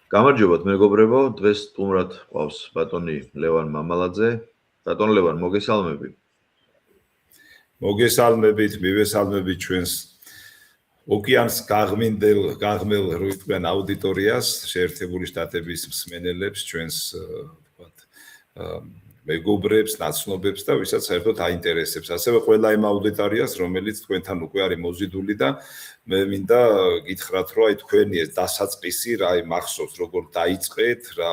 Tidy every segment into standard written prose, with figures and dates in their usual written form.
გამარჯობათ მეგობრებო, დღეს სტუმრად ყავს ბატონი ლევან მამალაძე. ბატონ ლევან, მოგესალმები. მოგესალმებით, მივესალმებით ჩვენს ოკეანს გაღმელ როიტყვიან აუდიტორიას, შეერთებული შტატების მსმენელებს, ჩვენს ვთქვათ, მეგობრებს, ნაცნობებს და ვისაც საერთოდ აინტერესებს. ასევე ყველა იმ აუდიტორიას, რომელიც თქვენთან უკვე არის მოზიდული და მე მინდა გითხრათ, რომ თქვენი ეს დასაწყისი რა მახსოვს, როგორ დაიწყეთ, რა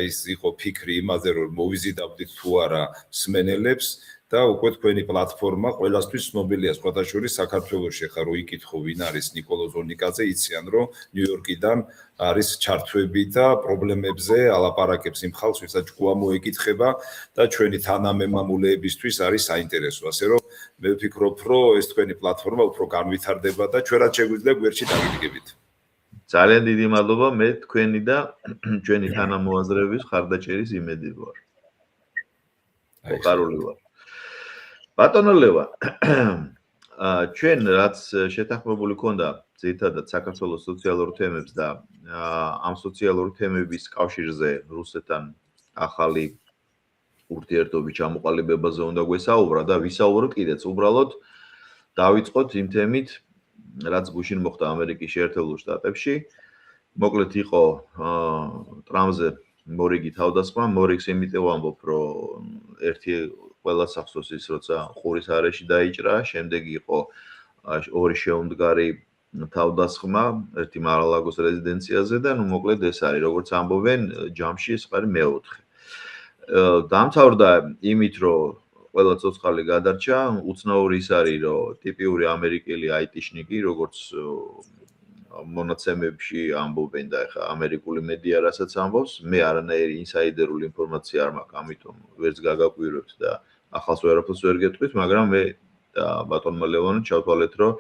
ის იყო ფიქრი იმაზე, რომ მოვიზიდავდით თუ არა მსმენელებს და უკვე თქვენი პლატფორმა ყველასთვის ცნობილია სხვათა შორის საქართველოში ხა რო იკითხო ვინ არის ნიკოლო ზონიკაძე, იციან რომ ნიუ-იორკიდან არის ჩართვები და პრობლემებზე ალაპარაკებს იმ ხალხს, ვისაც ჭკუა მოეკითხება და ჩვენი თანამემამულეებისთვის არის საინტერესო. ასე რომ მე ვფიქრობ, რომ ეს თქვენი პლატფორმა უფრო განვითარდება და ჩვენ რაც შეგვიძლია გვერდში დაგიდგებით. ძალიან დიდი მადლობა, მე თქვენი და ჩვენი თანამოაზრეების ხარდაჭერის იმედი ვარ. მოყარული ვარ. ბატონო ლევან, ჩვენ რაც შეთანხმებული ქონდა ძირითადად საქართველოს სოციალურ თემებს და ამ სოციალური თემების კავშირზე რუსეთთან ახალი ურთიერთობის ჩამოყალიბებაზე უნდა გვესაუბრა და ვისაუბროთ კიდეც უბრალოდ დავიწყოთ იმ თემით, რაც გუშინ მოხდა ამერიკის შეერთებულ შტატებში. მოკლედ იყო ტრამპზე მორიგი თავდასხმა, მორიგს იმიტომ ვამბობ, რომ ერთი ყველას ახსოვს ის, როცა ყურის არეში დაიჭრა, შემდეგ იყო ორი შეუმდგარი თავდასხმა, ერთი მარ-ა-ლაგოს რეზიდენციაზე და ნუ მოკლედ ეს არის, როგორც ამბობენ, ჯამში ეს არის მეოთხე. დამთავრდა იმით, რომ ყველა ცოცხალი გადარჩა, უცნაური ის არის, რომ ტიპიური ამერიკელი IT-შნიკი, როგორც მონაცემებში ამბობენ და ეხა ამერიკული მედია რასაც ამბობს, მე არანაირი ინსაიდერული ინფორმაცია არ მაქვს, ამიტომ ვერც გაგაკვირვებთ და ახალს ვერაფერს ვერ გეტყვით, მაგრამ მე და ბატონმა ლევანმა ჩავთვალეთ, რომ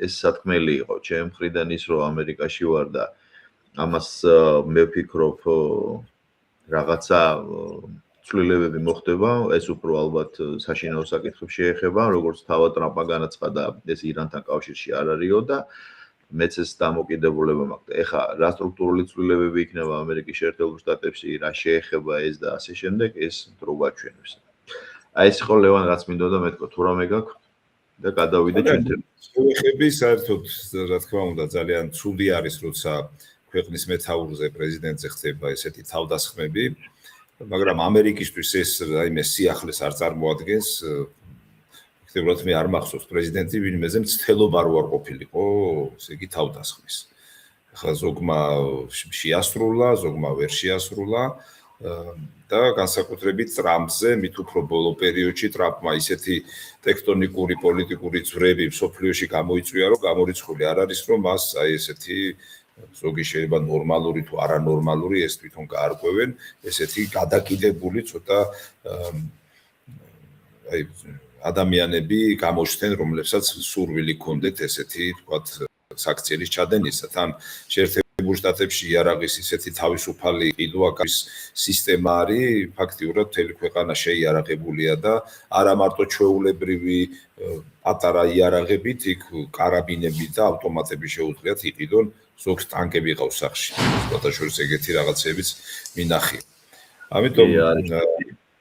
ეს სათქმელი იყო ჩემ მხრიდან ის, რომ ამერიკაში ვარ და ამას მე ვფიქრობ რაღაცა ცვლილებები მოხდება, ეს უფრო ალბათ საშინაო საკითხებს შეეხება, როგორც თავად ტრამპმა განაცხადა და ეს ირანთან კავშირში არ არისო და მეც ეს დამოკიდებულება მაქვს. ეხა რა სტრუქტურული ცვლილებები იქნება ამერიკის შეერთებულ შტატებში, რა შეეხება ეს და ასე შემდეგ, ეს დრო გვაჩვენებს. აი ეს იყო ლევან, რაც მინდოდა მეთქო, თუ რამე გაქვთ და გადავიდე ჩვენ თემაზე. შევეხები საერთოდ რა თქმა უნდა ძალიან ცუდი არის, როცა ქვეყნის მეთაურზე, პრეზიდენტზე ხდება ესეთი თავდასხმები, მაგრამ ამერიკისთვის ეს რაიმე სიახლეს არ წარმოადგენს. ხდებათ მე არ მახსოვს პრეზიდენტი ვინმეზე მცდელობა რო არ ყოფილიყო, ესე იგი თავდასხმის. ხა ზოგმა შეასრულა, ზოგმა ვერ შეასრულა და განსაკუთრებით ტრამპზე, მით უფრო ბოლო პერიოდში ტრამპმა ისეთი ტექტონიკური პოლიტიკური ძვრები მსოფლიოში გამოიწვია, რომ გამორიცხული არ არის, რომ მას აი ესეთი ზოგი შეიძლება ნორმალური თუ არანორმალური ეს თვითონ გაარკვევენ, ესეთი გადაკიდებული ცოტა აი ადამიანები გამოჩნდნენ, რომლებსაც სურვილი ჰქონდეთ ესეთი თქვათ საქციელის ჩადენისა. თან შეერთებულ შტატებში იარაღის ისეთი თავისუფალი ყიდვაკის სისტემა არის, ფაქტიურად მთელი ქვეყანა შეიარაღებულია და არა მარტო ჩვეულებრივი პატარა იარაღებით, იქ კარაბინები და ავტომატები შეუძლიათ იყიდონ, ზოგს ტანკები ყავს სახში. სხვათა შორის ეგეთი რაღაცებიც მინახია. ამიტომ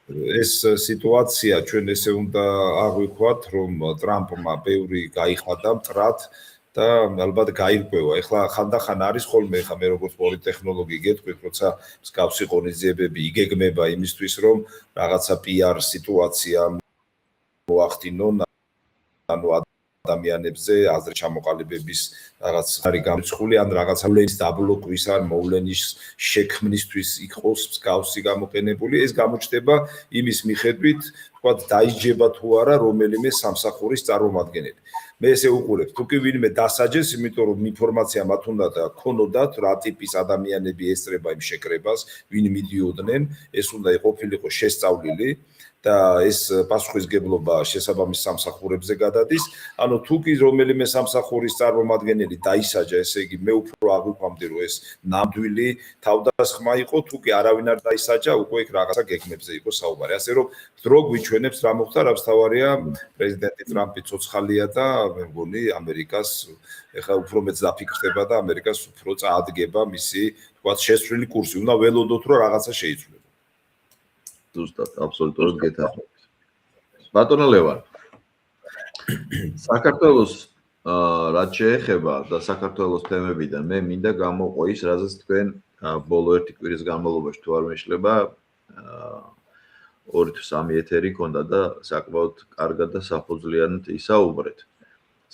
ეს სიტუაცია ჩვენ ესე უნდა აღვიქვათ, რომ ტრამპმა ბევრი გაიხადა მტრად და ალბათ გაირკვევა. ეხლა ხანდახან არის ხოლმე, ეხლა მე როგორც პოლიტექნოლოგი გეტყვით, როცა მსგავსი ღონისძიებები იგეგმება იმისთვის, რომ რაღაცა PR სიტუაცია მოახდინონ, ანუ ადამიანებზე აზრი ჩამოყალიბების რაღაც არის გამორიცხული, ან რაღაცა ლენის დაბლოკვის ან მოვლენის შექმნისთვის იყოს მსგავსი გამოყენებული, ეს გამოჩნდება იმის მიხედვით, თქვათ, დაიჯება თუ არა რომელიმე სამსახურის წარმომადგენელი. მე ესე უყურებ, თუ კი ვინმე დასაჯეს, იმიტომ რომ ინფორმაცია მათ უნდა ქონოდათ, რა ტიპის ადამიანები ესწრება იმ შეკრებას, ვინ მიდიოდნენ, ეს უნდა ყოფილიყო შესწავლილი და ეს პასუხისგებლობა შესაბამის სამსახურებზე გადადის. ანუ თუ კი რომელიმე სამსახურის წარმომადგენელი დაისაჯა, ესე იგი მე უფრო აღვიქვამდი რომ ეს ნამდვილი თავდასხმა იყო, თუ კი არავინ არ დაისაჯა, უკვე იქ რაღაცა გეგმებზე იყო საუბარი. ასე რომ დრო გვიჩვენებს რა მოხდა, რასთავარია პრეზიდენტი ტრამპი ცოცხალია და მე მგონი ამერიკას ეხლა უფრო მეც დაფიქრდება და ამერიკას უფრო წაადგება მისი თქვათ შესწრილი კურსი. უნდა ველოდოთ რომ რაღაცა შეიცვლება. ზუსტად, აბსოლუტურად გეთანხმებით. ბატონო ლევან, საქართველოს რაც შეეხება და საქართველოს თემებიდან მე მინდა გამოყო ის, რაზეც თქვენ ბოლო ერთი კვირის განმავლობაში თუ არ მეშლება 2 თუ 3 ეთერი ქონდა და საკმაოდ კარგად და საფუძვლიანად ისაუბრეთ.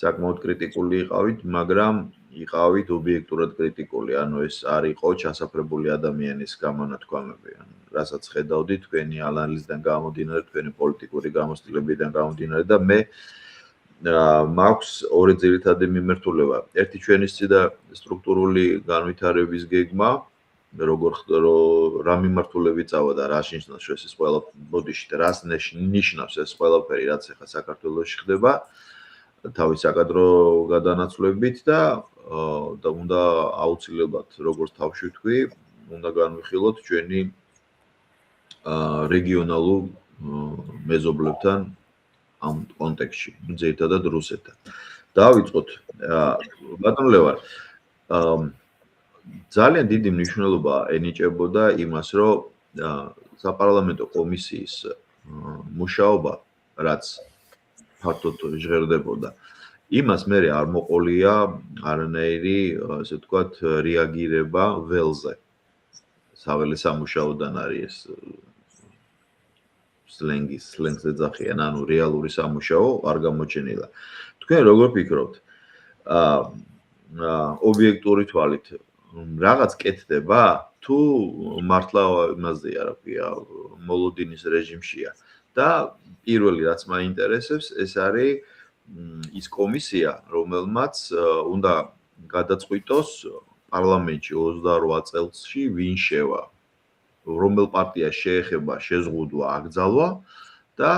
საკმაოდ კრიტიკული იყავით, მაგრამ იყავით ობიექტურად კრიტიკული, ანუ ეს არ იყო ჩასაფრებული ადამიანის გამონათქვამები, რასაც ხედავდით თქვენი ანალიზიდან გამომდინარე, თქვენი პოლიტიკური გამოცდილებიდან გამომდინარე და მე მაქვს ორი ძირითადი მიმართულება. ერთი ჩვენისი და სტრუქტურული განვითარების გეგმა, რა მიმართულებით წავა და რა შენიშნავს ეს ყველა ბოდიში და რას ნიშნავს ეს ყველაფერი, რაც ახლა საქართველოში ხდება. თავის საკადრო გადანაცვლებით და უნდა აუცილებლად როგორც თავში ვთქვი, უნდა განვიხილოთ ჩვენი რეგიონალურ მეზობლებთან ამ კონტექსტში, ძირითადად რუსეთთან. დავიწყოთ, ბატონ ლევან, ძალიან დიდი მნიშვნელობა ენიჭებოდა იმას, რომ საპარლამენტო კომისიის მუშაობა, რაც ფართოდ ჟღერდებოდა. იმას მე არ მოყოლია არანაირი, ასე ვთქვათ, რეაგირება ველზე. საველე სამუშაოდან არის ეს სლენგს ეძახიან, ანუ რეალური სამუშაო არ გამოჩენილა. თქვენ როგორ ფიქრობთ? ობიექტური თვალით რაღაც კეთდება თუ მართლა იმაზეა, რა ქვია, მოლოდინის რეჟიმშია და პირველი რაც მაინტერესებს ეს არის ის კომისია, რომელმაც უნდა გადაწყვიტოს პარლამენტში 28 წელსში ვინ შევა, რომელ პარტიას შეეხება შეზღუდვა, აკრძალვა და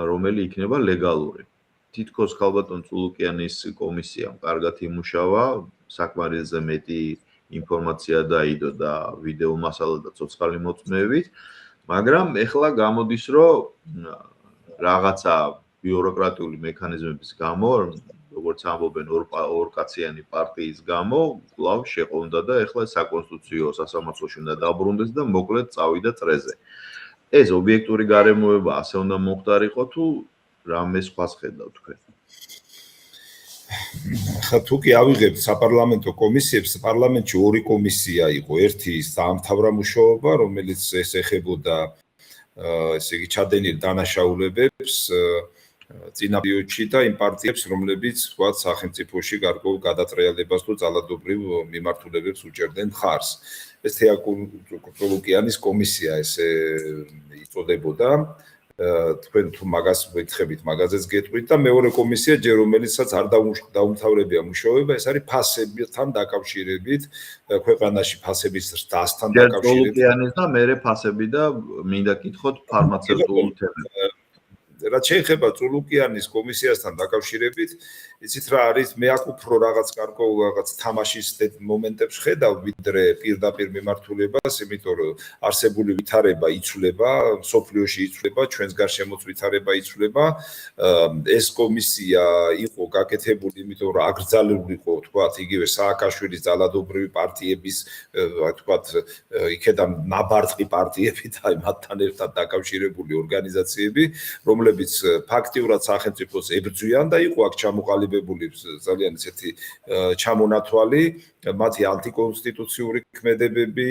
რომელი იქნება ლეგალური. თითქოს ქალბატონ წულუკიანის კომისიამ კარგად იმუშავა, საკმარისზე მეტი ინფორმაცია დაიდო და ვიდეო მასალა და ცოცხალი მოწმეებით, მაგრამ ეხლა გამოდის, რომ რაღაცა ბიუროკრატიული მექანიზმების გამო, როგორც ამბობენ ორკაციანი პარტიის გამო, კვლავ შეყონდა და ეხლა საკონსტიტუციო სასამართლოში უნდა დაბრუნდეს და მოკლედ წავიდა წრეზე. ეს ობიექტური გარემოება ასე უნდა მოხდარიყო თუ რამე სხვას ხედავთ თქვენ? ხა თუ კი ავიღებთ საპარლამენტო კომისიებს, პარლამენტში ორი კომისია იყო, ერთი საამთავრა მუშაობა, რომელიც ეს ეხებოდა ესე იგი ჩადენილ დანაშაულებებს წინა პერიოდში და იმ პარტიებს, რომლებიც თქვათ სახელმწიფოში გარკვეულ გადატრიალებას თუ ძალადობრივ მიმართულებებს უჭერდნენ მხარს. ეს თეაკურუკიანის კომისია ესე იწოდებოდა. თქვენ თუ მაგას ვეთხებით, მაგაზეც გეტყვით და მეორე კომისია, ჯერ რომელიცაც არ დაუმთავრებია მუშაობა, ეს არის ფასებთან დაკავშირებით, ქვეყანაში ფასების ზრდასთან დაკავშირებით. ჯერ და მერე ფასები და მინდა კითხოთ ფარმაცევტულ თემებს. რაც შეეხება წულუკიანის კომისიასთან დაკავშირებით, იცით რა არის, მე აქ უფრო რაღაც გარკვეულ რაღაც თამაშის მომენტებს ხედავ, ვიდრე პირდაპირ მიმართულებას, იმიტომ რომ არსებული ვითარება იცვლება, სოფლიოში იცვლება, ჩვენს გარშემოც ვითარება იცვლება. ეს კომისია იყო გაკეთებული, იმიტომ რომ აკრძალულიყო, თქვათ, იგივე სააკაშვილის ძალადობრივი პარტიების, თქვათ, იქედან ნაბარტყი პარტიები და მათთან ერთად დაკავშირებული ორგანიზაციები, რომლებიც ფაქტიურად სახელმწიფოს ებრძვიან და იყო აქ ჩამოყალიბებული ძალიან ესეთი ჩამონათვალი, მათი ანტიკონსტიტუციური ქმედებები,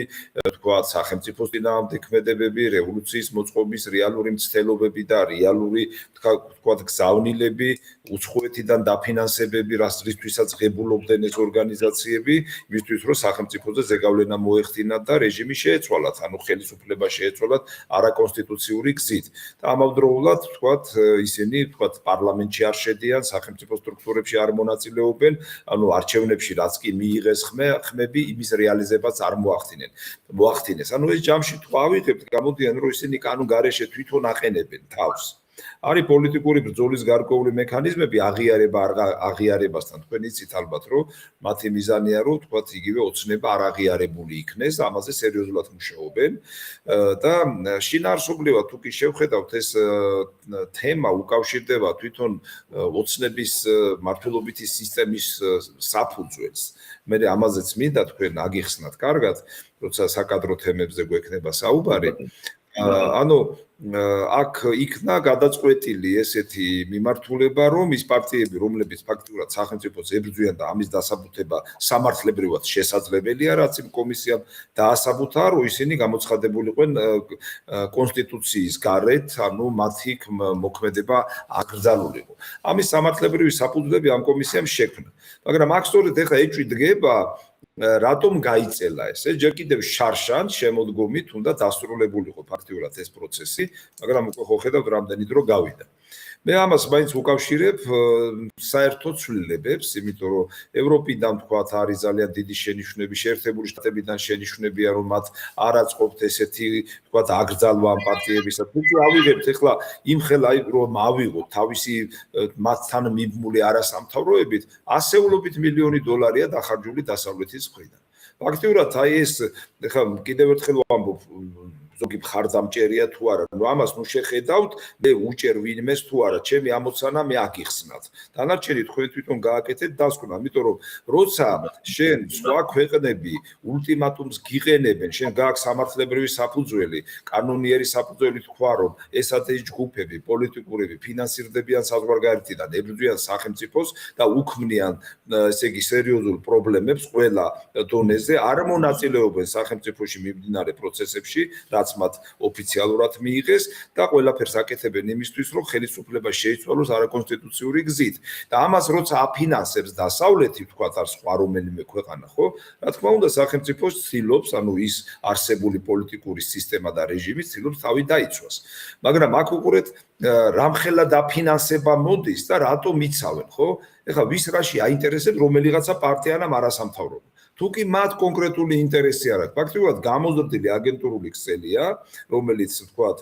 თქვა სახელმწიფოს წინააღმდეგ ქმედებები, რევოლუციის მოწყობის რეალური მცდელობები და რეალური თქვა გზავნილები, უცხოეთიდან დაფინანსებები, რისთვისაც ღებულობდნენ ეს ორგანიზაციები, იმისთვის რომ სახელმწიფოზე ზეგავლენა მოეხდინათ და რეჟიმი შეეცვალათ, ანუ ხელისუფლება შეეცვალათ არაკონსტიტუციური გზით. და ამავდროულად თქვათ ისინი თქვათ პარლამენტში არ შედიან, სახელმწიფო სტრუქტურებში არ მონაწილეობენ, ანუ არჩევნებში რაც კი მიიღეს ხმები იმის რეალიზებას არ მოახდინეს. ანუ ეს ჯამში თუ ავიღებთ, გამოდიან რომ ისინი კანონ გარეშე თვითონ აყენებენ თავს. არის პოლიტიკური ბრძოლის გარკვეული მექანიზმები აღიარებასთან. თქვენ იცით ალბათ, რომ მათი მიზანია, რომ თქვათ იგივე ოცნება არ აღიარებული იქნეს, ამაზე სერიოზულად მუშაობენ და შინაარსობრივად თუ კი შევხედავთ ეს თემა უკავშირდება თვითონ ოცნების მართლობითი სისტემის საფუძველს. მე ამაზეც მინდა თქვენ აგიხსნათ კარგად, როცა საკადრო თემებზე გვექნება საუბარი. ანუ აქ იქნა გადაწყვეტილი ესეთი მიმართულება, რომ ის პარტიები, რომლებიც ფაქტიურად სახელმწიფოს ებრძვიან და ამის დასაბუთება სამართლებრივად შესაძლებელია, რაც იმ კომისიამ დაასაბუთა, რომ ისინი გამოცხადებულიყვენ კონსტიტუციის გარეთ, ანუ მათი მოქმედება აკრძალულიყო. ამის სამართლებრივი საფუძვლები ამ კომისიამ შექმნა. მაგრამ აქ სწორედ ეხლა ეჭვი დგება რატომ გაიწელა ეს? ეს ჯერ კიდევ შარშან შემოდგომით უნდა დასრულებულიყო ფაქტიურად ეს პროცესი, მაგრამ უკვე ხო ხედავთ რამდენი დრო გავიდა. მე ამას მაინც უკავშირებ საერთო ცვლილებებს, იმიტომ რომ ევროპიდან თქვათ არის ძალიან დიდი შენიშვნები, შეერთებული შტატებიდან შენიშვნებია, რომ მათ არ აწყობთ ესეთი თქვათ აკრძალვა ამ პარტიებისა. თუ ავიღებთ ეხლა იმ ხელა რომ ავიღოთ თავისი მათთან მიბმული არასამთავროებით, ასეულობით მილიონი დოლარია დახარჯული დასავლეთის მხრიდან. ფაქტიურად აი ეს ეხლა კიდევ ერთხელ ვამბობ ზოგი მხარდამჭერია თუ არა, ნუ ამას ნუ შეხედავთ, მე უჭერ ვინმეს თუ არა, ჩემი ამოცანა მე აკიხსნათ. დანარჩენი თქვენ თვითონ გააკეთეთ დასკვნა, იმიტომ რომ როცა შენ სხვა ქვეყნები ულტიმატუმს გიყენებენ, შენ გააქვს სამართლებრივი საფუძველი, კანონიერი საფუძველი თქვა, რომ ესეთი ჯგუფები, პოლიტიკურები ფინანსირდებიან საზღვარგარეთიდან, ებრძვიან სახელმწიფოს და უქმნიან, ესე იგი, სერიოზულ პრობლემებს ყველა დონეზე, არ მონაწილეობენ სახელმწიფოში მიმდინარე პროცესებში, რაც მათ ოფიციალურად მიიღეს და ყველაფერს აკეთებენ იმისთვის, რომ ხელისუფლება შეიცვალოს არაკონსტიტუციური გზით. და ამას როცა აფინანსებს დასავლეთი, თქვათ არ სხვა რომელიმე ქვეყანა, ხო? რა თქმა უნდა, სახელმწიფო ცდილობს, ანუ ის არსებული პოლიტიკური სისტემა და რეჟიმი ცდილობს თავი დაიცვას. მაგრამ აქ უყურეთ, რამხელა დაფინანსება მოდის და რატომ იცავენ, ხო? ეხლა ვის რაში აინტერესებს რომელიღაცა პარტია ან არასამთავრობო. თუ კი მათ კონკრეტული ინტერესი არ აქვს, ფაქტიურად გამოზრდილი აგენტურული ქსელია, რომელიც თქვათ,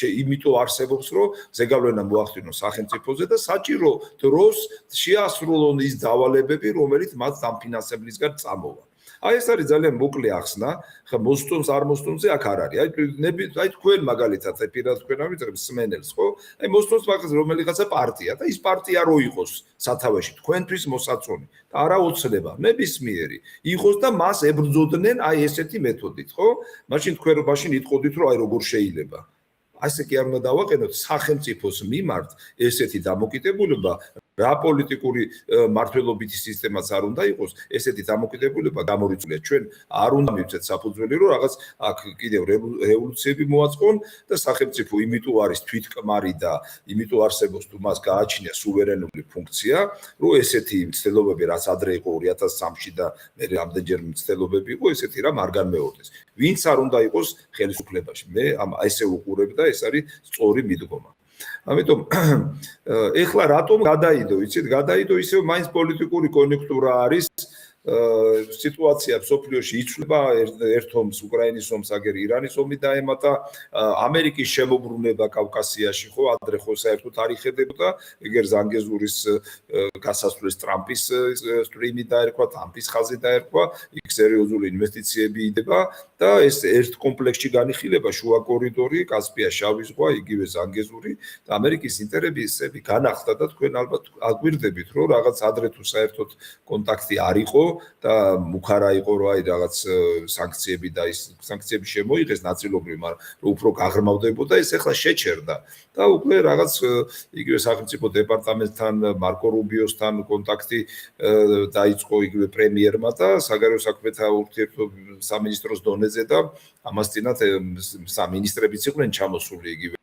იმიტომ არსებობს, რომ ზეგავლენა მოახდინოს სახელმწიფოზე და საჭირო დროს შეასრულონ ის დავალებები, რომელიც მათ დამფინანსებლისგან წამოვა. აი ეს არის ძალიან მოკლე ახსნა, ხა მოსტომს არ მოსტომზე აქ არ არის. აი თქვენ მაგალითად პირად თქვენ ამიწერებ სმენელს, ხო? აი მოსტომს მაგას რომელიღაცა პარტია და ის პარტია რო იყოს სათავეში თქვენთვის მოსაწონი და არა ოცნება, ნებისმიერი იყოს და მას ებრძოდნენ აი ესეთი მეთოდით, ხო? მაშინ თქვენ მაშინ იტყოდით, რომ აი როგორ შეიძლება. ასე კი არ უნდა დავაყენოთ სახელმწიფოს მიმართ ესეთი დამოკიდებულება, რა პოლიტიკური მართლობითი სისტემაც არ უნდა იყოს, ესეთი დამოკიდებულება გამორიცხულია. ჩვენ არ უნდა მივცეთ საფუძველი, რომ რაღაც აქ კიდევ რევოლუციები მოაწყონ და სახელმწიფო იმიტომ არის თვითკმარი და იმიტომ არსებობს თუ მას გააჩნია სუვერენული ფუნქცია, რომ ესეთი მცდელობები, რაც ადრე იყო 2003-ში და მე რამდენჯერ მცდელობები იყო, ესეთი რამ არ განმეორდეს. ვინც არ უნდა იყოს ხელისუფლებაში. მე ესე უყურებ და ეს არის სწორი მიდგომა. ამიტომ ეხლა რატომ გადაიდო, იცით, გადაიდო ისევ მაინც პოლიტიკური კონიუნქტურა არის, სიტუაცია მსოფლიოში იცვლება, ერთ ომს, უკრაინის ომს, აგერ ირანის ომი დაემატა, ამერიკის შემოbrunება კავკასიაში, ხო, ადრე ხო საერთოდ არ იხედებოდა, ეგერ ზანგეზურის გასასვლელს ტრამპის სტრიმი დაერქვა, ტრამპის ხაზი დაერქვა, იქ სერიოზული ინვესტიციები იდება და ეს ერთ კომპლექსში განიხილება შუა კორიდორი, კასპია, შავი ზღვა, იგივე ზანგეზური და ამერიკის ინტერესები განახლდა და თქვენ ალბათ აგვირდებით, რომ რაღაც ადრე თუ საერთოდ კონტაქტი არ იყო და მუქარა იყო რომ აი რაღაც სანქციები და ის სანქციები შემოიღეს ნაწილობრივ, მაგრამ უფრო გაღრმავდებოდა ეს ახლა შეჩერდა და უკვე რაღაც იგივე სახელმწიფო დეპარტამენტთან, მარკო რუბიოსთან კონტაქტი დაიწყო იგივე პრემიერმა და საგარეო საქმეთა ურთიერთობების სამინისტროს დონეზე და ამასთანავ სამინისტრებიც იყვნენ ჩამოსული იგივე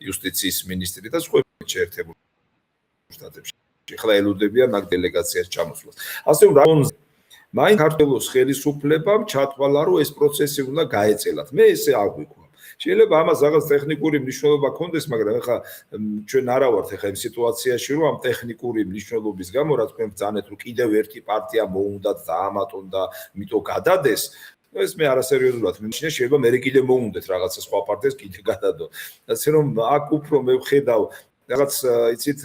იუსტიციის მინისტრი და სხვა შეერთებული შტატებში. ეხლა ელოდებიან მაგ დელეგაციას ჩამოსვლას. ასე რომ მაინც ქართულოს ხელისუფლებამ ჩათვალა, რომ ეს პროცესი უნდა გაეწელათ. მე ესე აღვიქვამს. შეიძლება ამას რაღაც ტექნიკური მნიშვნელობა ჰქონდეს, მაგრამ ეხლა ჩვენ არა ვართ ეხლა იმ სიტუაციაში, რომ ამ ტექნიკური მნიშვნელობის გამო, რაც თქვენ ბრძანეთ, რომ კიდევ ერთი პარტია მოუნდათ დაამატონ და მითო გადადეს, ეს მე არასერიოზულად მიმჩნევ, შეიძლება მე კიდე მოუნდეთ რაღაცა სხვა პარტიას კიდე გადადო. ასე რომ აქ უფრო მე ვხედავ რაღაც იცით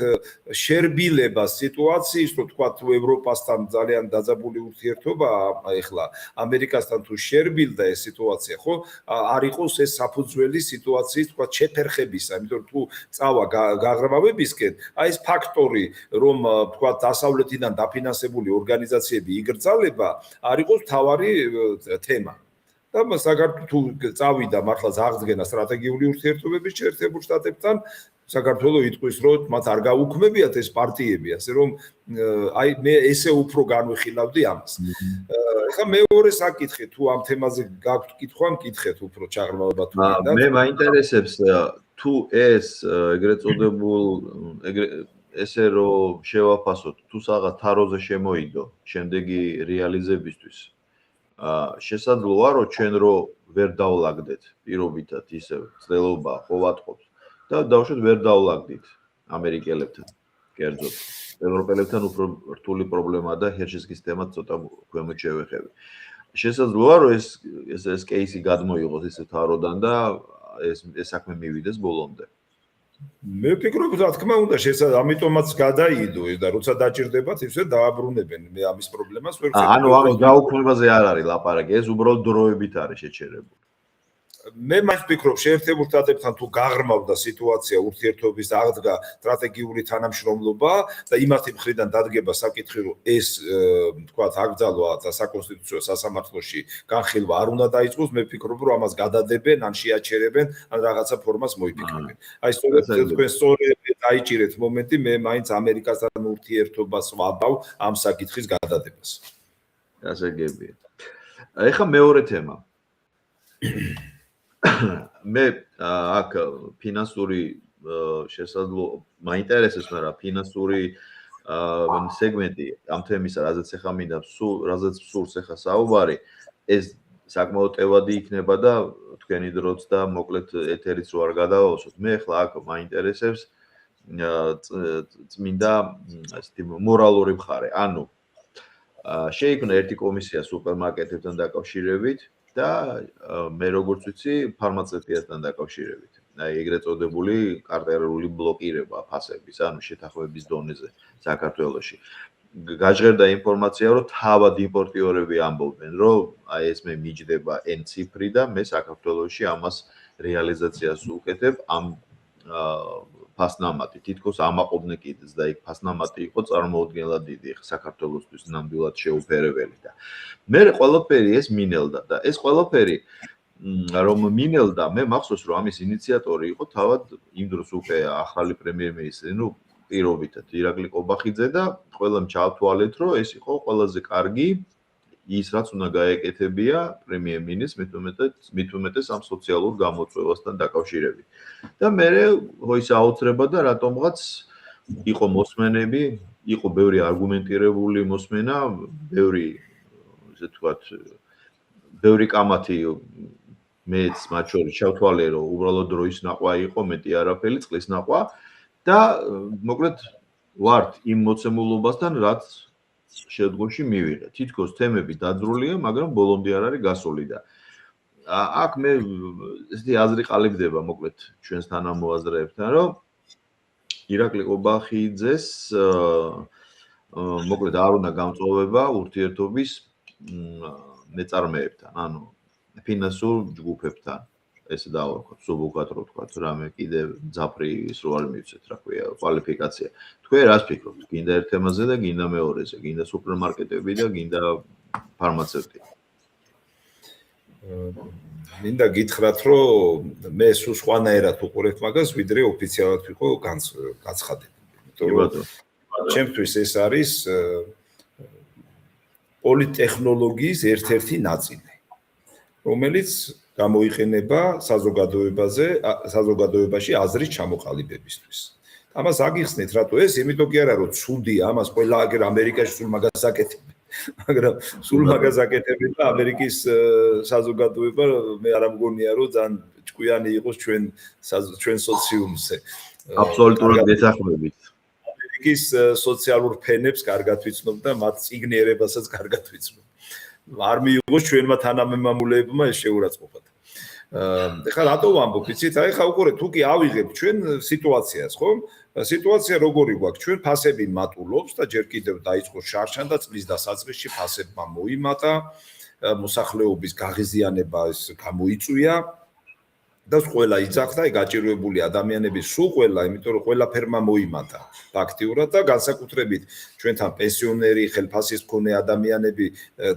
შერბილება სიტუაციის, რომ თქვა თუ ევროპასთან ძალიან დაძაბული ურთიერთობაა, ეხლა ამერიკასთან თუ შერბილდა ეს სიტუაცია, ხო? არ იყოს ეს საფუძველი სიტუაციის თქვა შეფერხებისა, იმიტომ თუ წავა გაღრმავებისკენ, აი ეს ფაქტორი, რომ თქვა დასავლეთიდან დაფინანსებული ორგანიზაციები იგრძალება, არ იყოს მთავარი თემა. და საქართველოს თუ წავიდა მართლაც აღდგენა სტრატეგიული ურთიერთობების შეერთებულ შტატებთან საქართველოს იტყვის რომ მათ არ გაუქმებიათ ეს პარტიები, ასე რომ აი მე ესე უფრო განვიხილავდი ამას. ეხლა მეორე საკითხი თუ ამ თემაზე გაქვთ კითხვა, მკითხეთ უფრო ჩაღრმავება თუ გინდათ. მე მაინტერესებს თუ ეს ეგრეთ წოდებულ ესე რომ შევაფასოთ, თუ რაღაც თაროზე შემოიდო შემდეგი რეალიზებისთვის. შესაძლოა რომ ჩვენ რო ვერ დავლაგდეთ პირობითად ისე ცდელობა ხო ვატყობთ და დავუშვათ ვერ დავლაგდით ამერიკელებთან კერძოდ ევროპელებთან უფრო რთული პრობლემაა და ჰერშესკის თემაც ცოტა ქვემოთ შევეხები შესაძლოა რომ ეს кейსი გადმოიღოს ისე თაროდან და ეს საქმე მივიდეს ბოლომდე მე ვფიქრობ რა თქმა უნდა ამიტომაც გადაიდო და როცა დაჭირდებათ ისე დააბრუნებენ მე ამის პრობლემას ვერ ვხედავ ანუ ამის გაუქმებაზე არ არის ლაპარაკი ეს უბრალოდ დროებით არის შეჩერებული მე მას ვფიქრობ შეერთებულ შტატებთან თუ გაღრმავდა სიტუაცია ურთიერთობის აღდგა სტრატეგიული თანამშრომლობა და იმათი მხრიდან დადგება საკითხი რომ ეს თქვათ აკრძალვა და საკონსტიტუციო სასამართლოში განხილვა არ უნდა დაიწყოს მე ვფიქრობ რომ ამას გადადებენ ან შეაჩერებენ ან რაღაცა ფორმას მოიფიქრებენ აი სწორედ თქვენ სწორედ დაიჭირეთ მომენტი მე მაინც ამერიკასთან ურთიერთობას ვაბავ ამ საკითხის გადადებას ასე გებია ეხლა მეორე თემა მე აქ ფინანსური შესაძლო მაინტერესებს მაგრამ ფინანსური სეგმენტი ამ თემისა რაზეც ახლა მინდა რაზეც სურს ახლა საუბარი ეს საკმაოდ ტევადი იქნება და თქვენი დროც და მოკლედ ეთერიც რო არ გადავავსოთ მე ახლა აქ მაინტერესებს წმინდა ასეთი მორალური მხარე ანუ შეიქმნა ერთი კომისია სუპერმარკეტებთან დაკავშირებით და მე როგორც ვიცი ფარმაცევტიასთან დაკავშირებით. აი ეგრეთ წოდებული კარტერული ბლოკირება ფასების, ანუ შეთანხმების დონეზე საქართველოში. გაჟღერდა ინფორმაცია, რომ თავად იმპორტიორები ამბობენ, რომ აი ეს მე მიჯდება N ციფრი და მე საქართველოში ამას რეალიზაციას ვუკეთებ ამ ფასნამატი. თითქოს ამაყობდნენ კიდეც და იქ ფასნამატი იყო წარმოუდგენლად დიდი, საქართველოსთვის ნამდვილად შეუფერებელი და მე ყველაფერი ეს მინელდა და ეს ყველაფერი რომ მინელდა, მე მახსოვს რომ ამის ინიციატორი იყო თავად იმ დროს უკვე ახალი პრემიერ-მინისტრი, ну პირობითად ირაკლი ყობახიძე და ყველამ ჩავთვალეთ რომ ეს იყო ყველაზე კარგი ის რაც უნდა გაეკეთებია პრემიერ-მინისტრს მით უმეტეს ამ სოციალურ გამოწვევასთან დაკავშირებით. და მე ის აუცრება და რატომღაც იყო მოსმენები, იყო ბევრი არგუმენტირებული მოსმენა, ბევრი ესე ვთქვათ, ბევრი კამათი მეც მათ შორის ჩავთვალე რომ უბრალოდ დროის ნაყვა იყო, მეტი არაფერი, წყლის ნაყვა და მოკლედ ვართ იმ მოცემულობასთან, რაც შედგენში მივიღე. თითქოს თემები დაძრულია, მაგრამ ბოლომდე არ არის გასული და აქ მე ესეთი აზრი ყალიბდება მოკლედ ჩვენს თანამოაზრეებთან, რომ ირაკლი ყობახიძეს მოკლედ არ უნდა გამწოვება ურთიერთობის მეწარმეებთან, ანუ ფინანსურ ჯგუფებთან. ეს დავარქვა, სუბუქად რო თქვა, რამე კიდე ძაფრი ის რო არ მივცეთ, რა ქვია, კვალიფიკაცია. თქვენ რას ფიქრობთ? გინდა ერთ თემაზე და გინდა მეორეზე, გინდა სუპერმარკეტები და გინდა ფარმაცევტი. მინდა გითხრათ, რომ მე სულ სხვანაირად უყურებ მაგას, ვიდრე ოფიციალურად ვიყო გაცხადებული. იმიტომ რომ ჩემთვის ეს არის პოლიტექნოლოგიის ერთ-ერთი ნაწილი, რომელიც გამოიყენება საზოგადოებაში აზრის ჩამოყალიბებისთვის. ამას აგიხსნით, რატო ეს, იმიტომ კი არა, რომ ცუდია, ამას ყველა აგერ ამერიკაში სულ მაგას აკეთებენ. მაგრამ სულ მაგას აკეთებენ და ამერიკის საზოგადოება მე არ ამგონია, რომ ძალიან ჭკვიანი იყოს ჩვენ სოციუმზე. აბსოლუტურად გესახმებით. ამერიკის სოციალურ ფენებს კარგად ვიცნობ და მათ წიგნიერებასაც კარგად ვიცნობ. არ მიიღოს ჩვენმა თანამემამულეებმა ეს შეურაცხყოფა. ეხლა რატო ვამბობ, იცით? აი ხა უყურეთ, თუ კი ავიღებთ ჩვენ სიტუაციას, ხო? სიტუაცია როგორი გვაქვს? ჩვენ ფასები მატულობს და ჯერ კიდევ დაიწყო შარშან და წლის დასაწყისში ფასებმა მოიმატა, მოსახლეობის გაღიზიანება ეს გამოიწვია და ყველა იძახდა, აი გაჭირვებული ადამიანები სულ ყველა, იმიტომ რომ ყველაფერმა მოიმატა ფაქტიურად და განსაკუთრებით ჩვენთან პენსიონერი, ხელფასის მქონე ადამიანები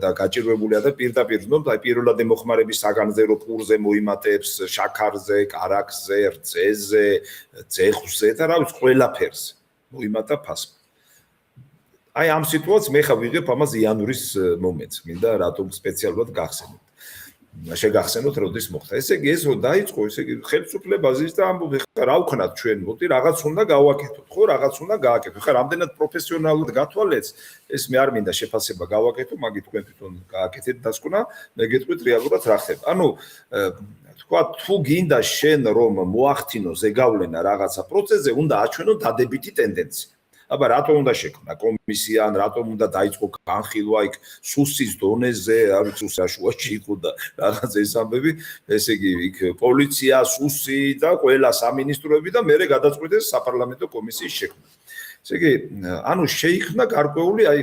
და გაჭირვებული და პირდაპირ ვნობ, აი პირველად ემოხმარების საგანზე რო პურზე მოიმატებს, შაქარზე, კარაქზე, რძეზე, ძეხზე და რა ვიცი, ყველაფერზე მოიმატა ფასმა. აი ამ სიტუაციას მე ხა ვიღებ ამას იანვრის მომენტს, მინდა რატომ სპეციალურად გახსენოთ. შეგახსენოთ როდის მოხდა. ესე იგი ეს რო დაიწყო, ესე იგი ხელისუფლებაზის და ამბობ ხა რა ვქნათ ჩვენ, მოდი რაღაც უნდა გავაკეთოთ, ხო, რაღაც უნდა გააკეთოთ. ხა რამდენად პროფესიონალურად გათვალეთ, ეს მე არ მინდა შეფასება გავაკეთო, მაგით თქვენ თვითონ გააკეთეთ დასკვნა, მე გეტყვით რეალურად რა ხდება. ანუ თქვა თუ გინდა შენ რომ მოახდინო ზეგავლენა რაღაცა პროცესზე, უნდა აჩვენო დადებითი ტენდენცია. აბა რატომ უნდა შექმნა კომისია, ან რატომ უნდა დაიწყო განხილვა იქ სუსის დონეზე, არ ვიცი საშუაში იყო და რაღაც ეს ამბები, ესე იგი იქ პოლიცია, სუსი და ყველა სამინისტროები და მერე გადაწყვიტეს საპარლამენტო კომისიის შექმნა. ესე იგი, ანუ შეიქმნა გარკვეული აი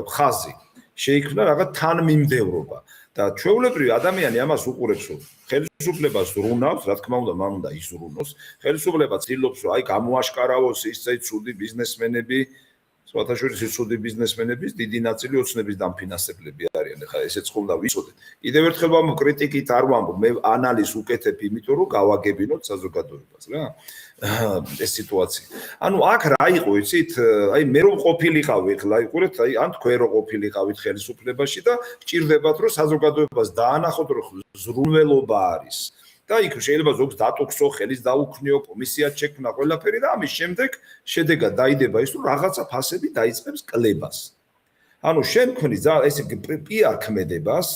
ხაზი, შეიქმნა რაღაც თანმიმდევრობა და ჩვეულებრივი ადამიანი ამას უყურებს რომ ხელისუფლებას ზრუნავს, რა თქმა უნდა, მან უნდა იზრუნოს. ხელისუფლება ცდილობს, რომ აი გამოაშკარავოს ისე ცუდი ბიზნესმენები, სხვათა შორის ცუდი ბიზნესმენების დიდი ნაწილი ოცნების დამფინანსებლები არიან. ეხლა ესეც ხომ და ვიცოდეთ. კიდევ ერთხელ ვამბობ, კრიტიკით არ ვამბობ, მე ანალიზს უკეთებ იმიტომ, რომ გავაგებინოთ საზოგადოებას, რა. ეს სიტუაცია. ანუ აქ რა იყო, იცით? აი მე რომ ყოფილიყავი, ეხლა იყურეთ, აი ან თქვენ რო ყოფილიყავით ხელისუფლებაში და გჭირდებათ, რომ საზოგადოებას დაანახოთ, რომ ზრუნველობა არის. და იქ შეიძლება ზოგს დატოქსო, ხელის დაუქნიო, კომისიაც შექმნა ყველაფერი და ამის შემდეგ შედეგად დაიდება ის, რომ რაღაცა ფასები დაიწყებს კლებას. ანუ შენ ქმნის ესე პიარ ქმედებას,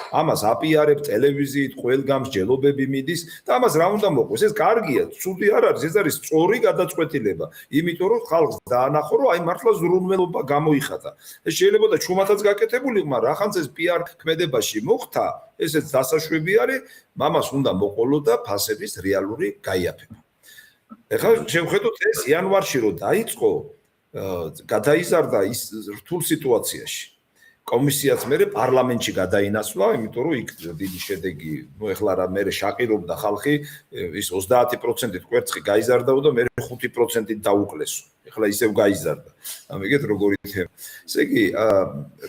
ამას აპიარებ ტელევიზიით, ყველგან მსჯელობები მიდის და ამას რა უნდა მოყვეს? ეს კარგია, ცუდი არ არის, ეს არის სწორი გადაწყვეტილება, იმიტომ რომ ხალხს დაანახო, რომ აი მართლა ზრუნველობა გამოიხატა. ეს შეიძლება და ჩუმათაც გაკეთებული, მაგრამ რახანც ეს პიარ ქმედებაში მოხდა, ესეც დასაშვები არის, მამას უნდა მოყოლო და ფასების რეალური გაიაფება. ეხლა შევხედოთ ეს იანვარში რო დაიწყო გადაიზარდა ის რთულ სიტუაციაში. კომისიაც მერე პარლამენტში გადაინაცვლა, იმიტომ რომ იქ დიდი შედეგი, ნუ ეხლა რა მერე შაყირობდა ხალხი, ის 30% კვერცხი გაიზარდაო და მერე 5%-ით დაუკლესო. ეხლა ისევ გაიზარდა. ამიგეთ როგორი თემა. ესე იგი,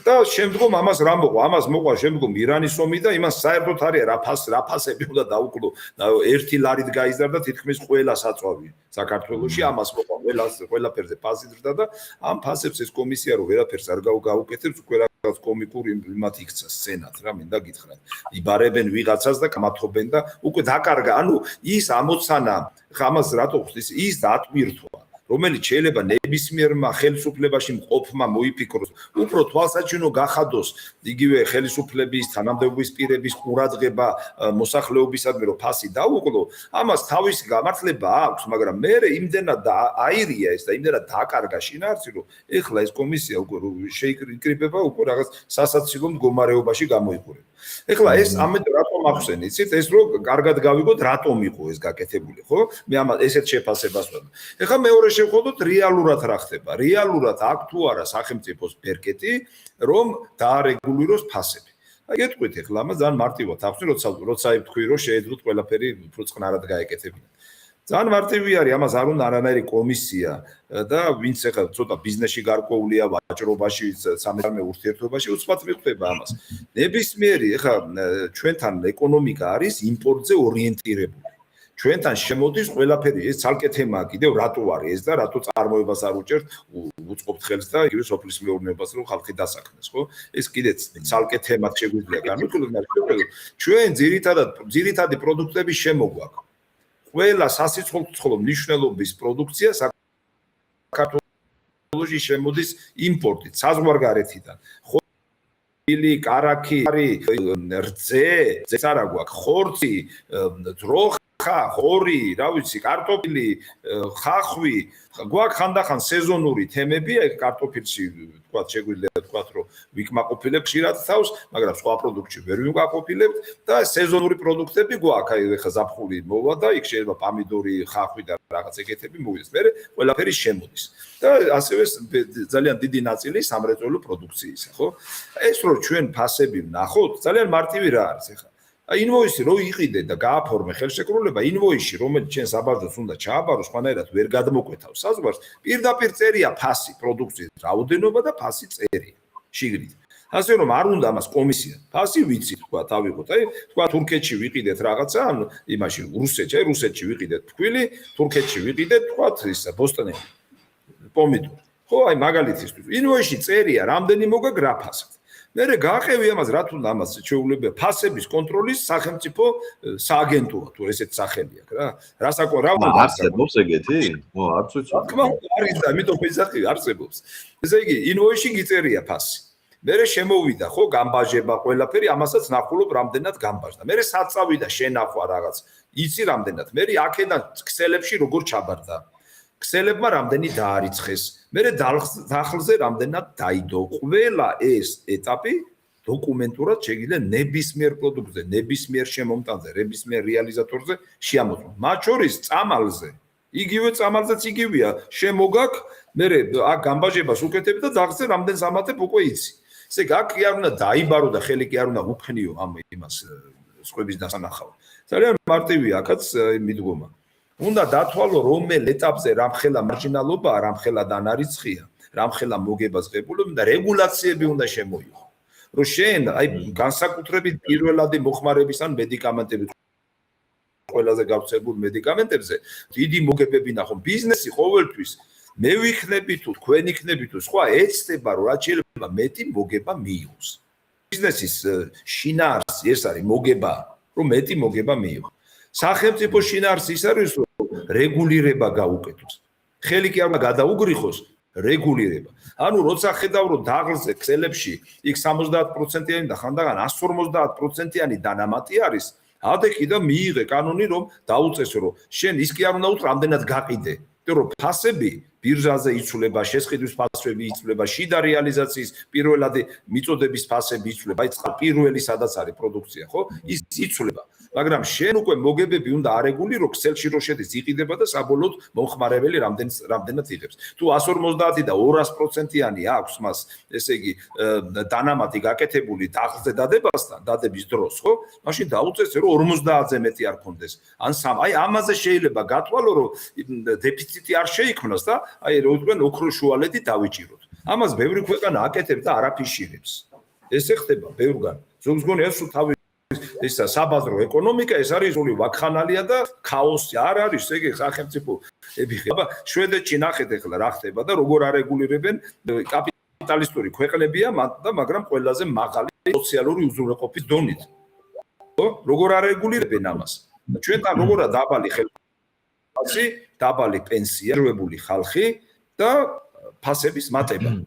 და შემდგომ ამას რა მოყვა? ამას მოყვა შემდგომ ირანის ომი და იმას საერთოდ არის რა ფასები უნდა დაუკლო. ერთი ლარით გაიზარდა თითქმის ყველა საწვავი საქართველოში, ამას მოყვა ყველაფერზე ფასი ზრდა და ამ ფასებს ეს კომისია რო ვერაფერს არ გაუკეთებს, უკვე რაღაც კომიკური იმათ იქცა სცენად რა, მინდა გითხრათ. იბარებენ ვიღაცას და კამათობენ და უკვე დაკარგა, ანუ ის ამოცანა, ამას რატო ხდის, ის დატვირთვა. რომელიც შეიძლება ნებისმიერმა ხელისუფლებაში მყოფმა მოიფიქროს, უფრო თვალსაჩინო გახადოს იგივე ხელისუფლების თანამდებობის პირების ყურადღება მოსახლეობისადმი, რომ ფასი დაუკლო, ამას თავისი გამართლება აქვს, მაგრამ მე იმდენად აირია ეს და იმდენად დააკარგა შინაარსი, რომ ეხლა ეს კომისია უკვე შეიკრიბება, უკვე რაღაც სასაცილო მდგომარეობაში გამოიყურება. ეხლა ეს ამიტომ რატომ ახსენე, იცით, ეს რომ კარგად გავიგოთ, რატომ იყო ეს გაკეთებული, ხო? მე ამას ესეთ შეფასებას ვამბობ. ეხლა მეორე შევხედოთ რეალურად რა ხდება. რეალურად აქ თუ არა სახელმწიფოს ბერკეტი, რომ დაარეგულიროს ფასები. აი გეტყვით ეხლა ამას ძალიან მარტივად ახსნი, როცა თქვი, რომ შეეძლოთ ყველაფერი უფრო წყნარად გაეკეთებინათ. ძალიან მარტივი არის, ამას არ უნდა არანაირი კომისია და ვინც ეხლა ცოტა ბიზნესში გარკვეულია, ვაჭრობაში, სამეურნეო ურთიერთობაში უცბად მიხვდება ამას. ნებისმიერი ეხლა ჩვენთან ეკონომიკა არის იმპორტზე ორიენტირებული. ჩვენთან შემოდის ყველაფერი, ეს ცალკე თემაა კიდევ რატო არის ეს და რატო წარმოებას არ უჭერთ, უწყობთ ხელს და იგივე სოფლის მეურნეობას რომ ხალხი დასაქმნეს, ხო? ეს კიდე ცალკე თემად შეგვიძლია განვიხილოთ, მაგრამ ჩვენ ძირითადი პროდუქტების შემოგვაქვს. ყველა სასიცოცხლო მნიშვნელობის პროდუქცია საქართველოში შემოდის იმპორტით, საზღვარგარეთიდან. ხილი, კარაქი, რძე, ზეც არა გვაქვს, ხორცი, ძროხი ხორი, რა ვიცი, კარტოფილი, ხახვი, გვაქვს ხანდახან სეზონური თემები, აი კარტოფილში თქვა შეგვიძლია თქვა რომ ვიკმაყოფილებ ხშირად თავს, მაგრამ სხვა პროდუქტში ვერ ვიკმაყოფილებთ და სეზონური პროდუქტები გვაქვს, აი ხა ზაფხული მოვა და იქ შეიძლება პამიდორი, ხახვი და რაღაც ეგეთები მოვიდეს. მე ყველაფერი შემოდის. და ასევე ძალიან დიდი ნაწილი სამრეწველო პროდუქციისა, ხო? ეს რო ჩვენ ფასები ვნახოთ, ძალიან მარტივი რა არის ახლა. ინვოისი რო იყიდე და გააფორმე ხელშეკრულება, ინვოისში რომელიც ჩვენ საბაჟოს უნდა ჩააბაროს, სხვანაირად ვერ გადმოკვეთავს საზღვარს, პირდაპირ წერია ფასი, პროდუქციის რაოდენობა და ფასი წერია შიგნით. ასე რომ არ უნდა ამას კომისია. ფასი ვიცი, თქვა, თავიღოთ. აი, თქვა თურქეთში ვიყიდეთ რაღაცა, ანუ იმაში რუსეთში ვიყიდეთ ფქვილი, თურქეთში ვიყიდეთ, თქვა ისა ბოსტონი პომიდორი. ხო, აი მაგალითისთვის. ინვოისში წერია, რამდენი მოგაგრაფასად. მერე გააყევი ამას, რა თქმა უნდა, ამას შეუძლებელია ფასების კონტროლის სახელმწიფო სააგენტოა, თუ ესეთ სახელი აქვს რა. რა უნდა არსებობს ეგეთი? არც ვიცი. თქმა უნდა, არის და ამიტომ ვიზახი არსებობს. ესე იგი, ინვოისში გიწერია ფასი. მერე შემოვიდა, ხო, გამბაჟება, ყველაფერი, ამასაც ნახულობ რამდენად გამბაჟდა. მერე საწავიდა შენახვა რაღაც. იცი რამდენად. მერე აქედან ქსელებში როგორ ჩაბარდა. ქსელებმა რამდენი დაარიცხეს. მერე დახლზე რამდენად დაიდო. ყველა ეს ეტაპი დოკუმენტურად შეგიძლია ნებისმიერ პროდუქტზე, ნებისმიერ შემომტანზე, ნებისმიერ რეალიზატორზე შეამოწმო. მათ შორის წამალზე. იგივე წამალზეც იგივეა. შემოგაქ, მერე აქ გამბაჟებას უკეთებ და დახლზე რამდენს ამატებ უკვე იცი. ესე იგი, აქ კი არ უნდა დაიბარო და ხელი კი არ უნდა უფხნიო ამ იმას სხვების დასანახავად. ძალიან მარტივია აქაც მიდგომა. უნდა დათვალო რომელ ეტაპზე რამხელა მარჯინალობაა, რამხელა დანარიცხია, რამხელა მოგებას ღებულობენ და რეგულაციები უნდა შემოიღო. რომ შენ აი განსაკუთრებით პირველადი მოხმარების ან მედიკამენტების ყველაზე გავრცელებულ მედიკამენტებზე დიდი მოგებები ნახო. ბიზნესი ყოველთვის მე ვიქნები თუ თქვენ იქნები თუ სხვა ეცდება რომ რაც შეიძლება მეტი მოგება მიიღოს. ბიზნესის შინაარსი ეს არის მოგება, რომ მეტი მოგება მიიღოს. სახელმწიფო შინაარსი ის არის რომ რეგულირება გაუკეთოს. ხელი კი არ უნდა გადაუგრიხოს რეგულირება. ანუ როცა ხედავ რომ დაღლზე ქსელებში იქ 70%-იანი და ხანდახან 150%-იანი დანამატი არის, ადექი და მიიღე კანონი რომ დაუწესო რომ შენ ის კი არ უნდა უთხრა რამდენად გაყიდე. იმიტომ რომ ფასები ბირჟაზე იცვლება, შესყიდვის ფასები იცვლება, შიდა რეალიზაციის პირველადი მიწოდების ფასები იცვლება, აი პირველი სადაც არის პროდუქცია, ხო? ის იცვლება. მაგრამ შენ უკვე მოგებები უნდა არეგულირო, ქსელში რო შედის იყიდება და საბოლოოდ მომხმარებელი რამდენად იღებს. თუ 150 და 200%-იანი აქვს მას, ესე იგი, დანამატი გაკეთებული დაღლზე დადებასთან, დადების დროს, ხო? მაშინ დაუწესე რომ 50-ზე მეტი არ ქონდეს. ან აი ამაზე შეიძლება გათვალო რომ დეფიციტი არ შეიქმნას და აი რო თქვენ ოქროს შუალედი დავიჭიროთ. ამას ბევრი ქვეყანა აკეთებს და არაფიშირებს. ესე ხდება ბევრგან. ზოგს გონია სულ თავი ისა საბაზრო ეკონომიკა ეს არის სული ვაკხანალია და ქაოსი არ არის ეგ სახელმწიფოები ხება შვედეთში ნახეთ ახლა რა ხდება და როგორ არეგულირებენ კაპიტალისტური ქვეყნებია და მაგრამ ყველაზე მაღალი სოციალური უზრუნველყოფის დონით ხო როგორ არეგულირებენ ამას ჩვენთან როგორა დაბალი ხელფასი დაბალი პენსია ჯერებული ხალხი და ფასების მატება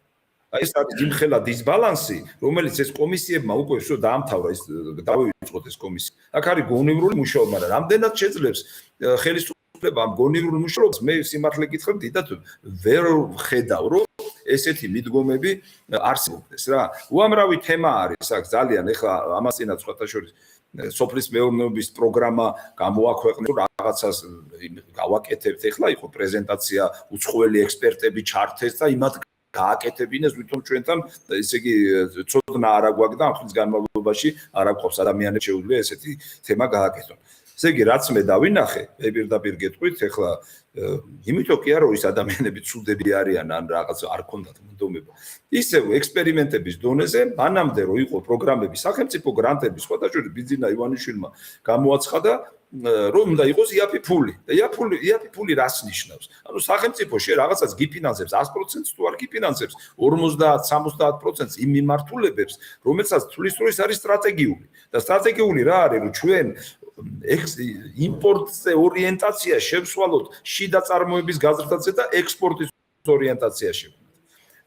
ეს არის იმხელა დისბალანსი, რომელიც ეს კომისიებმა უკვე შო დაამთავრა ეს დავიწყოთ ეს კომისია. აქ არის გონივრული მუშაობა, მაგრამ რამდენად შეძლებს ხელისუფლება ამ გონივრულ მუშაობას, მე სიმართლე გითხრათ, დიდად ვერ ხედავ, რომ ესეთი მიდგომები არსებობდეს რა. უამრავი თემა არის აქ ძალიან, ეხლა ამასინაც სხვათა შორის სოფლის მეურნეობის პროგრამა გამოაქვეყნეს, რაღაცას გავაკეთებთ, ეხლა იყო პრეზენტაცია, უცხოელი ექსპერტები ჩართეს და იმათ გააკეთებინეს, ვითომ ჩვენთან, ესე იგი, ცოდნა არ აგვაქვს და ამ ხნის განმავლობაში არ აგვყავს ადამიანებს შეუძლია ესეთი თემა გააკეთონ. ესე იგი, რაც მე დავინახე, მე პირდაპირ გეტყვით, ეხლა იმიტომ კი არა, რომ ის ადამიანები ცუდები არიან ან რაღაც არ ქონდათ მონდომება. ისევ ექსპერიმენტების დონეზე, მანამდე რომ იყო პროგრამები, სახელმწიფო გრანტები, სხვათა შორის ბიძინა ივანიშვილმა გამოაცხადა რომ უნდა იყოს იაფი ფული. და იაფი ფული რას ნიშნავს? ანუ სახელმწიფო შე რაღაცას გიფინანსებს 100%-ს თუ არ გიფინანსებს 50-70%-ს იმ მიმართულებებს, რომელსაც თulis რომ ის არის სტრატეგიული. და სტრატეგიული რა არის, რომ ჩვენ იმპორტზე ორიენტაცია შევსვალოთ შიდა წარმოების გაზრდაზე და ექსპორტის ორიენტაცია შევქმნათ.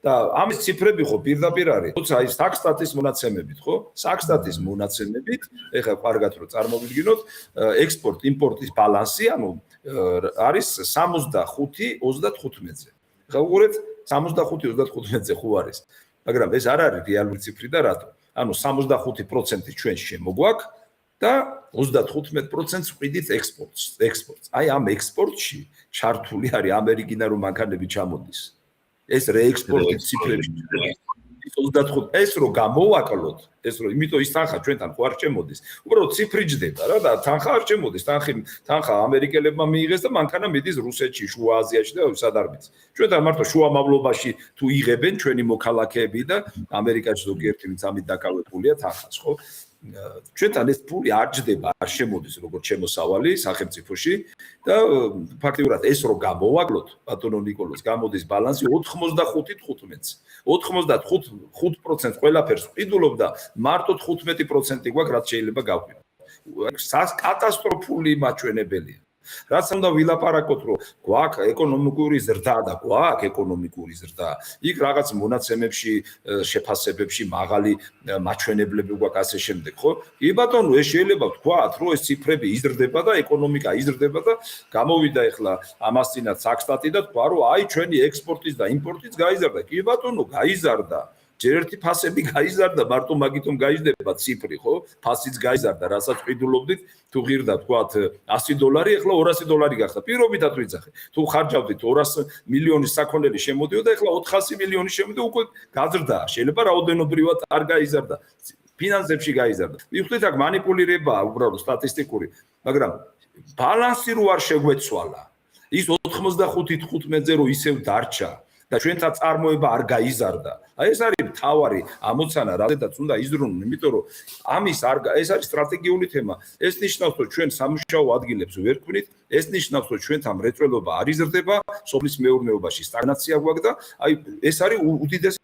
და ამის ციფრები ხო პირდაპირ არის. თუმცა აი საქსტატის მონაცემებით, ხო? საქსტატის მონაცემებით, ეხლა კარგად რომ წარმოვიდგინოთ, ექსპორტ-იმპორტის ბალანსი, ანუ არის 65-35-ზე. ეხლა უყურეთ 65-35-ზე ხო არის. მაგრამ ეს არ არის რეალური ციფრი და რატო? ანუ 65% ჩვენ შემოგვაქვს და 35%-ს ვყიდით ექსპორტს. აი ამ ექსპორტში ჩართული არის ამერიკიდან რომ მანქანები ჩამოდის. ეს რეექსპორტის ციფრები 35 ეს რო გამოვაკლოთ, ეს რო იმიტომ ის თანხა ჩვენთან ხო არ შემოდის. უბრალოდ ციფრი ჯდება რა და თანხა არ შემოდის. თანხა ამერიკელებმა მიიღეს და მანქანა მიდის რუსეთში, შუა აზიაში და სადარბიც. ჩვენთან მარტო შუა მამლობაში თუ იღებენ ჩვენი მოქალაქეები და ამერიკაში ზოგიერთი ვინც ამით დაკავებულია თანხას, ხო? ჩვენთან ეს ფული არ ჯდება, არ შემოდის როგორც შემოსავალი სახელმწიფოში და ფაქტიურად ეს რო გამოვაკლოთ, ბატონო ნიკოლოზ, გამოდის ბალანსი 85-15-ს. 85% ყველაფერს ვყიდულობ და მარტო 15% გვაქვს, რაც შეიძლება გავყიდო. კატასტროფული მაჩვენებელია. რაც უნდა ვილაპარაკოთ, რომ გვაქვს ეკონომიკური ზრდა და გვაქვს ეკონომიკური ზრდა. იქ რაღაც მონაცემებში, შეფასებებში მაღალი მაჩვენებლები გვაქვს ასე შემდეგ, ხო? კი ბატონო, ეს შეიძლება ვთქვათ, რომ ეს ციფრები იზრდება და ეკონომიკა იზრდება და გამოვიდა ეხლა ამასწინათ საქსტატი და თქვა, რომ აი ჩვენი ექსპორტის და იმპორტის გაიზარდა. კი ბატონო, გაიზარდა. ჯერ ერთი ფასები გაიზარდა, მარტო მაგითომ გაიზრდება ციფრი, ხო? ფასიც გაიზარდა, რასაც ვყიდულობდით, თუ ღირდა თქვათ $100, ეხლა $200 გახდა. პირობითად ვიცახე. თუ ხარჯავდით 200 მილიონის საქონელი შემოდიოდა, ეხლა 400 მილიონი შემოდიოდა, უკვე გაზრდა. შეიძლება რაოდენობრივად არ გაიზარდა. ფინანსებში გაიზარდა. მივხვდით აქ манипуლირებაა უბრალოდ სტატისტიკური, მაგრამ ბალანსი რო არ შეგვეცვალა, ის 85-15-ზე რო ისევ დარჩა და ჩვენთან წარმოება არ გაიზარდა. აი ეს არის მთავარი ამოცანა, რადგან უნდა იზრუნონ, იმიტომ რომ ამის ეს არის სტრატეგიული თემა. ეს ნიშნავს, რომ ჩვენ სამუშაო ადგილებს ვერ გვქვნით, ეს ნიშნავს, რომ ჩვენთან მრეწველობა არ იზრდება, სოფლის მეურნეობაში სტაგნაცია გვაქვს და აი ეს არის უდიდესი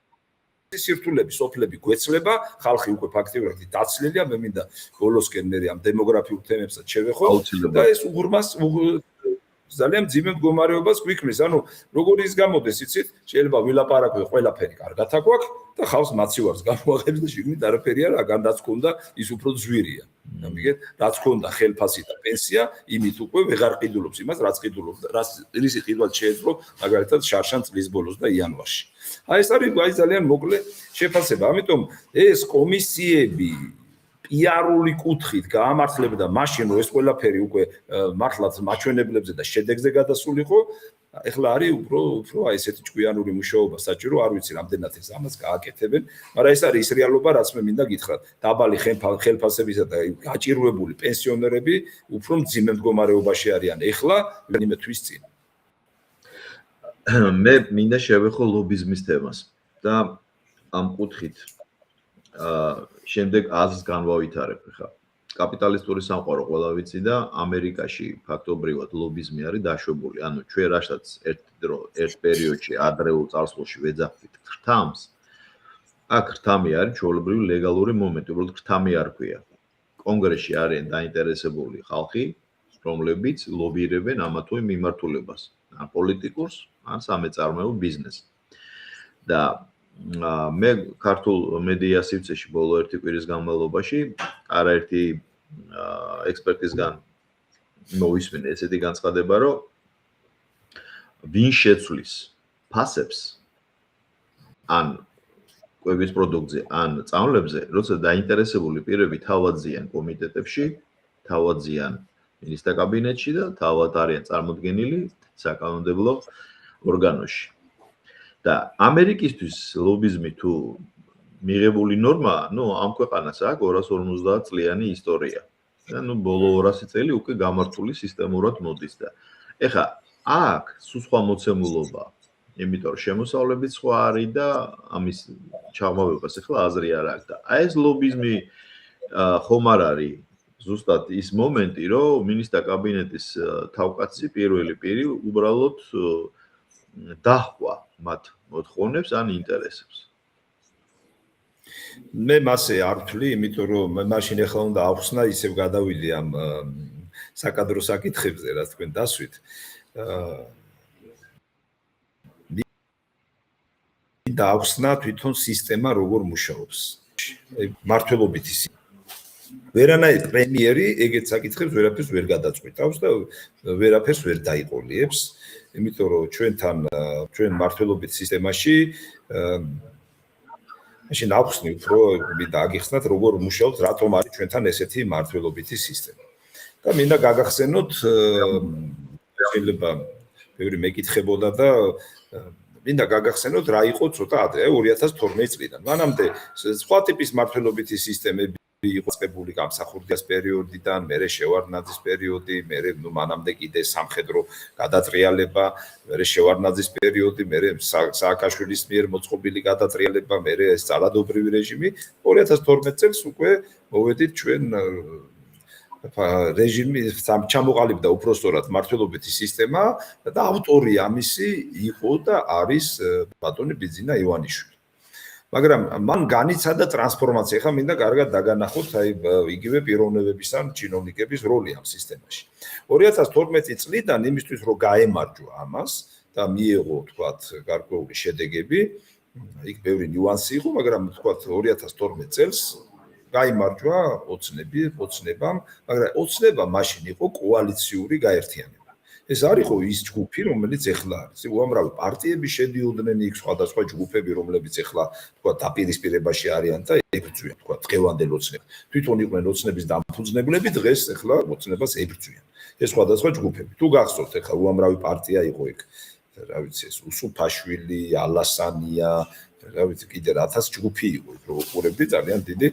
სირთულები, სოფლები გვეცლება, ხალხი უკვე ფაქტიურად დაცლილია, მე მინდა ბოლოსკენ მე ამ დემოგრაფიულ თემებსაც შევეხო და ეს უღრმას ძალიან ძიმე მდგომარეობას გვიქმნის. ანუ როგორი ის გამოდეს, იცით, შეიძლება ვილაპარაკო ყველაფერი კარგად აქვს და ხალხს მაცივარს გამოაღებს და შიგნით არაფერი არა, განაც ქონდა ის უფრო ძვირია. გამიგეთ, რაც ქონდა ხელფასი და პენსია, იმით უკვე ვეღარ ყიდულობს იმას, რაც ყიდულობდა, რაც რისი ყიდვაც შეეძლო, მაგალითად შარშან წლის ბოლოს და იანვარში. აი ეს არის ძალიან მოკლე შეფასება. ამიტომ ეს კომისიები პიარული კუთხით გაამართლებდა მაშინ რომ ეს ყველაფერი უკვე მართლაც მაჩვენებლებზე და შედეგზე გადასულიყო. ეხლა არის უფრო აი ესეთი ჭკვიანური მუშაობა საჭირო, არ ვიცი რამდენად ეს ამას გააკეთებენ, მაგრამ ეს არის ის რეალობა, რაც მე მინდა გითხრათ. დაბალი ხელფასებისა და გაჭირვებული პენსიონერები უფრო მძიმე მდგომარეობაში არიან ეხლა, ვინმე თვის წინ. მე მინდა შევეხო ლობიზმის თემას და ამ კუთხით შემდეგ აზრს განვავითარებ ხა. კაპიტალისტური სამყარო ყველა ვიცი და ამერიკაში ფაქტობრივად ლობიზმი არის დაშვებული. ანუ ჩვენ რასაც ერთ პერიოდში ადრეულ წარსულში ვეძახდით ქრთამს, აქ ქრთამი არის ჩვეულებრივი ლეგალური მომენტი, უბრალოდ ქრთამი არ ქვია. კონგრესში არიან დაინტერესებული ხალხი, რომლებიც ლობირებენ ამა თუ იმ მიმართულებას, ან პოლიტიკურს, ან სამეწარმეო ბიზნესს. და მე ქართულ მედია სივრცეში ბოლო ერთი კვირის განმავლობაში არაერთი ექსპერტისგან მოვისმინე ესეთი განცხადება, რომ ვინ შეცვლის ფასებს ან კვების პროდუქტზე, ან წამლებზე, როცა დაინტერესებული პირები თავადზიან კომიტეტებში, თავადზიან მინისტრთა კაბინეტში და თავად არიან წარმოდგენილი საკანონმდებლო ორგანოში. და ამერიკისთვის ლობიზმი თუ მიღებული ნორმა, ამ ქვეყანას აქვს 250 წლიანი ისტორია. ბოლო 200 წელი უკვე გამართული სისტემურად მოდის და ეხლა აქ სხვა მოცემულობა, იმიტომ რომ შემოსავლებიც სხვა არის და ამის ჩაღმავებას ეხლა აზრი არ აქვს და აი ეს ლობიზმი ხომ არ არის ზუსტად ის მომენტი, რომ მინისტრთა კაბინეტის თავკაცი პირველი პირი უბრალოდ დაჰყვა მათ მოთხოვნებს ან ინტერესებს. მე მასე არ ვთვლი, იმიტომ რომ მაშინ ახლა უნდა ახსნა ისევ გადავიდი ამ საკადრო საკითხებზე, რაც თქვენ დასვით. დაახსნა თვითონ სისტემა როგორ მუშაობს. მართლობითი ვერანაირ პრემიერი ეგეთ საკითხებს ვერაფერს ვერ გადაწყვეტავს და ვერაფერს ვერ დაიყოლიებს, იმიტომ რომ ჩვენ მართლობით სისტემაში მაშინ ახსნი უფრო დააგიხსნათ როგორ მუშაობს, რატომ არის ჩვენთან ესეთი მართლობითი სისტემა. და მინდა გაგახსენოთ შეიძლება ბევრი მეკითხებოდა და მინდა გაგახსენოთ რა იყო ცოტა ადრე 2012 წლიდან. მანამდე სხვა ტიპის მართლობითი სისტემები იყო წებული გამსახურდიას პერიოდიდან, მერე შევარდნაძის პერიოდი, მერე მანამდე კიდე სამხედრო გადატრიალება, მერე შევარდნაძის პერიოდი, მერე სააკაშვილის მიერ მოწყობილი გადატრიალება, მერე ეს ძალადობრივი რეჟიმი. 2012 წელს უკვე მოვედით ჩვენ რეჟიმი ჩამოყალიბდა უпростоრად მართლობითი სისტემა და ავტორი ამისი იყო და არის ბატონი ბიძინა ივანიშვილი. მაგრამ მან განიცადა ტრანსფორმაცია. ხა მინდა კარგად დაგანახოთ იგივე პიროვნებების ან ჩინოვნიკების როლი ამ სისტემაში. 2012 წლიდან იმისთვის რომ გაემარჯვა ამას და მიეღო თქვათ გარკვეული შედეგები, იქ ბევრი ნიუანსი იყო, მაგრამ თქვათ 2012 წელს გაიმარჯვა ოცნებამ, მაგრამ ოცნება მაშინ იყო კოალიციური გაერთიანება. ეს არ იყო ის ჯგუფი, რომელიც ეხლა არის. უამრავი პარტიები შედიოდნენ იქ, სხვადასხვა ჯგუფები, რომლებიც ეხლა თქვა დაპირისპირებაში არიან და ებრძვიან, თქვა დღევანდელ ოცნებას. თვითონ იყვნენ ოცნების დამფუძნებლები, დღეს ეხლა ოცნებას ებრძვიან. ეს სხვადასხვა ჯგუფები. თუ გახსოვთ, ეხლა უამრავი პარტია იყო იქ. რა ვიცი, ეს უსუფაშვილი, ალასანია, რა ვიცი, კიდე 1000 ჯგუფი იყო იქ, რო უყურებდი ძალიან დიდი.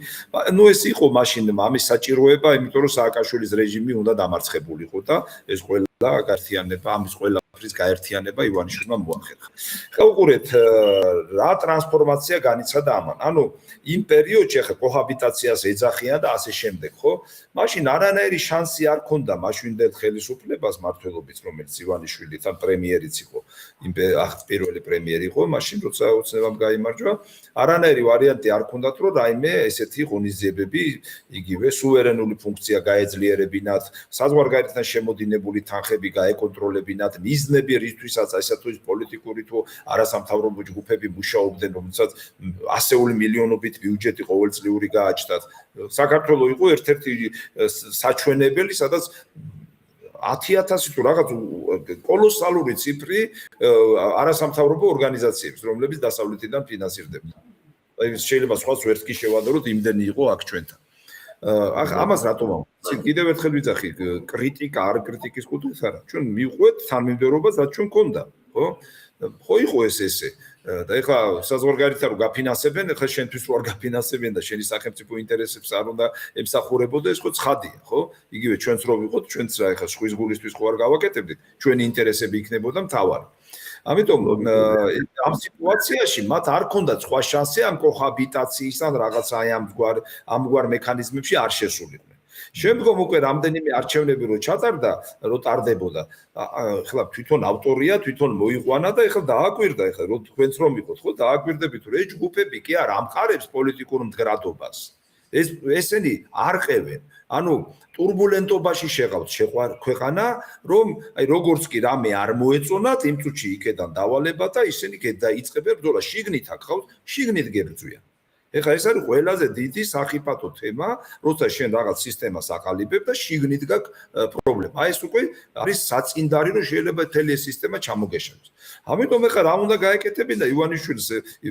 ნუ ეს იყო მაშინ ამის საჭიროება, იმიტომ რომ სააკაშვილის რეჟიმი უნდა დამარცხებულიყო და ეს ყველა გაერთიანება, ამის ყველაფრის გაერთიანება ივანიშვილმა მოახერხა. ხა უყურეთ, რა ტრანსფორმაცია განიცადა ამან. ანუ იმ პერიოდში ხა კოჰაბიტაციას ეძახიან და ასე შემდეგ, ხო? მაშინ არანაირი შანსი არ ქონდა მაშინდელ ხელისუფლებას მართლობიც, რომელიც ივანიშვილი თან პრემიერიც იყო, პირველი პრემიერი იყო, მაშინ როცა ოცნებამ გაიმარჯვა, არანაირი ვარიანტი არ ქონდათ, რომ რაიმე ესეთი ღონისძიებები, იგივე სუვერენული ფუნქცია გაეძლიერებინათ, საზღვარგარეთთან შემოდინებული თანხები გაეკონტროლებინათ, მიზნები რითვისაც ესა თუ ის პოლიტიკური თუ არასამთავრობო ჯგუფები მუშაობდნენ, რომელსაც ასეული მილიონობით ბიუჯეტი ყოველწლიური გააჩნდათ. საქართველოს იყო ერთ-ერთი საჩვენებელი, სადაც 10,000 თუ რაღაც კოლოსალური ციფრი არასამთავრობო ორგანიზაციებს, რომლებიც დასავლეთიდან ფინანსირდებიან. აი შეიძლება სხვას ვერც კი შევადაროთ, იმდენი იყო აქ ჩვენთან. ამას რატომ ამბობ? კიდევ ერთხელ ვიძახი, კრიტიკა არ კრიტიკის კუთხით არა. ჩვენ მივყვეთ თანმიმდევრობას, რაც ჩვენ გქონდა, ხო? ხო იყო ესე. და ეხლა საზღვარგარეთთან რომ გაფინანსებენ, ეხლა შენთვის რო არ გაფინანსებენ და შენი სახელმწიფო ინტერესებს არ უნდა ემსახურებოდა, ეს ხო ცხადია, ხო? იგივე ჩვენც რო ვიყოთ, ჩვენც რა ეხლა სხვის გულისთვის ხო არ გავაკეთებდით, ჩვენი ინტერესები იქნებოდა მთავარი. ამიტომ ამ სიტუაციაში მათ არ ქონდათ სხვა შანსი ამ კოჰაბიტაციის ან რაღაც აი ამგვარ მექანიზმებში არ შესულიყვნენ. შემდგომ უკვე რამდენიმე არჩევნები რო ჩატარდა, რო ტარდებოდა, ეხლა თვითონ ავტორია, თვითონ მოიყვანა და ეხლა დააკვირდა, ეხლა რო თქვენც რომ იყოთ, ხო, დააკვირდებით, რომ ეს ჯგუფები კი არ ამყარებს პოლიტიკურ მდგრადობას. ესენი არ ყევენ. ანუ турბულენტობაში შეყავთ ქვეყანა, რომ აი როგორც კი რამე არ მოეწონათ, იმ წუთში იქედან დავალება და ისინი დაიწყებენ ბრძოლა. შიგნით აქ ხავთ, შიგნით გებრძვიან. ეხლა ეს არის ყველაზე დიდი სახიფათო თემა, როცა შენ რაღაც სისტემას აყალიბებ და შიგნით გაქვს პრობლემა. აი ეს უკვე არის საწინდარი, რომ შეიძლება მთელი ეს სისტემა ჩამოგეშალოს. ამიტომ ეხლა რა უნდა გაეკეთებინა ივანიშვილს,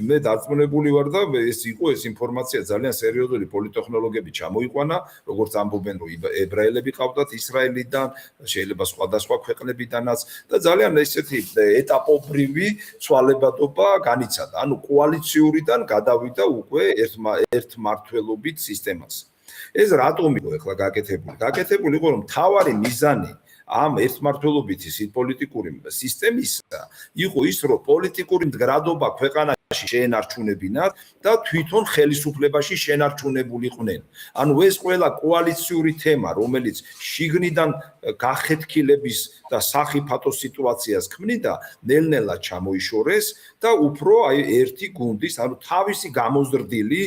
მე დარწმუნებული ვარ და ეს იყო ეს ინფორმაცია ძალიან სერიოზული პოლიტექნოლოგები ჩამოიყვანა, როგორც ამბობენ, რომ ებრაელები ყავდათ ისრაელიდან, შეიძლება სხვადასხვა ქვეყნებიდანაც და ძალიან ესეთი ეტაპობრივი ცვალებადობა განიცადა. ანუ კოალიციურიდან გადავიდა უკვე ერთმართველობით სისტემას. ეს რატომ იყო ახლა გაკეთებული? გაკეთებული იყო, რომ მთავარი მიზანი ამ ერთმართველობითი პოლიტიკური სისტემისა იყო ის, რომ პოლიტიკური მდგრადობა ქვეყანაში შეენარჩუნებინათ და თვითონ ხელისუფლებაში შენარჩუნებულიყვნენ. ანუ ეს ყველა კოალიციური თემა, რომელიც შიგნიდან გახეთქილების და სახიფათო სიტუაციას ქმნიდა, ნელ-ნელა ჩამოიშორეს და უფრო აი ერთი გუნდის, ანუ თავისი გამოზრდილი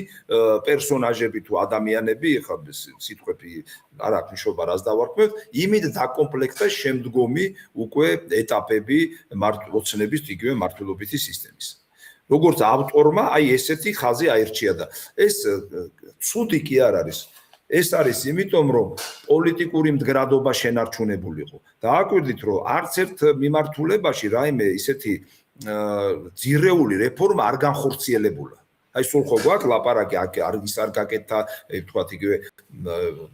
პერსონაჟები თუ ადამიანები, ეხლა სიტყვები არ აქვს მნიშვნელობა, რას დავარქმევთ, იმით დაკომპლექტდა შემდგომი უკვე ეტაპები ოცნების იგივე მართლობითი სისტემის. როგორც ავტორმა აი ესეთი ხაზი აირჩია და ეს ცუდი კი არ არის. ეს არის იმიტომ, რომ პოლიტიკური მდგრადობა შენარჩუნებულიყო. დააკვირდით, რომ არც ერთ მიმართულებაში რაიმე ისეთი ძირეული რეფორმა არ განხორციელებულა. აი სულ ხო გვაქვს ლაპარაკი ის არ გაკეთდა, ვთქვათ იგივე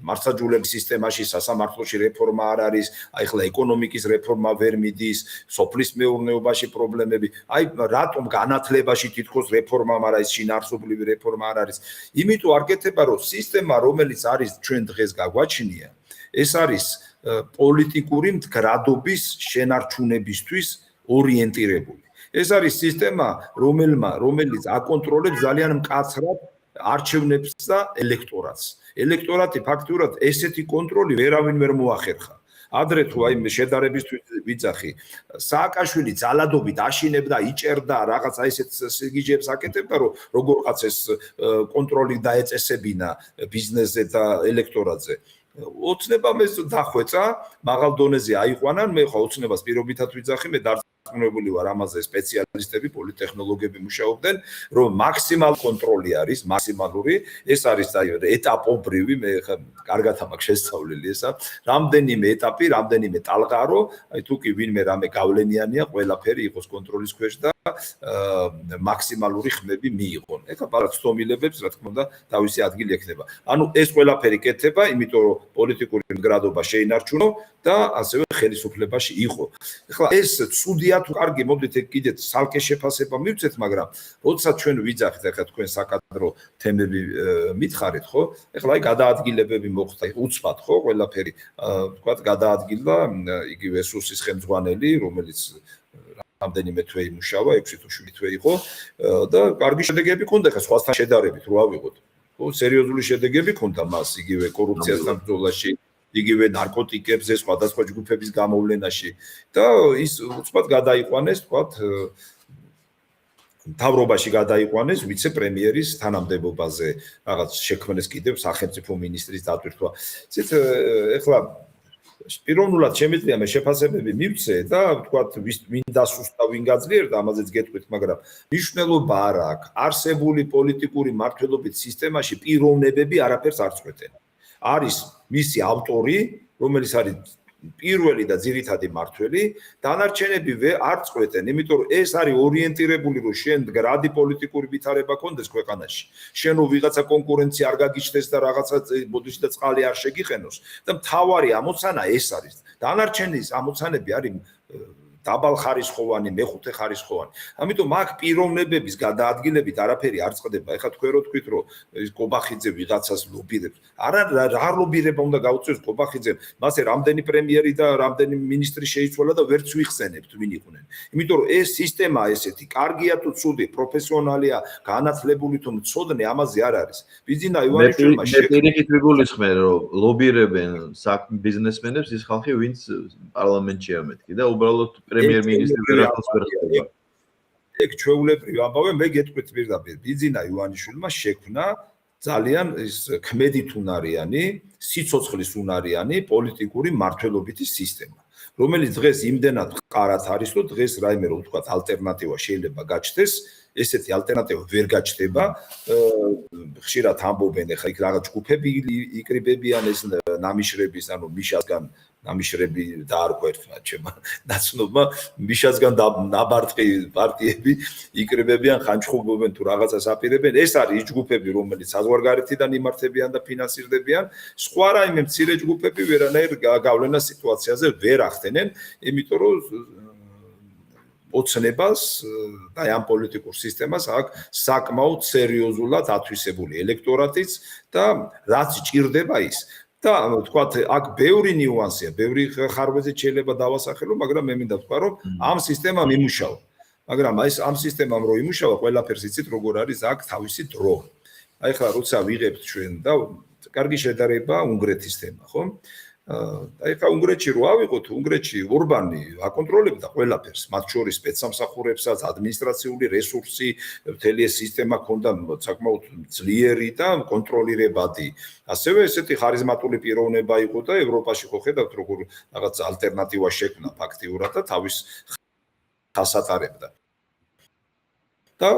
მართლმსაჯულების სისტემაში სასამართლოში რეფორმა არ არის, აი ხლა ეკონომიკის რეფორმა ვერ მიდის, სოფლის მეურნეობაში პრობლემები, აი რატომ განათლებაში თითქოს რეფორმა, მაგრამ ის შინაარსობრივი რეფორმა არ არის. იმიტომ არ გეთება, რომ სისტემა, რომელიც არის ჩვენ დღეს გაგვაჩნია, ეს არის პოლიტიკური მდგრადობის შენარჩუნებისთვის ორიენტირებული. ეს არის სისტემა, რომელიც აკონტროლებს ძალიან მკაცრად არჩევნებს და ელექტორატს. ელექტორატი ფაქტურად ესეთი კონტროლი ვერავინ ვერ მოახერხა. ადრე თუ აი შედარებისთვის ვიძახი, სააკაშვილი ძალადობით აშინებდა, იჭერდა რაღაცა ესეთ სიგიჟეებს აკეთებდა, რომ როგორღაც ეს კონტროლი დაეწესებინა ბიზნესზე და ელექტორატზე. ოცნებამ ეს დახვეწა, მაღალ დონეზე აიყვანან, მე ხო ოცნებას პირობითად ვიძახი, მე დარწმუნებული ვარ ამაზე სპეციალისტები, პოლიტექნოლოგები მუშაობდნენ, რომ მაქსიმალ კონტროლი არის, მაქსიმალური, ეს არის ეტაპობრივი, მე კარგად ამაქვს შესწავლილი ესა, რამდენიმე ეტაპი, რამდენიმე ტალღა, რომ აი თუ კი ვინმე რამე გავლენიანია, ყველაფერი იყოს კონტროლის ქვეშ და მაქსიმალური ხმები მიიღონ. ეხლა პარად ცდომილებებს, რა თქმა უნდა, თავისი ადგილი ექნება. ანუ ეს ყველაფერი კეთება, იმიტომ რომ პოლიტიკური მდგრადობა შეინარჩუნო და ასევე ხელისუფლებაში იყო. ეხლა ეს ცუდია თუ კარგი, მოდით კიდეც სალკე შეფასება მივცეთ, მაგრამ როდესაც ჩვენ ვიძახით, ეხლა თქვენ საკადრო თემები მითხარით, ხო? ეხლა აი გადაადგილებები მოხდა, უცბად, ხო, ყველაფერი, ვთქვათ, გადაადგილდა იგივე სუსის ხელმძღვანელი, რომელიც რამდენიმე თვე იმუშავა, 6 თუ 7 თვე იყო და კარგი შედეგები ჰქონდა, ხა სხვასთან შედარებით რო ავიღოთ. ხო, სერიოზული შედეგები ჰქონდა მას იგივე კორუფციასთან ბრძოლაში, იგივე ნარკოტიკებზე, სხვადასხვა ჯგუფების გამოვლენაში და ის უცბად გადაიყვანეს, ვთქვათ, მთავრობაში გადაიყვანეს ვიცე-პრემიერის თანამდებობაზე, რაღაც შექმნეს კიდევ სახელმწიფო მინისტრის დატვირთვა. ისეთ ეხლა პიროვნულად შემიძლია მე შეფასებები მივცე და ვთქვათ, ვინ დასუსტა, ვინ გაძლიერდა, ამაზეც გეტყვით, მაგრამ მნიშვნელობა არ აქვს. არსებული პოლიტიკური მმართველობის სისტემაში პიროვნებები არაფერს არ წყვეტენ. არის მისი ავტორი, რომელიც არის პირველი და ძირითადი მმართველი, დანარჩენები არ წყვეტენ, იმიტომ რომ ეს არის ორიენტირებული, რომ შენ მდგრადი პოლიტიკური ვითარება გქონდეს ქვეყანაში. შენ რომ ვიღაცა კონკურენცია არ გაგიჩნდეს და რაღაცა ბოდიში და წყალი არ შეგიყენოს და მთავარი ამოცანა ეს არის. დანარჩენის ამოცანები არის დაბალხარისხოვანი, მეხუთე ხარისხოვანი. ამიტომ აქ პიროვნებების გადაადგილებით არაფერი არ წყდება. ეხლა თქვენ რო თქვით, რომ კობახიძე ვიღაცას ლობირებს. არა, რა ლობირება უნდა გაუწიოს კობახიძემ. მასე რამდენი პრემიერი და რამდენი მინისტრი შეიცვალა და ვერც ვიხსენებთ ვინ იყვნენ. იმიტომ რომ ეს სისტემა ესეთი, კარგია თუ ცუდი, პროფესიონალია, განათლებული თუ მცოდნე, ამაზე არ არის. ბიძინა ივანიშვილმა მე პირიქით ვიგულისხმე, რომ ლობირებენ ბიზნესმენებს ის ხალხი, ვინც პარლამენტში ამეთქი და უბრალოდ პრემიერ-მინისტრი ვერაფერს ვერ ხდება. ეგ ჩვეულებრივი ამბავე, მე გეტყვით პირდაპირ, ბიძინა ივანიშვილმა შექმნა ძალიან ის ქმედით უნარიანი, სიცოცხლის უნარიანი პოლიტიკური მმართველობითი სისტემა, რომელიც დღეს იმდენად მყარად არის, რომ დღეს რაიმე რომ ვთქვათ, ალტერნატივა შეიძლება გაჩნდეს, ესეთი ალტერნატივა ვერ გაჩნდება. ხშირად ამბობენ, ეხლა იქ რაღაც ჯგუფები იკრიბებიან ეს ნამიშრების, ანუ მიშასგან ნამიშრები დაარქვერთ ჩემმა ნაცნობმა, მიშასგან ნაბარტყი პარტიები იკრიბებიან, ხანჩხუბობენ თუ რაღაცას აპირებენ. ეს არის ჯგუფები, რომელიც საზღვარგარეთიდან იმართებიან და ფინანსირდებიან. სხვა რაიმე მცირე ჯგუფები ვერანაირ გავლენას სიტუაციაზე ვერ ახდენენ, იმიტომ რომ ოცნებას და ამ პოლიტიკურ სისტემას აქვს საკმაოდ სერიოზულად ათვისებული ელექტორატიც და რაც ჭირდება ის. და ვთქვათ, აქ ბევრი ნიუანსია, ბევრი ხარვეზე შეიძლება დავასახელო, მაგრამ მე მინდა ვთქვა, რომ ამ სისტემამ იმუშავა. მაგრამ ეს ამ სისტემამ რო იმუშავა, ყველაფერს იცით როგორ არის აქ თავისი დრო. აი ხლა როცა ვიღებთ ჩვენ და კარგი შედარება უნგრეთის თემა, ხო? აი ხა უნგრეთში რო ავიღოთ, უნგრეთში ორბანი აკონტროლებდა ყველაფერს, მათ შორის სპეცსამსახურებსაც, ადმინისტრაციული რესურსი, მთელი ეს სისტემა ჰქონდა საკმაოდ ძლიერი და კონტროლირებადი. ასევე ესეთი ხარიზმატული პიროვნება იყო და ევროპაში ხო ხედავთ როგორ რაღაც ალტერნატივა შექმნა ფაქტიურად და თავის ხას ატარებდა. და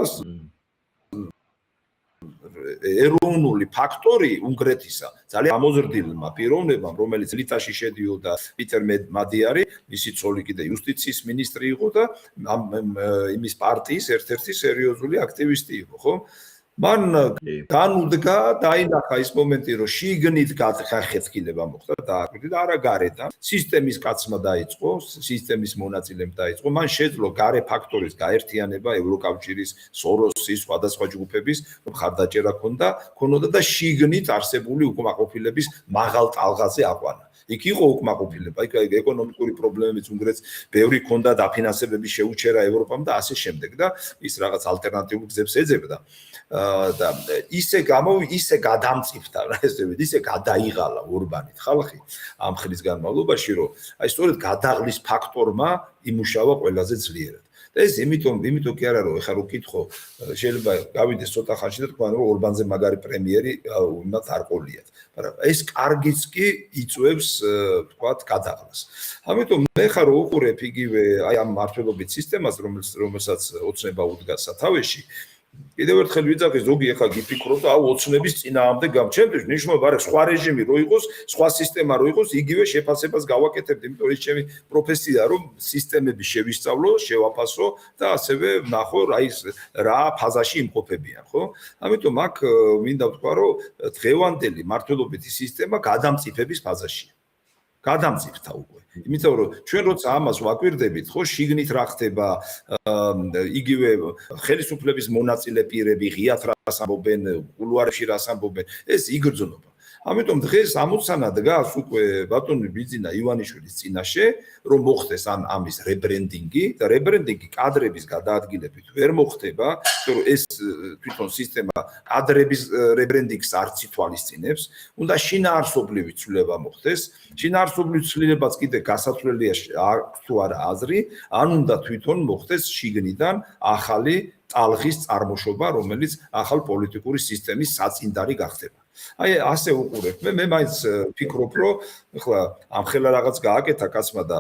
ეროვნული ფაქტორი უნგრეთისა ძალიან ამოზრდილმა პიროვნებამ, რომელიც ლიტაში შედიოდა პიტერ მადიარი, მისი ცოლი კიდე იუსტიციის მინისტრი იყო და იმის პარტიის ერთ-ერთი სერიოზული აქტივისტი იყო, ხო? მან განუდგა, დაინახა ის მომენტი, რომ შიგნით გახეთქილება მოხდა და არა გარედან. სისტემის კაცმა დაიწყო, სისტემის მონაწილემ დაიწყო. მან შეძლო გარე ფაქტორის გაერთიანება ევროკავშირის, სოროსის, სხვადასხვა ჯგუფების, რომ ხარდაჭერა ქონოდა და შიგნით არსებული უკმაყოფილების მაღალ ტალღაზე აყვანა. იქ იყო უკმაყოფილება, იქ ეკონომიკური პრობლემებიც უნგრეთს ბევრი ქონდა დაფინანსებების შეუჩერა ევროპამ და ასე შემდეგ და ის რაღაც ალტერნატიულ გზებს ეძებდა. და ისე გადამწიფდა, ესე ვთქვი, ისე გადაიღალა ურბანით ხალხი ამ ხნის განმავლობაში, რომ აი სწორედ გადაღლის ფაქტორმა იმუშავა ყველაზეძლიერად. და ეს იმიტომ კი არა რომ ეხლა რო კითხო, შეიძლება გავიდეს ცოტა ხანში და თქვა რომ ურბანზე მაგარი პრემიერი უნდა არ ყოლიათ. მაგრამ ეს კარგიც კი იწვევს თქვათ გადაღლას. ამიტომ მე ხარ რო უყურებ იგივე აი ამ მართლობით სისტემას, რომელსაც ოცნება უდგა სათავეში, კიდევ ერთხელ ვიძახი, ზოგი ეხლა გიფიქროთ და ოცნების წინააღმდეგ გამჩენდეს, ნიშნობა არა სხვა რეჟიმი რო იყოს, სხვა სისტემა რო იყოს, იგივე შეფასებას გავაკეთებთ, იმიტომ რომ ის ჩემი პროფესია, რომ სისტემები შევისწავლო, შევაფასო და ასევე ვნახო რა ფაზაში იმყოფებიან, ხო? ამიტომ აქ მინდა ვთქვა, რომ დღევანდელი მართლობითი სისტემა გადამწიფების ფაზაშია. გადამწიფდა უკვე. იმიტომ რომ ჩვენ როცა ამას ვაკვირდებით, ხო, შიგნით რა ხდება, იგივე ხელისუფლების მონაწილე პირები ღიად რას ამბობენ, კულუარებში რას ამბობენ, ეს იგრძნობა. ამიტომ დღეს ამოცანა დგას უკვე ბატონი ბიძინა ივანიშვილის წინაშე, რომ მოხდეს ამის რებრენდინგი და რებრენდინგი კადრების გადაადგილებით ვერ მოხდება, რომ ეს თვითონ სისტემა კადრების რებრენდინგს არც ითვალისწინებს, უნდა შინაარსობრივი ცვლილება მოხდეს. შინაარსობრივი ცვლილებაც კიდე გასაცვლელია აქვს თუ არა აზრი, ან უნდა თვითონ მოხდეს შიგნიდან ახალი ტალღის წარმოშობა, რომელიც ახალ პოლიტიკური სისტემის საწინდარი გახდება. აი ასე უყურებ. მე მაინც ფიქრობ, რომ ახლა ამ ხელა რაღაც გააკეთა კაცმა და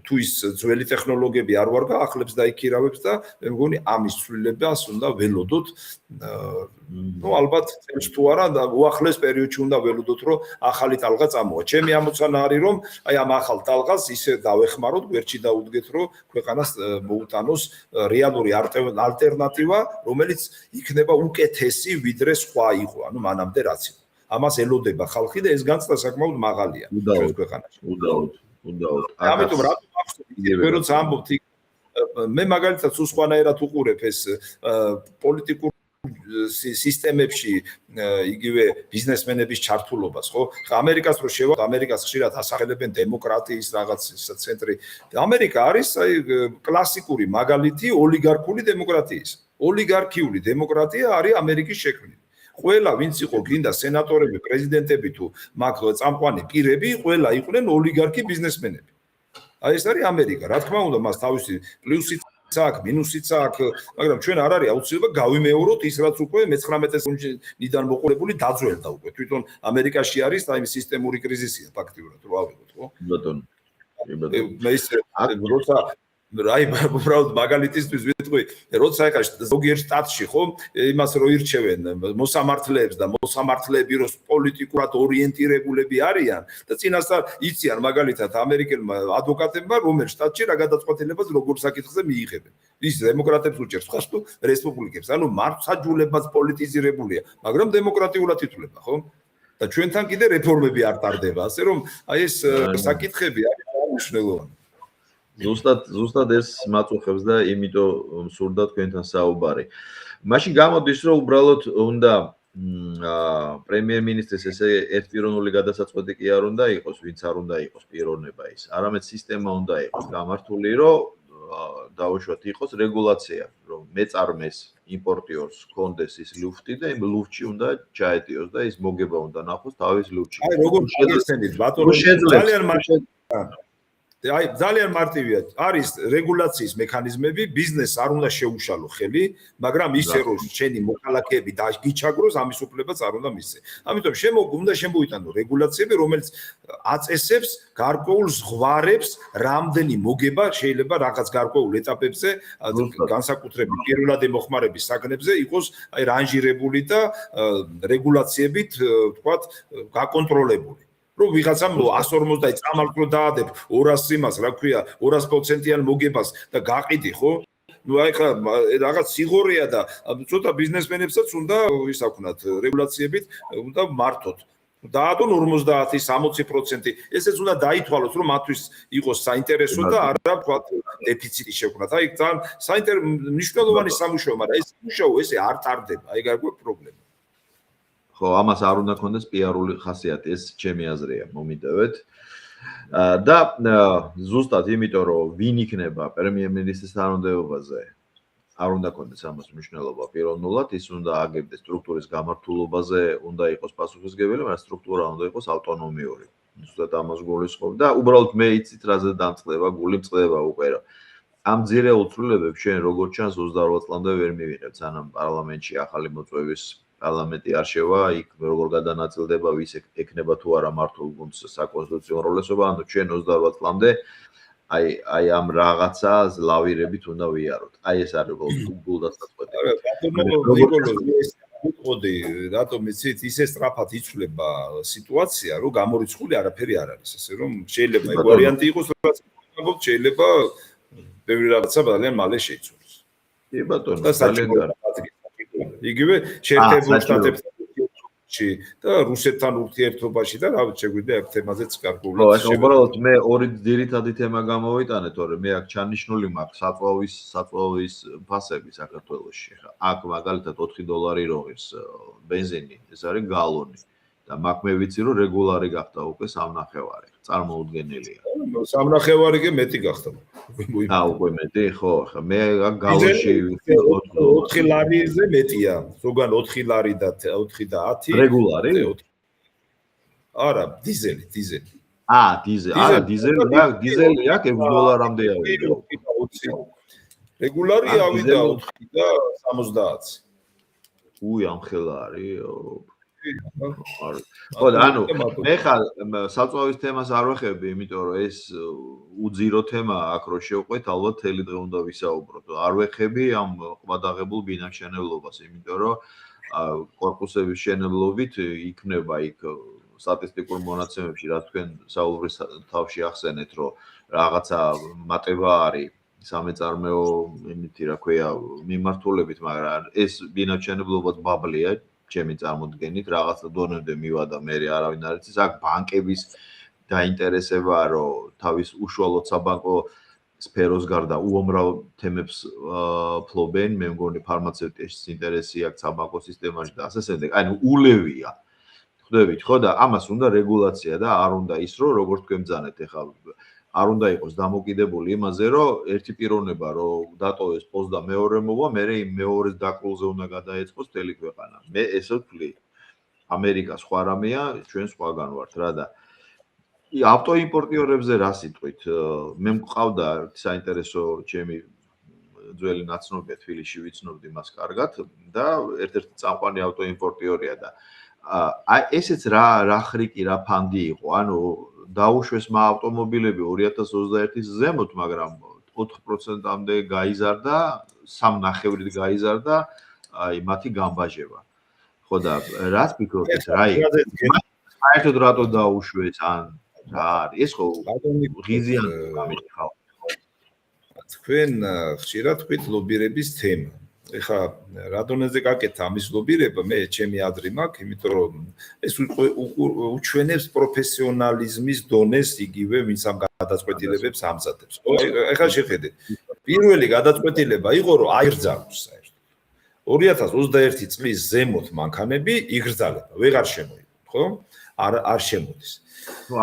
თუ ის ძველი ტექნოლოგიები არ ვარ გაახლებს და იქირავებს და მე მგონი ამის ცვლილებას უნდა ველოდოთ. ნუ ალბათ წელს თუ არა და უახლეს პერიოდში უნდა ველოდოთ, რომ ახალი ტალღა წამოვა. ჩემი ამოცანა არის, რომ აი ამ ახალ ტალღას ისე დავეხმაროთ, გვერდში დაუდგეთ, რომ ქვეყანას მოუტანოს რეალური ალტერნატივა, რომელიც იქნება უკეთესი ვიდრე სხვა იყო, ანუ მანამდე რაც იყო. ამას ელოდება ხალხი და ეს განცდა საკმაოდ მაღალია ჩვენს ქვეყანაში. უდაოდ. ამიტომ რატომ ახსოვს, როცა ამბობთ, მე მაგალითად სულ სხვანაირად უყურებ ეს პოლიტიკურ სისტემებში იგივე ბიზნესმენების ჩართულობას, ხო? ამერიკას რო შევა, ამერიკას ხშირად ასახელებენ დემოკრატიის რაღაც ცენტრი. ამერიკა არის აი კლასიკური მაგალითი ოლიგარქული დემოკრატიის. ოლიგარქიული დემოკრატია არის ამერიკის შექმნილი. ყველა ვინც იყო გინდა სენატორები, პრეზიდენტები თუ მაგ წამყვანი პირები, ყველა იყვნენ ოლიგარქი ბიზნესმენები. აი ეს არის ამერიკა. რა თქმა უნდა, მას თავისი პლუსიც აქვს, მინუსიც აქვს, მაგრამ ჩვენ არ არის აუცილებლობა გავიმეოროთ ის, რაც უკვე მე-19 საუკუნიდან მოყოლებული დაძველდა უკვე. თვითონ ამერიკაში არის და იმ სისტემური კრიზისია ფაქტიურად, რო ავიღოთ, ხო? ბატონო. მე ის როცა აი უბრალოდ მაგალითისთვის ვიტყვი, როცა ეხა ზოგიერთ შტატში ხო იმას რო ირჩევენ მოსამართლეებს და მოსამართლეები რო პოლიტიკურად ორიენტირებულები არიან და წინასწარ იციან მაგალითად ამერიკელმა ადვოკატებმა რომელ შტატში რა გადაწყვეტილებას როგორ საკითხზე მიიღებენ. ის დემოკრატებს უჭერს ხას თუ რესპუბლიკებს, ანუ მართლმსაჯულებაც პოლიტიზირებულია, მაგრამ დემოკრატიულად ითვლება, ხო? და ჩვენთან კიდე რეფორმები არ ტარდება, ასე რომ აი ეს საკითხები არის მნიშვნელოვანი. ზუსტად ეს მაწუხებს და იმიტომ სურდა თქვენთან საუბარი. მაშინ გამოდის, რომ უბრალოდ უნდა პრემიერ-მინისტრის ესე ერთპიროვნული გადასაწყვეტი კი არ უნდა იყოს, ვინც არ უნდა იყოს პიროვნება ის. არამედ სისტემა უნდა იყოს გამართული, რომ დაუშვათ იყოს რეგულაცია, რომ მეწარმეს იმპორტიორს კონდეს ის ლუფტი და იმ ლუფტში უნდა ჩაეტიოს და ის მოგება უნდა ნახოს თავის ლუფტში. აი როგორ შეგესწენით ბატონო, ძალიან აი ძალიან მარტივია. არის რეგულაციის მექანიზმები, ბიზნესს არ უნდა შეუშალო ხელი, მაგრამ ისე რომ შენი მოქალაქეები დაგიჩაგროს, ამის უფლებაც არ უნდა მისცე. ამიტომ უნდა შემოიტანო რეგულაციები, რომელიც აწესებს გარკვეულ ზღვარებს, რამდენი მოგება შეიძლება რაღაც გარკვეულ ეტაპებზე, განსაკუთრებით პირველადი მოხმარების საგნებზე იყოს აი რანჟირებული და რეგულაციებით, ვთქვათ, გაკონტროლებული. რომ ვიღაცამ 150 წამალკრო დაადებ 200 იმას, რა ქვია, 200%-იან მოგებას და გაყიდი, ხო? ნუ აი ხა რაღაც სიღორეა და ცოტა ბიზნესმენებსაც უნდა ისა ვქნათ, რეგულაციებით უნდა მართოთ. დაადონ 50-60%. ესეც უნდა დაითვალოს, რომ მათთვის იყოს საინტერესო და არა ვთქვათ დეფიციტი შევქნათ. აი ძალიან მნიშვნელოვანი სამუშაო, მაგრამ ეს სამუშაო ესე არ ტარდება, აი გარკვეულ პრობლემა. ხო, ამას არ უნდა ქონდეს პიარული ხასიათი, ეს ჩემი აზრია, მომიდევეთ. და ზუსტად იმიტომ, რომ ვინ იქნება პრემიერ-მინისტრის თანამდებობაზე, არ უნდა ქონდეს ამას მნიშვნელობა პიროვნულად, ის უნდა აგებდეს სტრუქტურის გამართულობაზე, უნდა იყოს პასუხისმგებელი, მაგრამ სტრუქტურა უნდა იყოს ავტონომიური. ზუსტად ამას გულისხმობ და უბრალოდ მე იცით რაზე დამწყდება, გული მწყდება უკვე. ამ ძირეულ ცვლილებებს ჩვენ როგორც ჩანს 28 წლამდე ვერ მივიღებთ, სანამ პარლამენტში ახალი მოწვევის პარლამენტი არ შევა, იქ როგორ გადანაწილდება, ვის ექნება თუ არა მართულ გუნდს საკონსტიტუციო უმრავლესობა, ანუ ჩვენ 28 წლამდე აი ამ რაღაცას ლავირებით უნდა ვიაროთ. აი ეს არის გულდასაწყვეტი. ვიტყოდი, რატომ იცით, ისე სწრაფად იცვლება სიტუაცია, რომ გამორიცხული არაფერი არ არის, ასე რომ შეიძლება ეგ ვარიანტი იყოს, რაც შეიძლება ბევრი რაღაცა ძალიან მალე შეიცვალოს. კი ბატონო, ძალიან კარგი. იგივე შეერთებულ შტატებში და რუსეთთან ურთიერთობაში და რა ვიცი შეგვიძლია აქ თემაზეც კარგულად შევიდეთ. ხო, უბრალოდ მე ორი ძირითადი თემა გამოვიტანეთ, თორემ მე აქ ჩანიშნული მაქვს საწვავის ფასები საქართველოში. აქ მაგალითად $4 როღის ბენზინი, ეს არის გალონი. და მაგ მე ვიცი რომ რეგულარი გახდა უკვე 3.5 წარმოუდგენელია. 3.5 კი მეტი გახდა. უკვე მეტი, ხო, ხა მე გალონში 4 ლარიზე მეტია. ზოგან 4 ლარი და 4 და 10. რეგულარი? არა, დიზელი. დიზელი. დიზელი აქ $6-მდე ავიდა. რეგულარი ავიდა 4 და 70. უი, ამხელა არის. ხო, ანუ მე ხარ საწვავის თემას არ ვეხები, იმიტომ რომ ეს უძირო თემაა, აქ რო შევყვეთ, ალბათ თელი დღე უნდა ვისაუბროთ. არ ვეხები ამ ყვადაღებულ ბინამშენებლობას, იმიტომ რომ კორპუსების შენებლობით იქნება იქ სტატისტიკურ მონაცემებში, რა თქვენ საუბრის თავში ახსენეთ, რომ რაღაცა მატება არის სამეწარმეო იმითი, რა ქვია, მიმართულებით, მაგრამ ეს ბინამშენებლობაც ბაბლია. ჩემი წარმოდგენით რაღაცა დონემდე მივადა მე არავინ არ იცის აქ ბანკების დაინტერესებაა რომ თავის უშუალოდ საბანკო სფეროს გარდა უამრავ თემებს ფლობენ მე მგონი ფარმაცევტიკის ინტერესი აქვს საბანკო სისტემაში და ასე შემდეგ აი ულევია ხვდებით ხო და ამას უნდა რეგულაცია და არ უნდა ის რომ როგორც თქვენ ბძანეთ ეხლა არ უნდა იყოს დამოკიდებული იმაზე რომ ერთი პიროვნება რომ დატოვეს პოს და მეორე მოვა მე იმ მეორის დაკლულზე უნდა გადაეწყოს მთელი ქვეყანა მე ესე ვთვლი ამერიკა სხვა რამეა ჩვენ სხვაგან ვართ რა და ავტოიმპორტიორებზე რა სიტყვით მე მყავდა საინტერესო ჩემი ძველი ნაცნობია თბილისში ვიცნობდი მას კარგად და ერთ-ერთი წამყვანი ავტოიმპორტიორია და აი ესეც რა ხრიკი რა ფანდი იყო ანუ დაუშვეს ავტომობილები 2021-ის ზემოთ, მაგრამ 4%-მდე გაიზარდა, 3.5-ით გაიზარდა, აი მათი გამბაჟება. ხო და რას ფიქრობთ ეს რა იქ? საერთოდ რატო დაუშვეს ან რა არის? ეს ხო ღიზიანი გამიხავ. თქვენ ხშირად თქვით ლობირების თემა. ეხა რა დონეზე გაკეთა ამის ლობირება მე ჩემი აზრი მაქვს იმიტომ რომ ეს უჩვენებს პროფესიონალიზმის დონეს იგივე ვინც ამ გადაწყვეტილებებს ამზადებს ხო ეხა შეხედეთ პირველი გადაწყვეტილება იყო რომ აიგრძალოს საერთოდ 2021 წლის ზემოთ მანქანები იგრძალება ვეღარ შემოიღო ხო არ შემოდის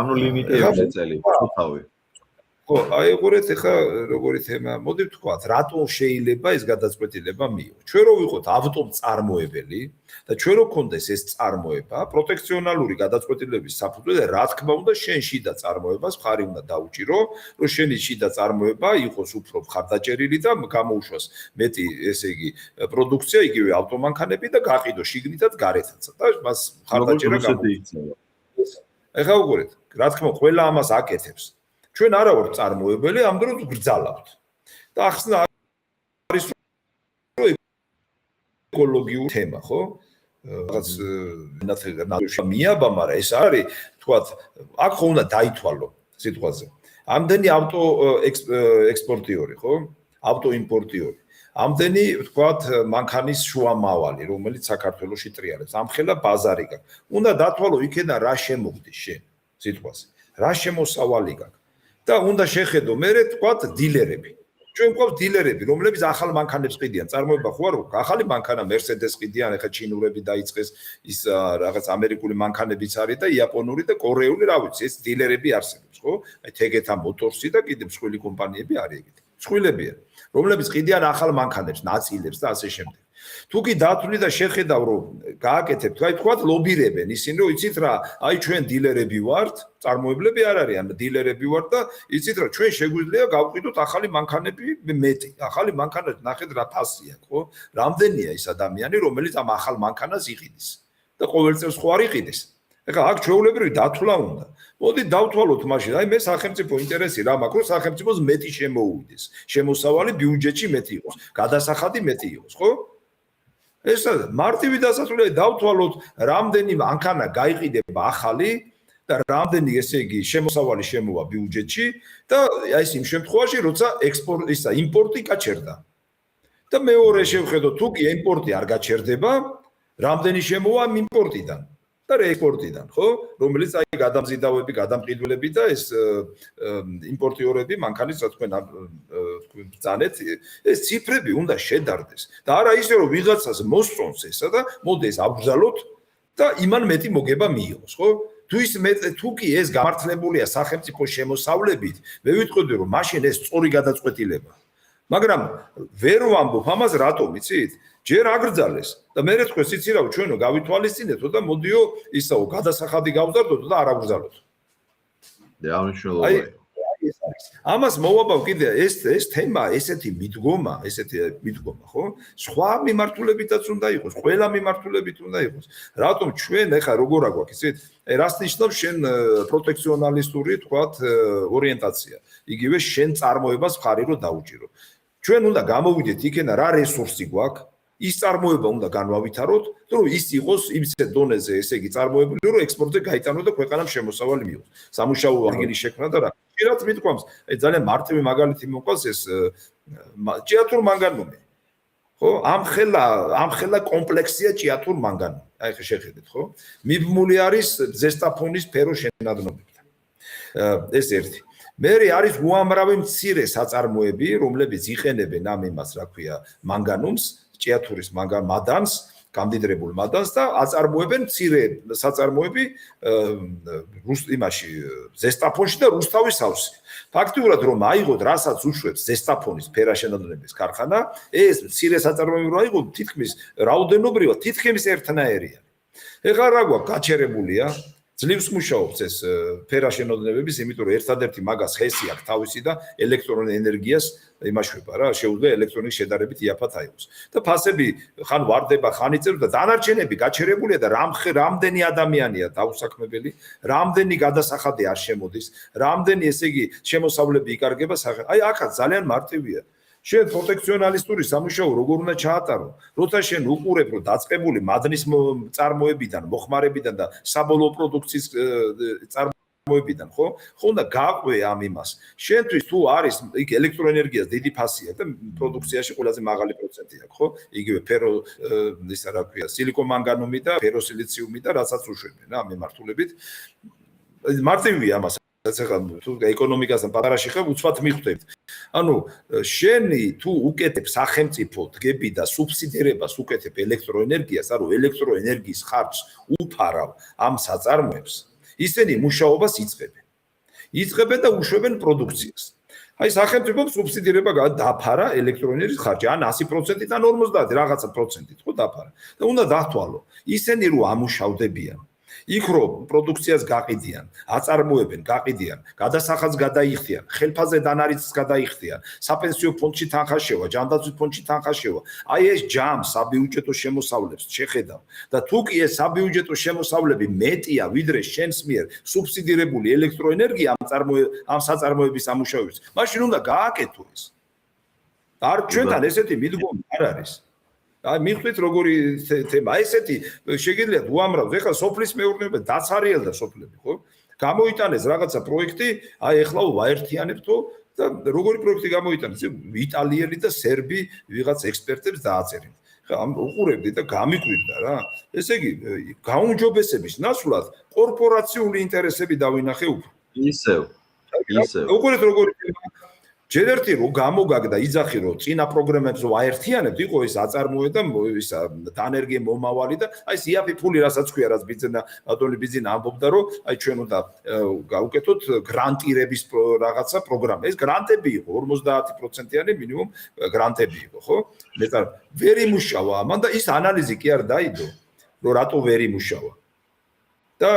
ანუ ლიმიტები წელი ცუთავი ხო, აიღურეთ ეხა როგორი თემა, მოდი ვთქვათ, რატომ შეიძლება ეს გადაწყვეტილება მიიღოს. ჩვენ რო ვიყოთ ავტომწარმოებელი და ჩვენ რო გქონდეს ეს წარმოება, პროტექციონალური გადაწყვეტილების საფუძველზე, რა თქმა უნდა, შენ შიდა წარმოებას მხარი უნდა დაუჭირო, რომ შენი შიდა წარმოება იყოს უფრო მხარდაჭერილი და გამოუშვას მეტი, ესე იგი, პროდუქცია, იგივე ავტომანქანები და გაყიდო შიგნითაც გარეთაც და მას მხარდაჭერა გამოიწვია. ეხა უყურეთ, რა თქმა უნდა, ყველა ამას აკეთებს. ჩვენ არა ვართ წარმოებელი, ამ დროს ვგრძალებთ. და ახსნა არის ეკოლოგიური თემა, ხო? რაღაც ნაციონალში მიაბა, მაგრამ ეს არის, თქვათ, აქ ხო უნდა დაითვალო სიტყვაზე. ამდენი ავტო ექსპორტიორი, ხო? ავტო იმპორტიორი. ამდენი, თქვათ, მანქანის შუამავალი, რომელიც საქართველოში ტრიალებს. ამხელა ბაზარი გაქვს. უნდა დათვალო იქიდან რა შემოგდის შენ სიტყვაზე. რა შემოსავალი გაქვს. და უნდა შეხედო მერე, თქვათ, დილერები. ჩვენ გვყავს დილერები, რომლებიც ახალ მანქანებს ყიდიან. წარმოება ხო არ გვაქვს? ახალი მანქანა Mercedes ყიდიან, ეხა ჩინურები დაიწყეს, ის რაღაც ამერიკული მანქანებიც არის და იაპონური და კორეული, რა ვიცი, ეს დილერები არსებობს, ხო? აი Tegeta Motors-ი და კიდევ სხვილი კომპანიები არის ეგეთი. სხვილებია, რომლებიც ყიდიან ახალ მანქანებს, ნაწილებს და ასე შემდეგ. თუ კი დათვლი და შეხედავ, რომ გააკეთებთ, აი თქვათ, ლობირებენ ისინი, რომ იცით რა, აი ჩვენ დილერები ვართ, წარმოებლები არ არიან, დილერები ვართ და იცით რა, ჩვენ შეგვიძლია გავყიდოთ ახალი მანქანები მეტი. ახალი მანქანები ნახეთ რა ფასია, ხო? რამდენია ის ადამიანი, რომელიც ამ ახალ მანქანას იყიდის და ყოველ წელს ხო არ იყიდეს. ეხლა აქ ჩვეულებრივი დათვლა უნდა. მოდი დავთვალოთ მაშინ, აი მე სახელმწიფო ინტერესი რა მაქვს, რომ სახელმწიფოს მეტი შემოუვიდეს. შემოსავალი ბიუჯეტში მეტი იყოს, გადასახადი მეტი იყოს, ხო? ეს მარტივი დასასრულია დავთვალოთ რამდენი მანქანა გაიყიდება ახალი და რამდენი ესე იგი შემოსავალი შემოვა ბიუჯეტში და აი ეს იმ შემთხვევაში როცა იმპორტი გაჩერდა და მეორე შევხედოთ თუ კი იმპორტი არ გაჩერდება რამდენი შემოვა იმპორტიდან და რეექსპორტიდან ხო რომელიც აი გადამზიდავები გადამყიდველები და ეს იმპორტიორები მანქანის რა თქვენ ბრძანეთ ეს ციფრები უნდა შედარდეს და არა ისე რომ ვიღაცას მოსწონს ესა და მოდი ეს აბრძალოთ და იმან მეტი მოგება მიიღოს ხო თუ კი ეს გამართლებულია სახელმწიფო შემოსავლებით მე ვიტყოდი რომ მაშინ ეს სწორი გადაწყვეტილება მაგრამ ვერ ვამბობ ამას რატომ იცით ჯერ აგრძალეს და მე თქვენ იცი რა ჩვენო გავითვალისწინეთო და მოდიო ისაო გადასახადი გავზარდოთ და არ აგრძალოთ დაამშრალოა ამას მოვაბავ კიდე ეს თემა ესეთი მიდგომა ხო სხვა მიმართულებითაც უნდა იყოს ყველა მიმართულებით უნდა იყოს რატომ ჩვენ ეხა როგორ აგვაქვს იცით რას ნიშნავს შენ პროტექციონალისტური თქვათ ორიენტაცია იგივე შენ წარმოებას ხარი რომ დაუჭირო ჩვენ უნდა გამოვიდეთ იქენა რა რესურსი გვაქვს ის წარმოება უნდა განვავითაროთ, რომ ის იყოს იმცე დონეზე, ესე იგი წარმოებული, რომ ექსპორტზე გაიტანოს და ქვეყანამ შემოსავალი მიიღოს. სამუშაო ადგილი შექმნა და რა. ხშირად მithქვამს, აი ძალიან მარტივი მაგალითი მოყავს ეს ჭიათურ მანგანუმი. ხო? ამხელა კომპლექსია ჭიათურ მანგანუმი. აი ხე შეხედეთ, ხო? მიბმული არის ზესტაფონის ფერო შენადნობებთან. ეს ერთი. მერე არის უამრავი მცირე საწარმოები, რომლებიც იყენებენ ამ იმას, რა ქვია, მანგანუმს ჭიათურის მადანს, გამდიდრებულ მადანს და აწარმოებენ მცირე საწარმოები იმაში ზესტაფონში და რუსთავის სავსე. ფაქტიურად რომ აიღოთ, რასაც უშვებს ზესტაფონის ფერაშენადნების ქარხანა, ეს მცირე საწარმოები რომ აიღოთ, თითქმის რაოდენობრივად თითქმის ერთნაირია. ეხლა რა გვაქვს გაჩერებულია ძლივს მუშაობს ეს ფერაშენოდნებების, იმიტომ რომ ერთადერთი მაგას ხესი აქვს თავისი და ელექტრონულ ენერგიას იმაშვება რა, შეუძლია ელექტრონის შედარებით იაფად აიღოს. და ფასები ხან ვარდება, ხან იწევს და დანარჩენები გაჩერებულია და რამდენი ადამიანია დაუსაქმებელი, რამდენი გადასახადი არ შემოდის, რამდენი ესე იგი შემოსავლები იკარგება, აი აქაც ძალიან მარტივია. შენ პროტექციონალისტური სამუშაო როგორ უნდა ჩაატარო? როცა შენ უყურებ, რომ დაწყებული მადნის წარმოებიდან, მოხმარებიდან და საბოლოო პროდუქციის წარმოებიდან, ხო? ხო უნდა გაყვე ამ იმას. შენთვის თუ არის იქ ელექტროენერგიას დიდი ფასი აქვს და პროდუქციაში ყველაზე მაღალი პროცენტი აქვს, ხო? იგივე ფერო ისა რა ქვია, სილიკომანგანუმი და ფეროსილიციუმი და რასაც უშვებენ, რა, მიმართულებით. მარტივია ამას ეხლა თუ ეკონომიკასთან პატარაში ხარ უცბად მიხვდებით. ანუ შენი თუ უკეთებ სახელმწიფო დგები და სუბსიდირებას უკეთებ ელექტროენერგიას, ანუ ელექტროენერგიის ხარჯს უფარავ ამ საწარმოებს, ისინი მუშაობას იწყებენ და უშვებენ პროდუქციას. აი სახელმწიფომ სუბსიდირება დაფარა ელექტროენერგიის ხარჯი, ან 100%-ით, ან 50 რაღაცა პროცენტით, ხო დაფარა. და უნდა დათვალო. ისინი რომ ამუშავდებიან, იქ რომ პროდუქციას გაყიდიან, აწარმოებენ, გაყიდიან, გადასახადს გადაიხდიან, ხელფასზე დანარიცხს გადაიხდიან, საპენსიო ფონდში თანხა შევა, ჯანდაცვის ფონდში თანხა შევა. აი ეს ჯამ საბიუჯეტო შემოსავლებს შეხედავ და თუ კი ეს საბიუჯეტო შემოსავლები მეტია, ვიდრე შენს მიერ სუბსიდირებული ელექტროენერგია ამ საწარმოების ამუშავების, მაშინ უნდა გააკეთო ეს. არ ჩვენთან ესეთი მიდგომა არ არის. აი მიხვდით როგორი თემა ესეთი შეგიძლიათ უამრავ ეხლა სოფლის მეურნეობა დაცარიელდა სოფლები ხო გამოიტანეს რაღაცა პროექტი აი ეხლა ვაერთიანებთო და როგორი პროექტი გამოიტანეს იტალიელი და სერბი ვიღაც ექსპერტებს დააწერენ ამ უყურებდი და გამიკვირდა რა ესე იგი გაუმჯობესების ნაცვლად კორპორაციული ინტერესები დავინახე უფრო ისევ უყურეთ როგორი ჯერ ერთი რომ გამოგაგდა იძახი რომ წინა პროგრამებს ვაერთიანებთ იყო ეს აწარმოე და ის დანერგიე მომავალი და აი ეს იაფი ფული რასაც ქვია რაც ბიძინა ბატონი ბიძინა ამბობდა რომ აი ჩვენ უნდა გავუკეთოთ გრანტირების რაღაცა პროგრამა ეს გრანტები იყო 50%-იანი მინიმუმ გრანტები იყო ხო მეტად ვერ იმუშავა ამან და ის ანალიზი კი არ დაიდო რომ რატო ვერ იმუშავა და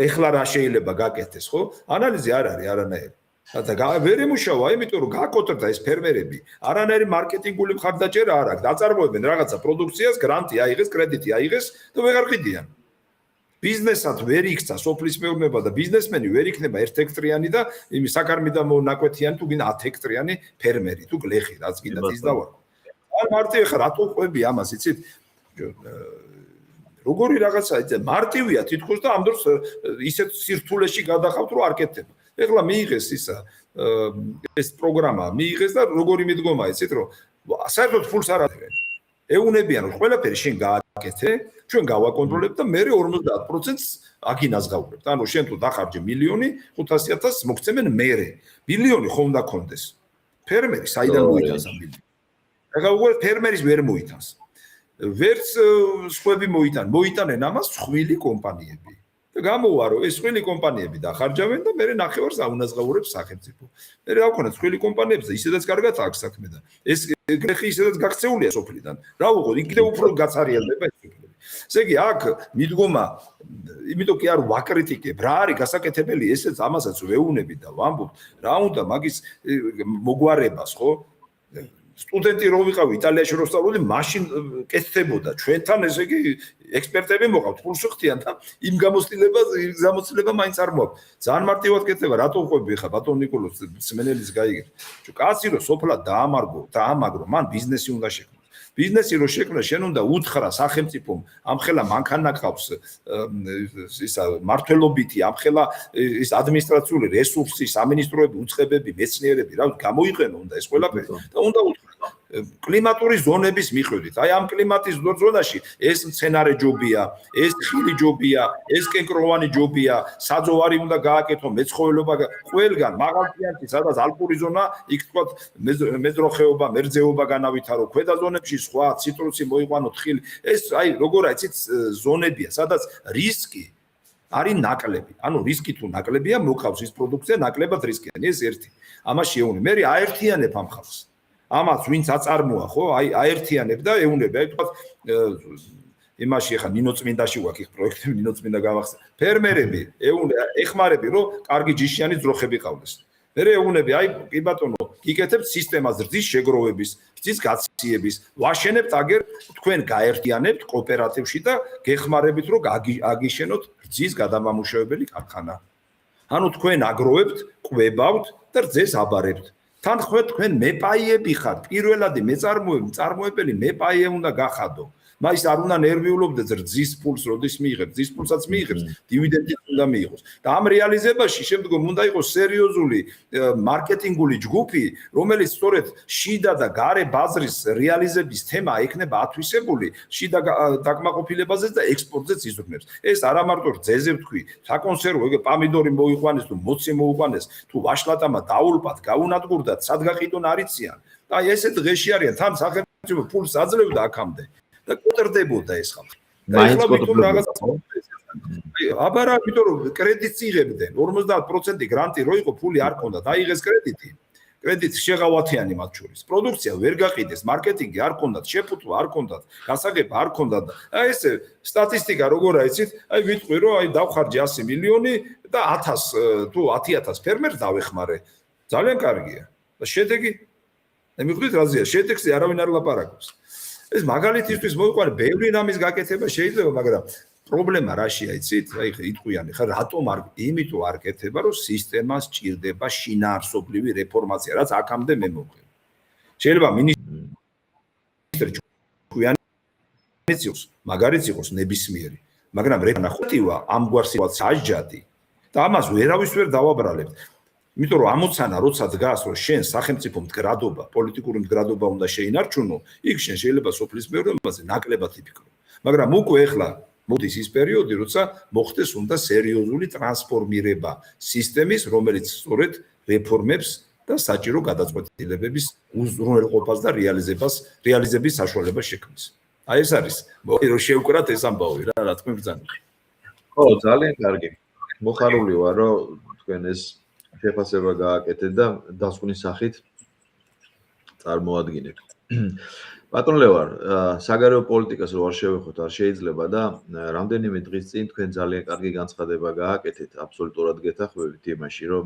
ეხლა რა შეიძლება გაკეთდეს ხო ანალიზი არ არის არანაირი და ვერ იმუშავა, იმიტომ რომ გაკოტრდა ეს ფერმერები, არანაირი მარკეტინგული მხარდაჭერა არ აქვს, დაწარმოებენ რაღაცა პროდუქციას, გრანტი აიღეს, კრედიტი აიღეს და ვეღარ ყიდიან. ბიზნესად ვერ იქცა სოფლის მეურნეობა და ბიზნესმენი ვერ იქნება 1 ჰექტრიანი და იმის საკარმიდა ნაკვეთიანი თუ გინდა 10 ჰექტრიანი ფერმერი თუ გლეხი, რაც გინდა ის დავარქვა. ან მარტივი ხარ, რატო ყვები ამას, იცით? როგორი რაღაცა, მარტივია თითქოს და ამ დროს ისეთ სირთულეში გადახავთ, რომ არ კეთდება. ეხლა მიიღეს ისა ეს პროგრამა მიიღეს და როგორი მიდგომა იცით რომ საერთოდ ფულს არ აძლევენ ეუნებიან რომ ყველაფერი შენ გააკეთე ჩვენ გავაკონტროლებ და მე 50%-ს აგინაზღაურებ ანუ შენ თუ დახარჯე 1.500.000 მოგცემენ მე მილიონი ხომ უნდა კონდეს ფერმერი საიდან მოიტანს ამ მილიონს ეხლა უკვე ფერმერის ვერ მოიტანს ვერც სხვები მოიტანენ ამას ხვილი კომპანიები გამოვა რომ ეს ხვილი კომპანიები დახარჯავენ და მე ნახევარს აუნაზღაურებს სახელმწიფო. მე რა ვქონა ხვილი კომპანიებზე ისედაც კარგად აქვს საქმე და ეს გლეხი ისედაც გაქცეულია სოფლიდან. რა ვუყო, იქ უფრო გაცარიელდება ეს სოფლები. ესე იგი აქ მიდგომა, იმიტომ კი არ ვაკრიტიკებ, რა არის გასაკეთებელი, ესეც ამასაც ვეუნები და ვამბობ, რა უნდა მაგის მოგვარებას, ხო? სტუდენტი რო ვიყავი იტალიაში რო სწავლობდი, მაშინ კეთდებოდა. ჩვენთან ესე იგი ექსპერტები მოყავთ, ფულს ხდიან და იმ გამოცდილება მაინც არ მოაქვს. ძალიან მარტივად კეთდება, რატო ვყვები ხა ბატონ ნიკოლოზ სმენელის გაიგეთ. ჩუკაცი რო სოფლა დაამაგრო, მან ბიზნესი უნდა შექმნას. ბიზნესი რო შექმნა, შენ უნდა უთხრა სახელმწიფომ, ამხელა მანქანა ყავს ისა მართლობითი, ამხელა ის ადმინისტრაციული რესურსი, სამინისტროები, უწყებები, მეცნიერები, რა გამოიყენო უნდა ეს ყველაფერი და უნდა უთხრა კლიმატური ზონების მიხედვით. აი ამ კლიმატის ზონაში ეს მცენარე ჯობია, ეს ხილი ჯობია, ეს კენკროვანი ჯობია, საძოვარი უნდა გააკეთო, მეცხოველობა ყველგან მაღალწიანში, სადაც ალპური ზონა, იქ თქვა მეზროხეობა, მერძეობა განავითარო, ქვედა ზონებში სხვა ციტრუსი მოიყვანოთ, ხილი. ეს აი როგორ აიცით ზონებია, სადაც რისკი არის ნაკლები. ანუ რისკი თუ ნაკლებია, მოყავს ის პროდუქცია ნაკლებად რისკიანი, ეს ერთი. ამაში ეუნე. მე აერთიანებ ამ ხალხს. ამას ვინც აწარმოა, ხო? აი აერთიანებ და ეუნებ. აი თქვა იმაში ხა ნინოწმინდაში ვაკ იქ პროექტები ნინოწმინდა გავახსენე. ფერმერები ეხმარები, რომ კარგი ჯიშიანი ძროხები ყავდეს. მე ეუნები, აი კი ბატონო, გიკეთებთ სისტემას რძის შეგროვების, რძის გაციების, ვაშენებთ აგერ თქვენ გაერთიანებთ კოოპერატივში და გეხმარებით, რომ აგიშენოთ რძის გადამამუშავებელი ქარხანა. ანუ თქვენ აგროვებთ, ყვებავთ და რძეს აბარებთ. თან თქვენ მეპაიები ხართ, პირველადი მწარმოებელი მეპაიე უნდა გახადო. მას არ უნდა ნერვიულობდეს რძის ფულს, როდის მიიღებს, რძის ფულსაც მიიღებს, დივიდენდიც უნდა მიიღოს. და ამ რეალიზებაში შემდგომ უნდა იყოს სერიოზული მარკეტინგული ჯგუფი, რომელიც სწორედ შიდა და გარე ბაზრის რეალიზების თემა ექნება ათვისებული, შიდა დაკმაყოფილებაზე და ექსპორტზეც იზრუნებს. ეს არა მარტო რძეზე ვთქვი, საკონსერვო, ეგ პამიდორი მოიყვანეს თუ მოცი მოიყვანეს, თუ ვაშლატამა დაულპათ, გაუნადგურდათ, სად გაყიდონ არიციან. და ესეთ დღეში არიან, თან სახელმწიფო ფულს აძლევდა აქამდე. და კოტრდებოდა ეს ხალხი. მაინც აბა რა, იმიტომ რომ კრედიტს იღებდნენ 50% გრანტი რო იყო, ფული არ ქონდა, დაიღეს კრედიტი. კრედიტი შეღავათიანი მათ შორის. პროდუქცია ვერ გაყიდეს, მარკეტინგი არ ქონდათ, შეფუთვა არ ქონდათ, გასაგება არ ქონდათ. აი ეს სტატისტიკა როგორ აიცით? აი ვიტყვი რომ აი დავხარჯე 100 მილიონი და 1000 თუ 10000 ფერმერს დავეხმარე. ძალიან კარგია. და შედეგი მიხვდით რაზეა? შედეგზე არავინ არ ლაპარაკობს. ეს მაგალითისთვის მოვიყვანე, ბევრი რამის გაკეთება შეიძლება, მაგრამ პრობლემა რაშია იცით? აი იტყვიანი ხა რატომ არ იმიტომ არ კეთება, რომ სისტემას ჭირდება შინაარსობრივი რეფორმაცია, რაც აქამდე მე მოვხდი. შეიძლება მინისტრი ჭკვიანიც იყოს, მაგარიც იყოს ნებისმიერი, მაგრამ რეფორმატივა ამგვარ სიტუაციას აჯადი და ამას ვერავის ვერ დავაბრალებთ. იმიტომ რომ ამოცანა როცა დგას, რომ შენ სახელმწიფო მდგრადობა, პოლიტიკური მდგრადობა უნდა შეინარჩუნო, იქ შენ შეიძლება სოფლის მეურნეობაზე ნაკლებად იფიქრო. მაგრამ უკვე ეხლა მოდის ის პერიოდი, როცა მოხდეს უნდა სერიოზული ტრანსფორმირება სისტემის, რომელიც სწორედ რეფორმებს და საჭირო გადაწყვეტილებების უზრუნველყოფას და რეალიზების საშუალებას შექმნის. აი ეს არის, რომ შევკრათ ეს ამბავი რა, რა თქმა უნდა. ხო, ძალიან კარგი. მოხარული ვარ, რომ თქვენ ეს შეფასება გააკეთეთ და დასკვნის სახით წარმოადგინეთ. ბატონ ლევარ, საგარეო პოლიტიკას რო არ შევეხოთ, არ შეიძლება და რამდენიმე დღის წინ თქვენ ძალიან კარგი განცხადება გააკეთეთ, აბსოლუტურად გეთანხმებით იმაში, რომ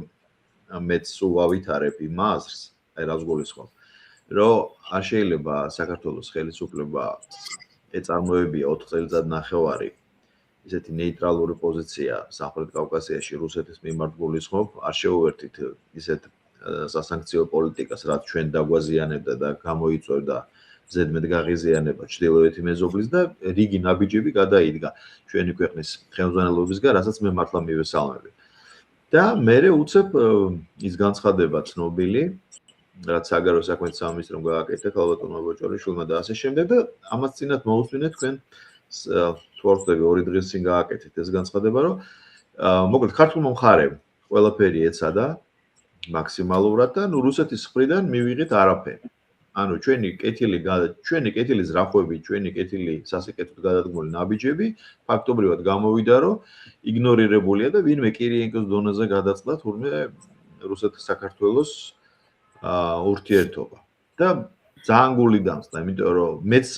მეც სულ ავითარებ იმ აზრს, აი რას გულისხმობ, რომ არ შეიძლება საქართველოს ხელისუფლება ეწარმოებია 4 წელიწადნახევარი ისეთი ნეიტრალური პოზიცია სამხრეთ კავკასიაში რუსეთის მიმართ გულისხმობ, არ შეუერთით ისეთ სასანქციო პოლიტიკას, რაც ჩვენ დაგვაზიანებდა და გამოიწვევდა ზედმეტ გაღიზიანება ჩრდილოეთი მეზობლის და რიგი ნაბიჯები გადაიდგა ჩვენი ქვეყნის ხელმძღვანელობისგან, რასაც მე მართლა მივესალმები. და მე უცებ ის განცხადება ცნობილი, რაც საგარეო საქმეთა სამინისტრომ გააკეთა ქალბატონმა ბოჭორიშვილმა და ასე შემდეგ და ამას წინათ მოусმინეთ თქვენ თუ არ ვთქვი 2 დღის წინ გააკეთეთ ეს განცხადება, რომ მოკლედ ქართულმა მხარემ ყველაფერი ეცადა მაქსიმალურად და რუსეთის მხრიდან მივიღეთ არაფერი. ანუ ჩვენი კეთილი ზრახვები, ჩვენი კეთილი სასიკეთოდ გადადგმული ნაბიჯები ფაქტობრივად გამოვიდა, რომ იგნორირებულია და ვინმე კირიენკოს დონეზე გადაწყდა თურმე რუსეთ-საქართველოს ურთიერთობა. და ძალიან გული დამწდა, იმიტომ რომ მეც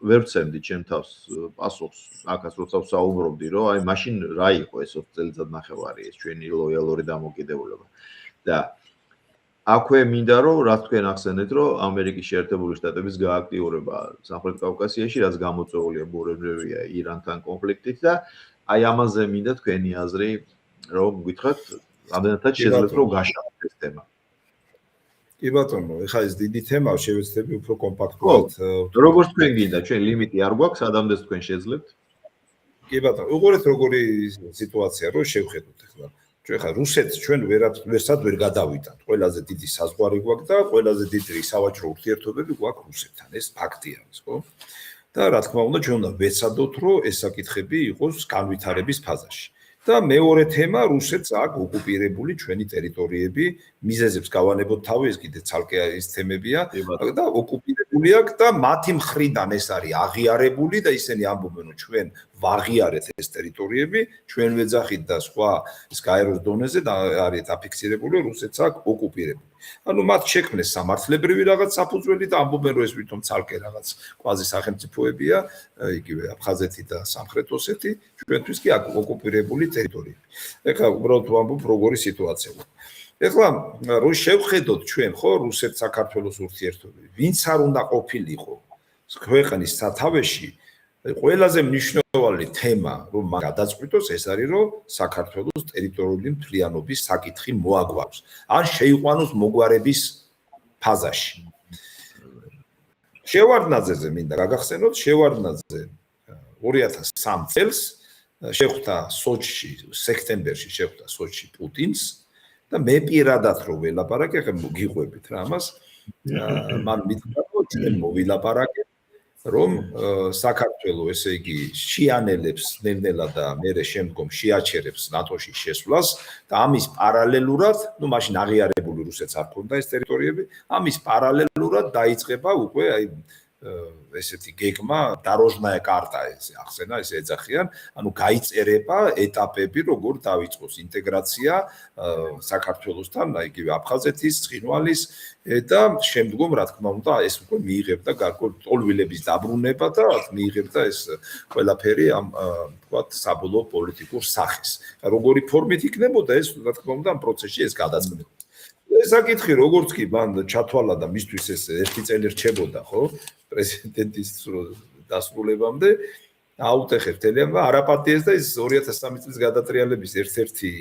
ვერ ვცემდი ჩემ თავს პასუხს აქაც როცა ვსაუბრობდი, რომ აი მაშინ რა იყო ეს 4 წელიწადნახევარი ეს ჩვენი ლოიალური დამოკიდებულება. და აქვე მინდა რომ რა თქვენ ახსენეთ, რომ ამერიკის შეერთებული შტატების გააქტიურება სამხრეთ კავკასიაში, რაც გამოწვეულია ბუნებრივია ირანთან კონფლიქტით და აი ამაზე მინდა თქვენი აზრი, რომ გითხრათ, რამდენადაც შეძლებს რომ გაშალოთ ეს თემა. კი ბატონო, ეხლა ეს დიდი თემაა, შევეცდები უფრო კომპაქტურად. როგორც თქვენ გინდა, ჩვენ ლიმიტი არ გვაქვს, სადამდეს თქვენ შეძლებთ? კი ბატონო, უყურეთ როგორი სიტუაცია, რომ შევხედოთ ეხლა. ჩვენ ხა რუსეთს ჩვენ ვერასად ვერ გადავიტანთ. ყველაზე დიდი საზღვარი გვაქვს და ყველაზე დიდი სავაჭრო ურთიერთობები გვაქვს რუსეთთან. ეს ფაქტია ის, ხო? და რა თქმა უნდა, ჩვენ უნდა ვეცადოთ, რომ ეს საკითხები იყოს განვითარების ფაზაში. და მეორე თემა, რუსეთს აქვს ოკუპირებული ჩვენი ტერიტორიები, მიზეზებს გავანებოთ თავი, ეს კიდე ცალკე ის თემებია და ოკუპირებული აქვს და მათი მხრიდან ეს არის აღიარებული და ისინი ამბობენ, რომ ჩვენ ვაღიარეთ ეს ტერიტორიები, ჩვენ ვეძახით და სხვა ეს გაეროს დონეზე და არის დაფიქსირებული, რომ რუსეთს აქვს ოკუპირებული. ანუ მათ შექმნეს სამართლებრივი რაღაც საფუძველი და ამბობენ, რომ ეს თვითონ ცალკე რაღაც კვაზი სახელმწიფოებია, იგივე აფხაზეთი და სამხრეთ ოსეთი, ჩვენთვის კი აქვს ოკუპირებული ტერიტორიები. ეხლა უბრალოდ ვამბობ, როგორი სიტუაცია. ეხლა რო შევხედოთ ჩვენ ხო რუსეთ-საქართველოს ურთიერთობები, ვინც არ უნდა ყოფილიყო ქვეყნის სათავეში, ყველაზე მნიშვნელოვანი თემა, რომ გადაწყვიტოს, ეს არის, რომ საქართველოს ტერიტორიული მთლიანობის საკითხი მოაგვაროს. ან შეიყვანოს მოგვარების ფაზაში. შევარდნაძეზე მინდა გაგახსენოთ, შევარდნაძე 2003 წელს შეხვდა სოჩში, სექტემბერში შეხვდა სოჩში პუტინს და მე პირადად რო ველაპარაკე, ხა გიყვებით რა ამას, მან მითხრა, რომ ჩვენ მოვილაპარაკეთ რომ საქართველოს ესე იგი შეანელებს ნელ-ნელა და მერე შემდგომ შეაჩერებს ნატოში შესვლას და ამის პარალელურად, ну მაშინ აღიარებული რუსეთს არ ქონდა ეს ტერიტორიები, ამის პარალელურად დაიწყება უკვე აი ესეთი გეგმა დაროჟნაია კარტა ესე ახსენა ესე ეძახიან ანუ გაიწერება ეტაპები როგორ დაიწყოს ინტეგრაცია საქართველოსთან იგივე აფხაზეთის ცხინვალის და შემდგომ რა თქმა უნდა ეს უკვე მიიღებდა გარკვეულ ტოლვილების დაბრუნება და მიიღებდა ეს ყველაფერი ამ თქვათ საბოლოო პოლიტიკურ სახეს როგორი ფორმით იქნებოდა ეს რა თქმა უნდა ამ პროცესში ეს გადაწყდება საკითხი როგორც კი მან ჩათვალა და მისთვის ეს ერთი წელი რჩებოდა ხო პრეზიდენტის დასრულებამდე აუტეხეს თელიანმა არაპატიეს და ეს 2013 წლის გადატრიალების ერთ-ერთი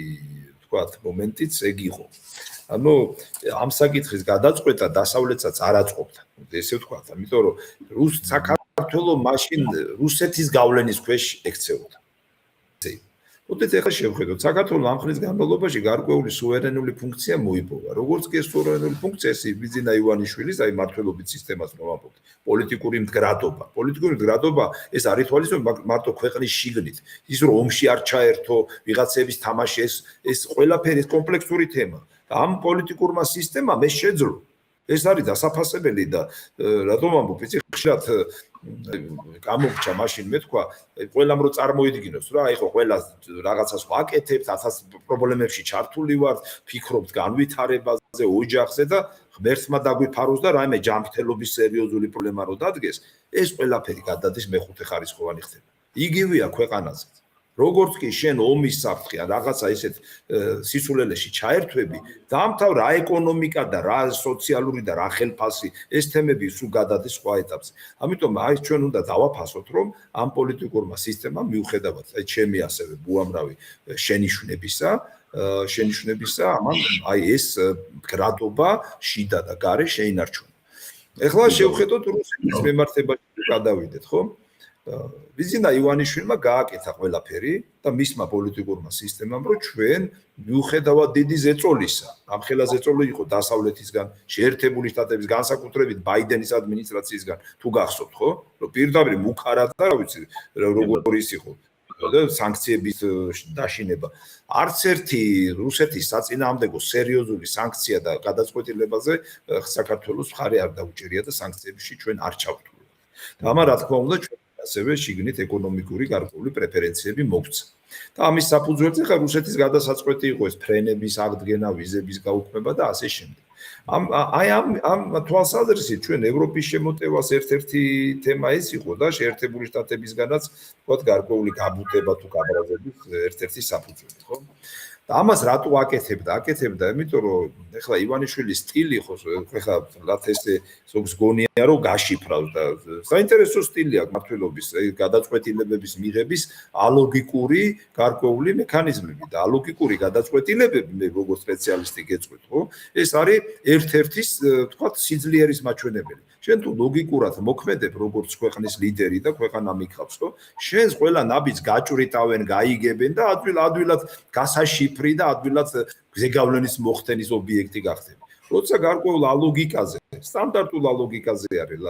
თქვათ მომენტიც ეგ იყო ანუ ამ საკითხის გადაწყვეტა დასავლეთსაც არ აწყობდა ესე ვთქვათ ამიტომ რომ საქართველოს მაშინ რუსეთის გავლენის ქვეშ ექცეოდა ოდეთ ახლა შევხედოთ საქართველოს ამ ხნის განმავლობაში გარკვეული სუვერენული ფუნქცია მოიპოვა როგორც კი ეს სუვერენული ფუნქცია ბიზინა ივანიშვილის აი მართლობის სისტემას მომაპოვდა პოლიტიკური მდგრადობა ეს არ ითვალისწინებთ მარტო ქვეყნის შიგნით ის რომ ომში არ ჩაერთო ვიღაცების თამაში ეს ყველაფერი კომპლექსური თემა ამ პოლიტიკურმა სისტემამ ეს შეძლო ეს არის დასაფასებელი და რატომ ამბობ იცი ხშირად გამოგჩა მაშინ მე თქვა ყველამ რო წარმოიდგინოს რა აი ხო ყველა რაღაცას ვაკეთებთ 1000 პრობლემებში ჩართული ვართ ფიქრობთ განვითარებაზე ოჯახზე და ღმერთმა დაგვიფაროს და რაიმე ჯანმრთელობის სერიოზული პრობლემა რო დადგეს ეს ყველაფერი გადადის მეხუთე ხარისხოვანი ხდება იგივეა ქვეყანაზე როგორც კი შენ ომის საფრთხე ან რაღაცა ისეთ სისულელეში ჩაერთვები დაამთავრა რა ეკონომიკა და რა სოციალური და რა ხელფასი ეს თემები სულ გადადის სხვა ეტაპზე ამიტომ აი ჩვენ უნდა დავაფასოთ რომ ამ პოლიტიკურმა სისტემამ მიუხედავად აი ჩემი ასევე უამრავი შენიშვნებისა ამან აი ეს გრადობა შიდა და გარე შეინარჩუნა ეხლა შევხედოთ რუსეთის მემართებაში გადავიდეთ ხო ბიზინა ივანიშვილმა გააკეთა ყველაფერი და მისმა პოლიტიკურმა სისტემამ რომ ჩვენ მიუხედავად დიდი ზეწოლისა ამ ხელა ზეწოლი იყო დასავლეთისგან შეერთებული შტატების განსაკუთრებით ბაიდენის ადმინისტრაციისგან თუ გახსოვთ ხო რომ პირდაპირ მუქარად და რა ვიცი როგორ ის იყო და სანქციების დაშინება არც ერთი რუსეთის საწინააღმდეგო სერიოზული სანქცია და გადაწყვეტილებაზე საქართველოს მხარე არ დაუჭერია და სანქციებში ჩვენ არ ჩავთვლით და ამან რა თქმა უნდა ჩვენ ასევე შიგნით ეკონომიკური გარკვეული პრეფერენციები მოგცა. და ამის საფუძველზე ხა რუსეთის გადასაწყვეტი იყო ეს ფრენების აღდგენა, ვიზების გაუქმება და ასე შემდეგ. ამ თვალსაზრისით ჩვენ ევროპის შემოტევას ერთ-ერთი თემა ეს იყო და შეერთებული შტატებისგანაც თქვათ გარკვეული გაბუტება თუ გაბრაზების ერთ-ერთი საფუძველი, ხო? და ამას რატო აკეთებდა, იმიტომ რომ ეხლა ივანიშვილის სტილი ხო ეხლა რაც ესე ზოგს გონია რომ გაშიფრავს და საინტერესო სტილი აქვს მართლობის გადაწყვეტილებების მიღების ალოგიკური გარკვეული მექანიზმები და ალოგიკური გადაწყვეტილებები მე როგორც სპეციალისტი გეწყვეტ ხო ეს არის ერთ-ერთი თქვათ სიძლიერის მაჩვენებელი შენ თუ ლოგიკურად მოქმედებ როგორც ქვეყნის ლიდერი და ქვეყანა მიქავს ხო შენს ყველა ნაბიჯს გაჭვრიტავენ გაიგებენ და ადვილად გასაშიფრი და ადვილად ზეგავლენის მოხდენის ობიექტი გახდები როცა გარკვეულ ალოგიკაზე სტანდარტულ ალოგიკაზე არის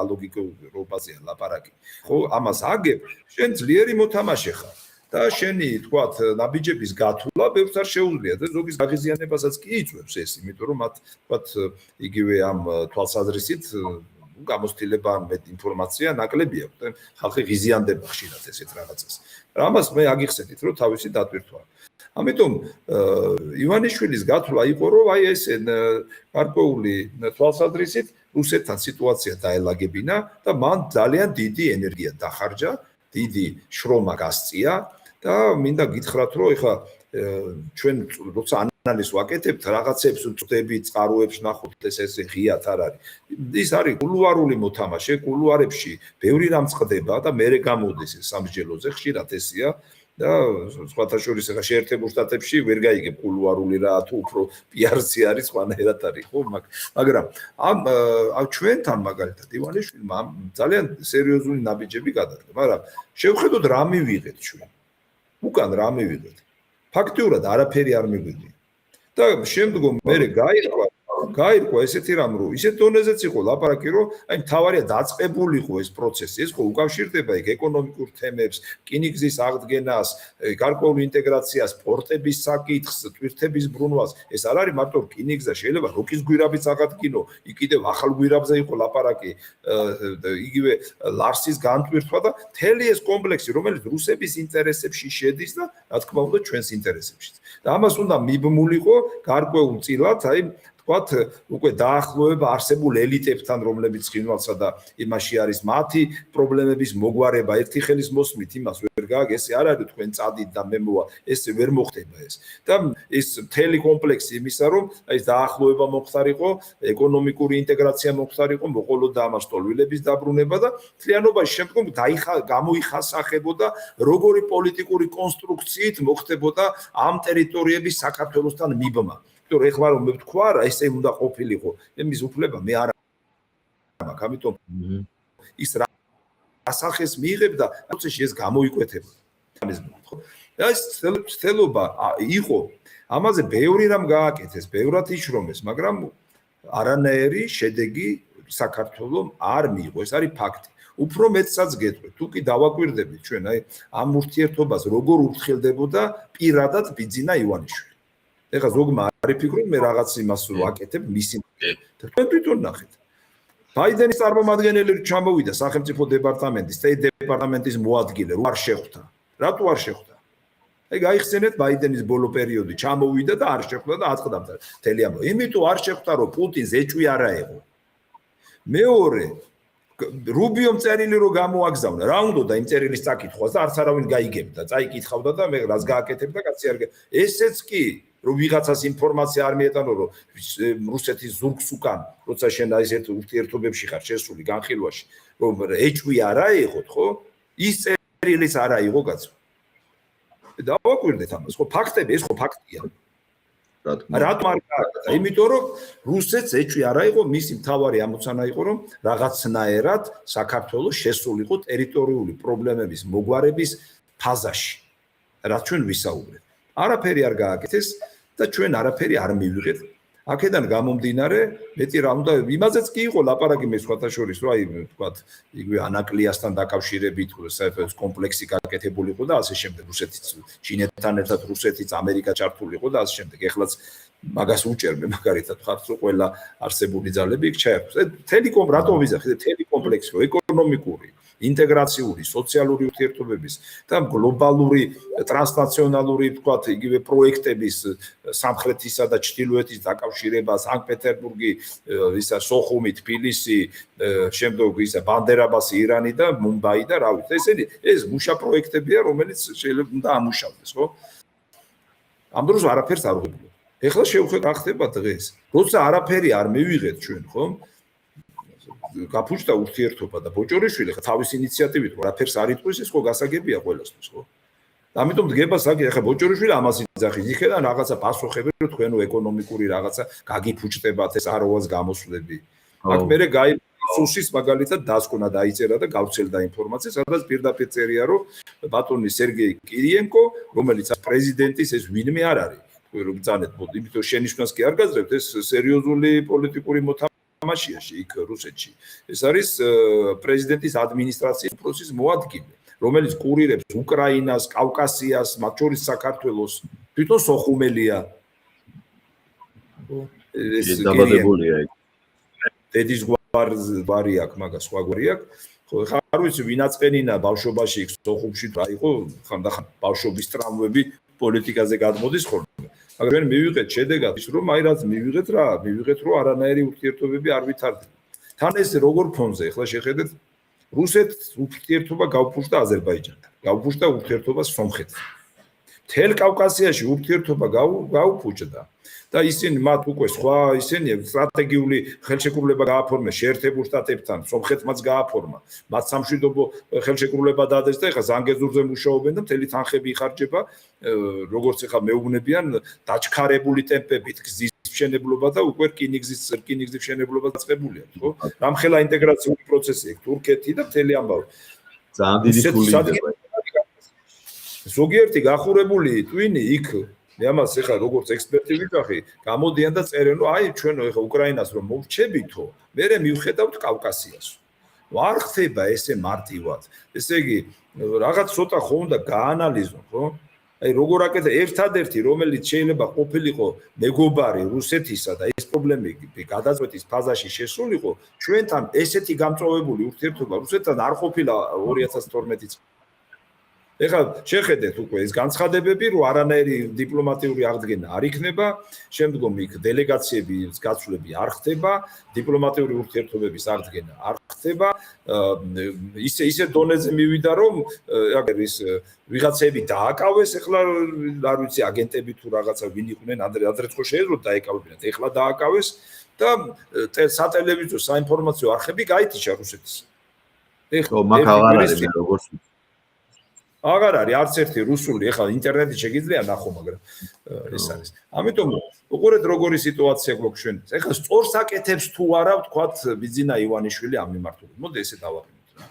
ალოგიკურობაზეა ლაპარაკი ხო ამას აგებ შენ ძლიერი მოთამაშე ხარ და შენი თქვათ ნაბიჯების გათვლა ბევრს არ შეუძლია და ზოგის გაღიზიანებასაც კი იწვევს ეს იმიტომ რომ მათ თქვათ იგივე ამ თვალსაზრისით გამოცდილება ან მეტ ინფორმაცია ნაკლებია და ხალხი ღიზიანდება ხშირად ესეთ რაღაცას ამას მე აგიხსენით რომ თავისი დატვირთვა ამიტომ ივანიშვილის გათვლა იყო რომ აი ეს გარკვეული თვალსაზრისით რუსეთთან სიტუაცია დაელაგებინა და მან ძალიან დიდი ენერგია დახარჯა დიდი შრომა გასწია და მინდა გითხრათ რომ ეხლა ჩვენ როცა ანალიზს ვაკეთებთ რაღაცებს ვწდებით წყაროებს ნახოთ ესე ღიათ არ არის ის არის კულუარული მოთამაშე კულუარებში ბევრი რამ წყდება და მე გამოდის ეს სამსჯელოზე ხშირად ესია და სხვათა შორის ახლა შეერთებულ შტატებში ვერ გაიგებ კულუარული რა თუ უფრო პიარცი არის სხვანაირად არის ხო მაგრამ ამ ჩვენთან მაგალითად ივანიშვილმა ძალიან სერიოზული ნაბიჯები გადადგა მაგრამ შევხედოთ რა მივიღეთ ჩვენ უკან რა მივიღეთ ფაქტიურად არაფერი არ მიგვიყვია და შემდგომ მე გაიყვა გაირკვა ესეთი რამ რომ ისეთ დონეზეც იყო ლაპარაკი რომ აი მთავარია დაწყებულიყო ეს პროცესი ეს ხო უკავშირდება იქ ეკონომიკურ თემებს რკინიგზის აღდგენას გარკვეულ ინტეგრაციას სპორტების საკითხს ტვირთების ბრუნვას ეს არ არის მარტო რკინიგზა შეიძლება როკის გვირაბიც აღადგინო იქ კიდევ ახალ გვირაბზე იყო ლაპარაკი იგივე ლარსის განტვირთვა და მთელი ეს კომპლექსი რომელიც რუსების ინტერესებში შედის და რა თქმა უნდა ჩვენს ინტერესებშიც და ამას უნდა მიბმულიყო გარკვეულ წილად აი ვთქვათ უკვე დაახლოება არსებულ ელიტებთან რომლებიც ხინვალსა და იმაში არის მათი პრობლემების მოგვარება ერთი ხელის მოსმით იმას ვერ გააგეს ეს არ არის თქვენ წადით და მე მოვა ეს ვერ მოხდება ეს და ეს მთელი კომპლექსი იმისა რომ აი დაახლოება მოხდარიყო ეკონომიკური ინტეგრაცია მოხდარიყო მოყოლოდა ამას ტოლვილების დაბრუნება და მთლიანობაში შემდგომ გამოიხასახებოდა როგორი პოლიტიკური კონსტრუქციით მოხდებოდა ამ ტერიტორიების საქართველოსთან მიბმა თუ ეხლა რომ მე ვთქვა რა ესე უნდა ყოფილიყო იმის უფლება მე არ მაქვს ამიტომ ის რა ასახეს მიიღებ და პროცესში ეს გამოიკვეთება ხო ეს ცელობა იყო ამაზე ბევრი რამ გააკეთეს ბევრად იშრომეს მაგრამ არანაირი შედეგი საქართველოს არ მიიღო ეს არის ფაქტი უფრო მეტსაც გეტყვით თუ კი დავაკვირდებით ჩვენ აი ამ ურთიერთობას როგორ ურთხელდებოდა პირადად ბიძინა ივანიშვილი ეხლა ზოგმა არ იფიქროთ მე რაღაც იმას ვაკეთებ მისი თქვენ თვითონ ნახეთ ბაიდენის წარმომადგენელი ჩამოვიდა სახელმწიფო დეპარტამენტის სტეიტ დეპარტამენტის მოადგილე რო არ შეხვდა რატო არ შეხვდა აი გაიხსენეთ ბაიდენის ბოლო პერიოდი ჩამოვიდა და არ შეხვდა და აწყდა მთელი ამბავი იმიტომ არ შეხვდა რომ პუტინს ეჭვი არ აეღო მეორე რუბიომ წერილი რო გამოაგზავნა რა უნდა იმ წერილის წაკითხვას და არც არავინ გაიგებდა წაიკითხავდა და მე რას გააკეთებდა კაცი არ ესეც კი რომ ვიღაცას ინფორმაცია არ მიეტანო რომ რუსეთის ზურგს უკან როცა შენ აი ესეთ ურთიერთობებში ხარ შესული განხილვაში რომ ეჭვი არ აიღოთ ხო ის წერილის არ აიღო კაცო დავაკვირდეთ ამას ხო ფაქტები ეს ხო ფაქტია რატომ არ გააკეთა იმიტომ რომ რუსეთს ეჭვი არ აიღო მისი მთავარი ამოცანა იყო რომ რაღაცნაირად საქართველოს შესულიყო ტერიტორიული პრობლემების მოგვარების ფაზაში რაც ჩვენ ვისაუბრეთ არაფერი არ გააკეთეს და ჩვენ არაფერი არ მივიღეთ აქედან გამომდინარე მეტი რა უნდა იმაზეც კი იყო ლაპარაკი მე სხვათა შორის რომ აი ვთქვათ იგივე ანაკლიასთან დაკავშირებით საერთოდ კომპლექსი გაკეთებულიყო და ასე შემდეგ რუსეთიც ჩინეთთან ერთად რუსეთიც ამერიკა ჩართულიყო და ასე შემდეგ ეხლაც მაგას უჭერმე მაგალითად ხარც რომ ყველა არსებული ძალები იქ ჩაერთოს მთელი რატო ვიზახი მთელი კომპლექსი რო ეკონომიკური ინტეგრაციული, სოციალური ურთიერთობების და გლობალური ტრანსნაციონალური ვთქვათ, იგივე პროექტების სამხრეთისა და ჩრდილოეთის დაკავშირება, სანქტ-პეტერბურგი, ისა სოხუმი, თბილისი, შემდგომ ისა ბანდერაბასი, ირანი და მუმბაი და რა ვიცი, ესენი ეს მუშა პროექტებია, რომელიც შეიძლება უნდა ამუშავდეს, ხო? ამ დროს არაფერს არ ვღებულობ. ეხლა შევხედოთ რა ხდება დღეს. როცა არაფერი არ მივიღეთ ჩვენ, ხო? გაფუჭდა ურთიერთობა და ბოჭორიშვილი ხა თავის ინიციატივით არაფერს არ იტყვის ეს ხო გასაგებია ყველასთვის ხო ამიტომ დგება საკითხი ხა ბოჭორიშვილი ამას იძახის იქიდან რაღაცა პასუხები რომ თქვენო ეკონომიკური რაღაცა გაგიფუჭდებათ ეს აროვას გამოსვლები აქ მერე სუსის მაგალითად დასკვნა დაიწერა და გავცელდა ინფორმაცია სადაც პირდაპირ წერია რომ ბატონი სერგეი კირიენკო რომელიც პრეზიდენტის ეს ვინმე არ არის რომ ბძანეთ იმიტომ შენიშვნას კი არ გაძლევთ ეს სერიოზული პოლიტიკური თამაშიაში იქ რუსეთში ეს არის პრეზიდენტის ადმინისტრაციის პროცესის მოადგილე რომელიც კურირებს უკრაინას, კავკასიას, მათ შორის საქართველოს თვითონ სოხუმელია ეს დაბადებულია იქ დედის გვარი აქვს მაგას სხვა გვარი აქვს ხო ხა არ ვიცი ვინაწყენინა ბავშვობაში იქ სოხუმში რა იყო ხანდახან ბავშვობის ტრამვები პოლიტიკაზე გადმოდის ხოლმე მაგრამ მივიღეთ შედეგად ის რომ აი რაც მივიღეთ რომ არანაირი ურთიერთობები არ ვითარდება. თან ეს როგორ ფონზე ახლა შეხედეთ რუსეთს ურთიერთობა გავფუჭდა აზერბაიჯანთან. გავფუჭდა ურთიერთობა სომხეთთან. მთელ კავკასიაში ურთიერთობა გავფუჭდა და ისინი მათ უკვე სხვა ისინი სტრატეგიული ხელშეკრულება გააფორმეს შეერთებულ შტატებთან, სომხეთმაც გააფორმა. მათ სამშვიდობო ხელშეკრულება დადეს და ეხლა ზანგეზურზე მუშაობენ და მთელი თანხები იხარჯება, როგორც ეხლა მეუბნებიან, დაჩქარებული ტემპებით გზის მშენებლობა და უკვე რკინიგზის მშენებლობა დაწყებულია, ხო? რამხელა ინტეგრაციული პროცესი აქვს თურქეთი და მთელი ამბავი. ძალიან დიდი ფული იდება. ზოგიერთი გახურებული ტვინი იქ მე ამას ეხლა როგორც ექსპერტი ვიძახი, გამოდიან და წერენ, რომ აი ჩვენ ეხლა უკრაინას რომ მოვრჩებითო, მერე მივხედავთ კავკასიას. არ ხდება ესე მარტივად. ესე იგი, რაღაც ცოტა ხო უნდა გაანალიზონ, ხო? აი როგორ აკეთე ერთადერთი რომელიც შეიძლება ყოფილიყო მეგობარი რუსეთისა და ეს პრობლემები გადაწყვეტის ფაზაში შესულიყო ჩვენთან ესეთი გამწვავებული ურთიერთობა რუსეთთან არ ყოფილა 2012 წელს. ეხლა შეხედეთ უკვე ეს განცხადებები რომ არანაირი დიპლომატიური აღდგენა არ იქნება, შემდგომ იქ დელეგაციების გაცვლები არ ხდება, დიპლომატიური ურთიერთობების აღდგენა არ ხდება, ისე დონეზე მივიდა რომ ის ვიღაცები დააკავეს, ეხლა არ ვიცი აგენტები თუ რაღაცა ვინ იყვნენ, ადრეც ხო შეიძლება დაეკავებინათ, ეხლა დააკავეს და სატელევიზიო საინფორმაციო არხები გაითიშა რუსეთის. ეხლა მაგალ არ არის მე როგორც აღარ არის არც ერთი რუსული, ეხლა ინტერნეტი შეგიძლია ნახო, მაგრამ ეს არის. ამიტომ უყურეთ როგორი სიტუაცია გვაქვს ჩვენ. ეხლა სწორს აკეთებს თუ არა, ვთქვათ, ბიძინა ივანიშვილი ამ მიმართულებით. მოდი ესე დავაყენოთ რა.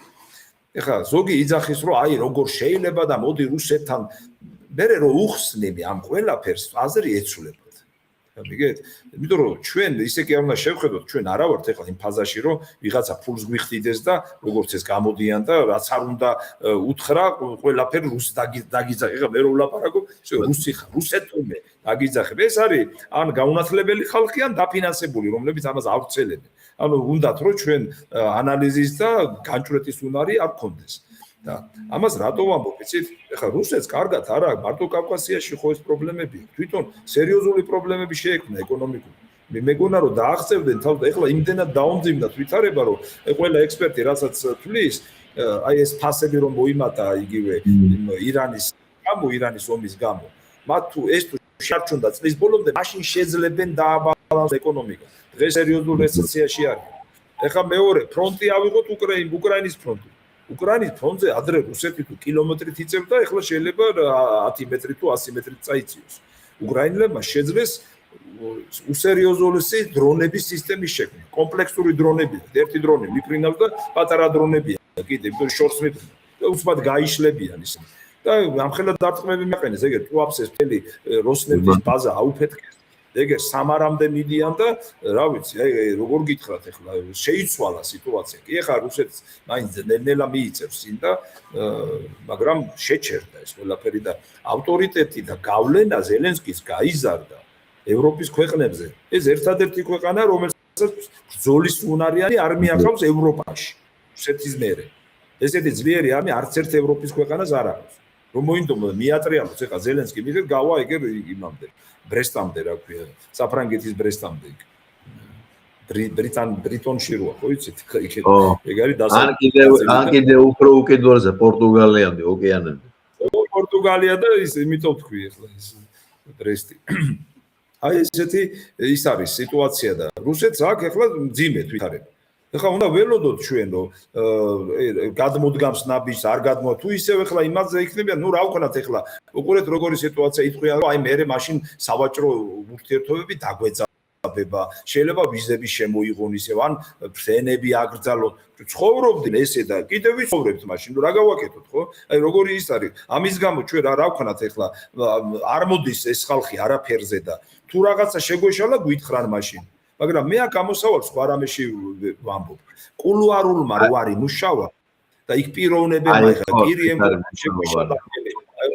ეხლა ზოგი იძახის, რომ აი როგორ შეიძლება და მოდი რუსეთთან მერე რომ უხსნები ამ ყველაფერს აზრი ეცვლებათ. მიგეთ? იმიტომ რომ ჩვენ ისე კი არ უნდა შევხედოთ, ჩვენ არა ვართ ეხლა იმ ფაზაში, რომ ვიღაცა ფულს გვიხდიდეს და როგორც ეს გამოდიან და რაც არ უნდა უთხრა, ყველაფერი რუს დაგიძახე. ეხლა მე რო ვლაპარაკობ, რუსი ხარ, რუსეთურმე დაგიძახებ. ეს არის ან გაუნათლებელი ხალხი, ან დაფინანსებული, რომლებიც ამას ავრცელებენ. ანუ უნდათ რომ ჩვენ ანალიზის და განჭვრეტის უნარი არ გქონდეს. და ამას რატო ვამბობ, იცით? ეხლა რუსეთს კარგად არა, მარტო კავკასიაში ხო ეს პრობლემები, თვითონ სერიოზული პრობლემები შეექმნა ეკონომიკური. მე მეგონა რომ დააღწევდნენ თავს და ეხლა იმდენად დაუმძიმდა თვითარება, რომ ყველა ექსპერტი რასაც თვლის, აი ეს ფასები რომ მოიმატა იგივე ირანის ომის გამო, მათ თუ ეს თუ შარჩუნდა წლის ბოლომდე, მაშინ შეძლებენ დააბალანსოს ეკონომიკა. დღეს სერიოზულ რეცესიაში არის. ეხლა მეორე ფრონტი ავიღოთ უკრაინის ფრონტი. უკრაინის ფრონტზე ადრე რუსეთი თუ კილომეტრით იწევდა, ეხლა შეიძლება 10 მეტრი თუ 100 მეტრით წაიწიოს. უკრაინელებმა შეძლეს უსერიოზულესი დრონების სისტემის შექმნა. კომპლექსური დრონები, ერთი დრონი მიფრინავს და პატარა დრონებია კიდე, იმიტომ შორს მიფრინავს. და უცბად გაიშლებიან ისინი. და ამხელად დარტყმები მეყენეს, ეგრე ტუაფსეს მთელი როსნეფტის ბაზა აუფეთქეს. ეგერ სამარამდე მიდიან და რა ვიცი, აი როგორ გითხრათ ახლა შეიცვალა სიტუაცია. კი ახლა რუსეთს მაინც ნელ-ნელა მიიწევს წინ და მაგრამ შეჩერდა ეს ყველაფერი და ავტორიტეტი და გავლენა ზელენსკის გაიზარდა ევროპის ქვეყნებზე. ეს ერთადერთი ქვეყანა, რომელსაც ბრძოლის უნარიანი არმია ყავს ევროპაში. რუსეთის მერე. ესეთი ძლიერი არმია არც ერთ ევროპის ქვეყანას არ აქვს. რომ მოინდომო მიატრიალოს ახლა ზელენსკი მიგერ გავა ეგერ იმამდე. ბრესტამდე რა ქვია, საფრანგეთის ბრესტამდე. ბრიტონში როა, ხო იცით? ეგ არის ან კიდევ უფრო უკიდურესა პორტუგალიამდე, ოკეანემდე. პორტუგალია და ის იმიტომ თქვი ახლა ეს ბრესტი. აი ესეთი ის არის სიტუაცია და რუსეთს აქ ახლა მძიმე თვითარება. ეხლა უნდა ველოდოთ ჩვენ რომ გადმოდგამს ნაბიჯს არ გადმო თუ ისევ ეხლა იმაზე იქნებიან, ნუ რა ვქნათ ეხლა უყურეთ როგორი სიტუაცია ითქვია რომ აი მე მაშინ სავაჭრო ურთიერთობები დაგვეწაბება, შეიძლება ვიზები შემოიღონ ისევ ან ფრენები აკრძალონ, ცხოვრობდნენ ესე და კიდევ ვიცხოვრებთ მაშინ, რა გავაკეთოთ ხო? აი როგორი ის არის, ამის გამო ჩვენ რა ვქნათ ეხლა არ მოდის ეს ხალხი არაფერზე და თუ რაღაცა შეგვეშალა გვითხრან მაშინ მაგრამ მე აქ ამოსავალ სხვა რამეში ვამბობ. კულუარულმა რო არის მუშავა და იქ პიროვნებებმა ეხლა კირიენკომ შეგვიშალა. აი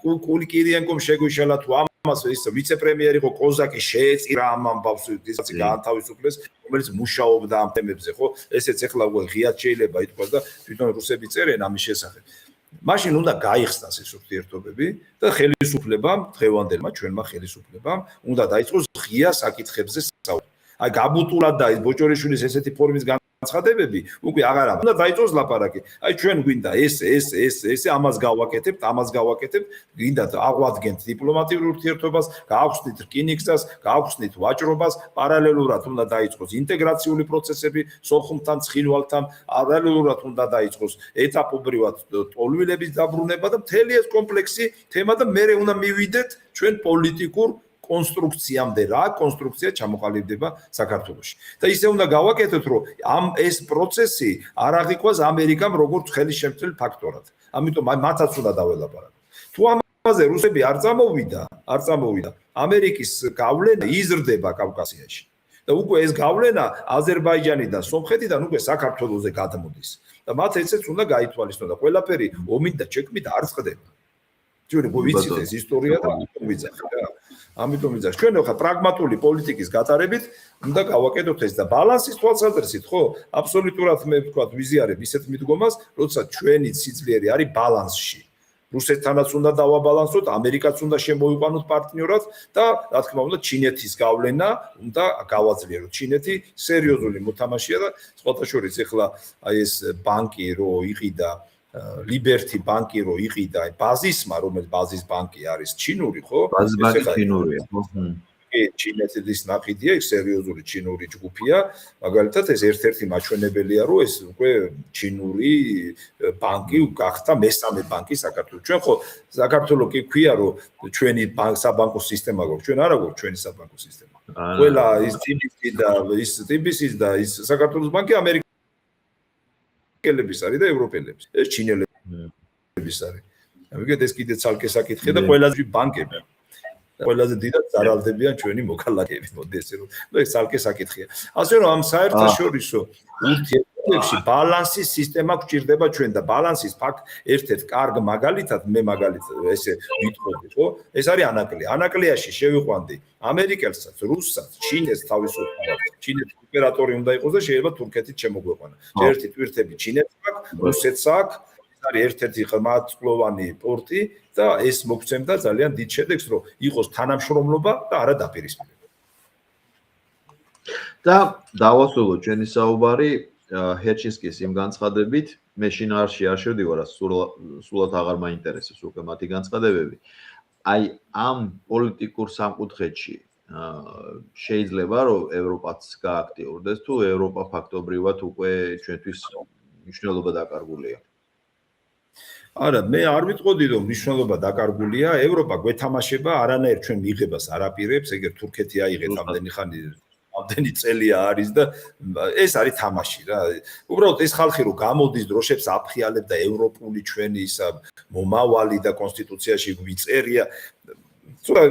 ყურე კირიენკომ შეგვიშალა თუ ამას ის ვიცე-პრემიერი ხო კოზაკი შეეწირა ამ ამბავს ისაც გაანთავისუფლეს, რომელიც მუშაობდა ამ თემებზე, ხო? ესეც ეხლა ღიად შეიძლება ითქვას და თვითონ რუსები წერენ ამის შესახებ. მაშინ უნდა გაიხსნას ეს ურთიერთობები და ხელისუფლებამ, დღევანდელმა ჩვენმა ხელისუფლებამ უნდა დაიწყოს ღია საკითხებზე საუბარი. აი გაბუტულად და ის ბოჭორიშვილის ესეთი ფორმის განცხადებები უკვე აღარ არის. უნდა დაიწყოს ლაპარაკი. აი ჩვენ გვინდა ეს ამას გავაკეთებთ, გვინდა აღვადგენთ დიპლომატიურ ურთიერთობას, გააქვსნით რკინიგზას, გააქვსნით ვაჭრობას, პარალელურად უნდა დაიწყოს ინტეგრაციული პროცესები სოხუმთან, ცხინვალთან, პარალელურად უნდა დაიწყოს ეტაპობრივად ტოლვილების დაბრუნება და მთელი ეს კომპლექსი თემა და მე უნდა მივიდეთ ჩვენ პოლიტიკურ კონსტრუქციამდე რა კონსტრუქცია ჩამოყალიბდება საქართველოში. და ისე უნდა გავაკეთოთ, რომ ამ ეს პროცესი არ აღიქვას ამერიკამ როგორც ხელისშემწყობილ ფაქტორად. ამიტომ მათაც უნდა დაველაპარაკოთ. თუ ამაზე რუსები არ წამოვიდა, არ წამოვიდა. ამერიკის გავლენა იზრდება კავკასიაში. და უკვე ეს გავლენა აზერბაიჯანიდან, სომხეთიდან უკვე საქართველოზე გადმოდის. და მათ ესეც უნდა გაითვალისწინონ და ყველაფერი ომით და ჩეკმით არ წყდება. ჩვენ ვიცით ეს ისტორია და ამიტომ ვიძახ. ჩვენ ხა პრაგმატული პოლიტიკის გატარებით უნდა გავაკეთოთ ეს და ბალანსის თვალსაზრისით, ხო? აბსოლუტურად მე ვთქვათ, ვიზიარებ ისეთ მიდგომას, როცა ჩვენი სიძლიერე არის ბალანსში. რუსეთთანაც უნდა დავაბალანსოთ, ამერიკაც უნდა შემოიყვანოთ პარტნიორად და რა თქმა უნდა ჩინეთის გავლენა უნდა გავაძლიეროთ. ჩინეთი სერიოზული მოთამაშეა და სხვათა შორის ეხლა აი ეს ბანკი რო იყიდა Liberty ბანკი რო იყიდა ბაზისმა, რომელიც ბაზის ბანკი არის ჩინური, ხო? ბაზის ბანკი ჩინურია, ხო? ჩინეთის ნახიდია, ეს სერიოზული ჩინური ჯგუფია, მაგალითად ეს ერთ-ერთი მაჩვენებელია, რომ ეს უკვე ჩინური ბანკი გახდა მესამე ბანკი საქართველოს. ჩვენ ხო საქართველოს კი ქვია, რომ ჩვენი საბანკო სისტემა გვაქვს, ჩვენ არა გვაქვს ჩვენი საბანკო სისტემა. ყველა ის TBC და ის TBC-ის და ის საქართველოს ბანკი ამერიკელების არის და ევროპელების. ეს ჩინელების არის. ამიტომ ეს კიდე ცალკე საკითხია და ყველაზე ბანკები ყველაზე დიდად ზარალდებიან ჩვენი მოქალაქეები, მოდი ესე რომ ეს ცალკე საკითხია. ასე რომ ამ საერთაშორისო ურთიერთობებში ბალანსის სისტემა გვჭირდება ჩვენ და ბალანსის ერთ-ერთ კარგ მაგალითად მე მაგალითად ესე ვიტყოდი, ხო? ეს არის ანაკლია. ანაკლიაში შევიყვანდი ამერიკელსაც, რუსსაც, ჩინეთს თავისუფლად. ჩინეთის ოპერატორი უნდა იყოს და შეიძლება თურქეთით შემოგვეყვანა. ერთი ტვირთები ჩინეთს აქვს, რუსეთს აქვს. არის ერთ-ერთი ღრმაწლოვანი პორტი და ეს მოგცემდა ძალიან დიდ შედეგს, რომ იყოს თანამშრომლობა და არა დაპირისპირება. და დავასრულოთ ჩვენი საუბარი ჰერჩინსკის იმ განცხადებით, მე შინაარსში არ შევდივარ, სულად აღარ მაინტერესებს უკვე მათი განცხადებები. აი ამ პოლიტიკურ სამკუთხედში შეიძლება რომ ევროპაც გააქტიურდეს თუ ევროპა ფაქტობრივად უკვე ჩვენთვის მნიშვნელობა დაკარგულია. არა, მე არ ვიტყოდი რომ მნიშვნელობა დაკარგულია, ევროპა გვეთამაშება, არანაირ ჩვენ მიღებას არ აპირებს, ეგერ თურქეთი აიღეთ ამდენი ხანი, ამდენი წელია არის და ეს არის თამაში რა. უბრალოდ ეს ხალხი რომ გამოდის დროშებს აფრიალებ და ევროპული ჩვენი ისა მომავალი და კონსტიტუციაში ვიწერია, ცოტა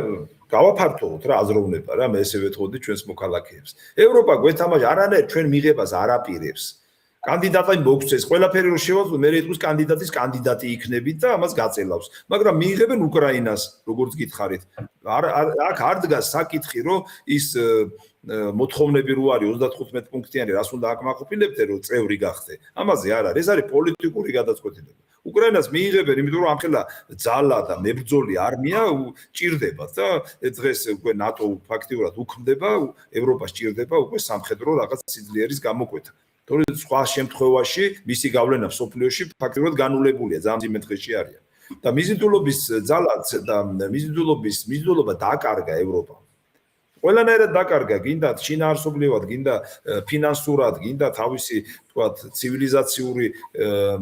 გავაფართოვოთ რა აზროვნება რა, მე ესე ვეთყოდი ჩვენს მოქალაქეებს. ევროპა გვეთამაშება, არანაირ ჩვენ მიღებას არ აპირებს. კანდიდატი მოგცეს, ყველაფერი რო შევაძლო, მე რითქოს კანდიდატის კანდიდატი იქნებით და ამას გაწელავს. მაგრამ მიიღებენ უკრაინას, როგორც გითხარით. აქ არ დგას საკითხი, რომ ის მოთხოვნები რო არის 35 პუნქტიანი, რას უნდა აკმაყოფილებდე, რომ წევრი გახდე. ამაზე არ არის, ეს არის პოლიტიკური გადაწყვეტილება. უკრაინას მიიღებენ, იმიტომ რომ ამხელა ძალა და მებრძოლი არმია ჭირდება და დღეს უკვე ნატო ფაქტიურად უქმდება, ევროპას ჭირდება უკვე სამხედრო რაღაც სიძლიერის გამოკვეთა. თორემ სხვა შემთხვევაში მისი გავლენა სოფლიოში ფაქტობრივად განულებულია, ძალიან ძიმე დღეში არიან. და მიზიდულობის ძალაც და მიზიდულობა დაკარგა ევროპამ. ყველანაირად დაკარგა, გინდა შინაარსობრივად, გინდა ფინანსურად, გინდა თავისი, თქვათ, ცივილიზაციური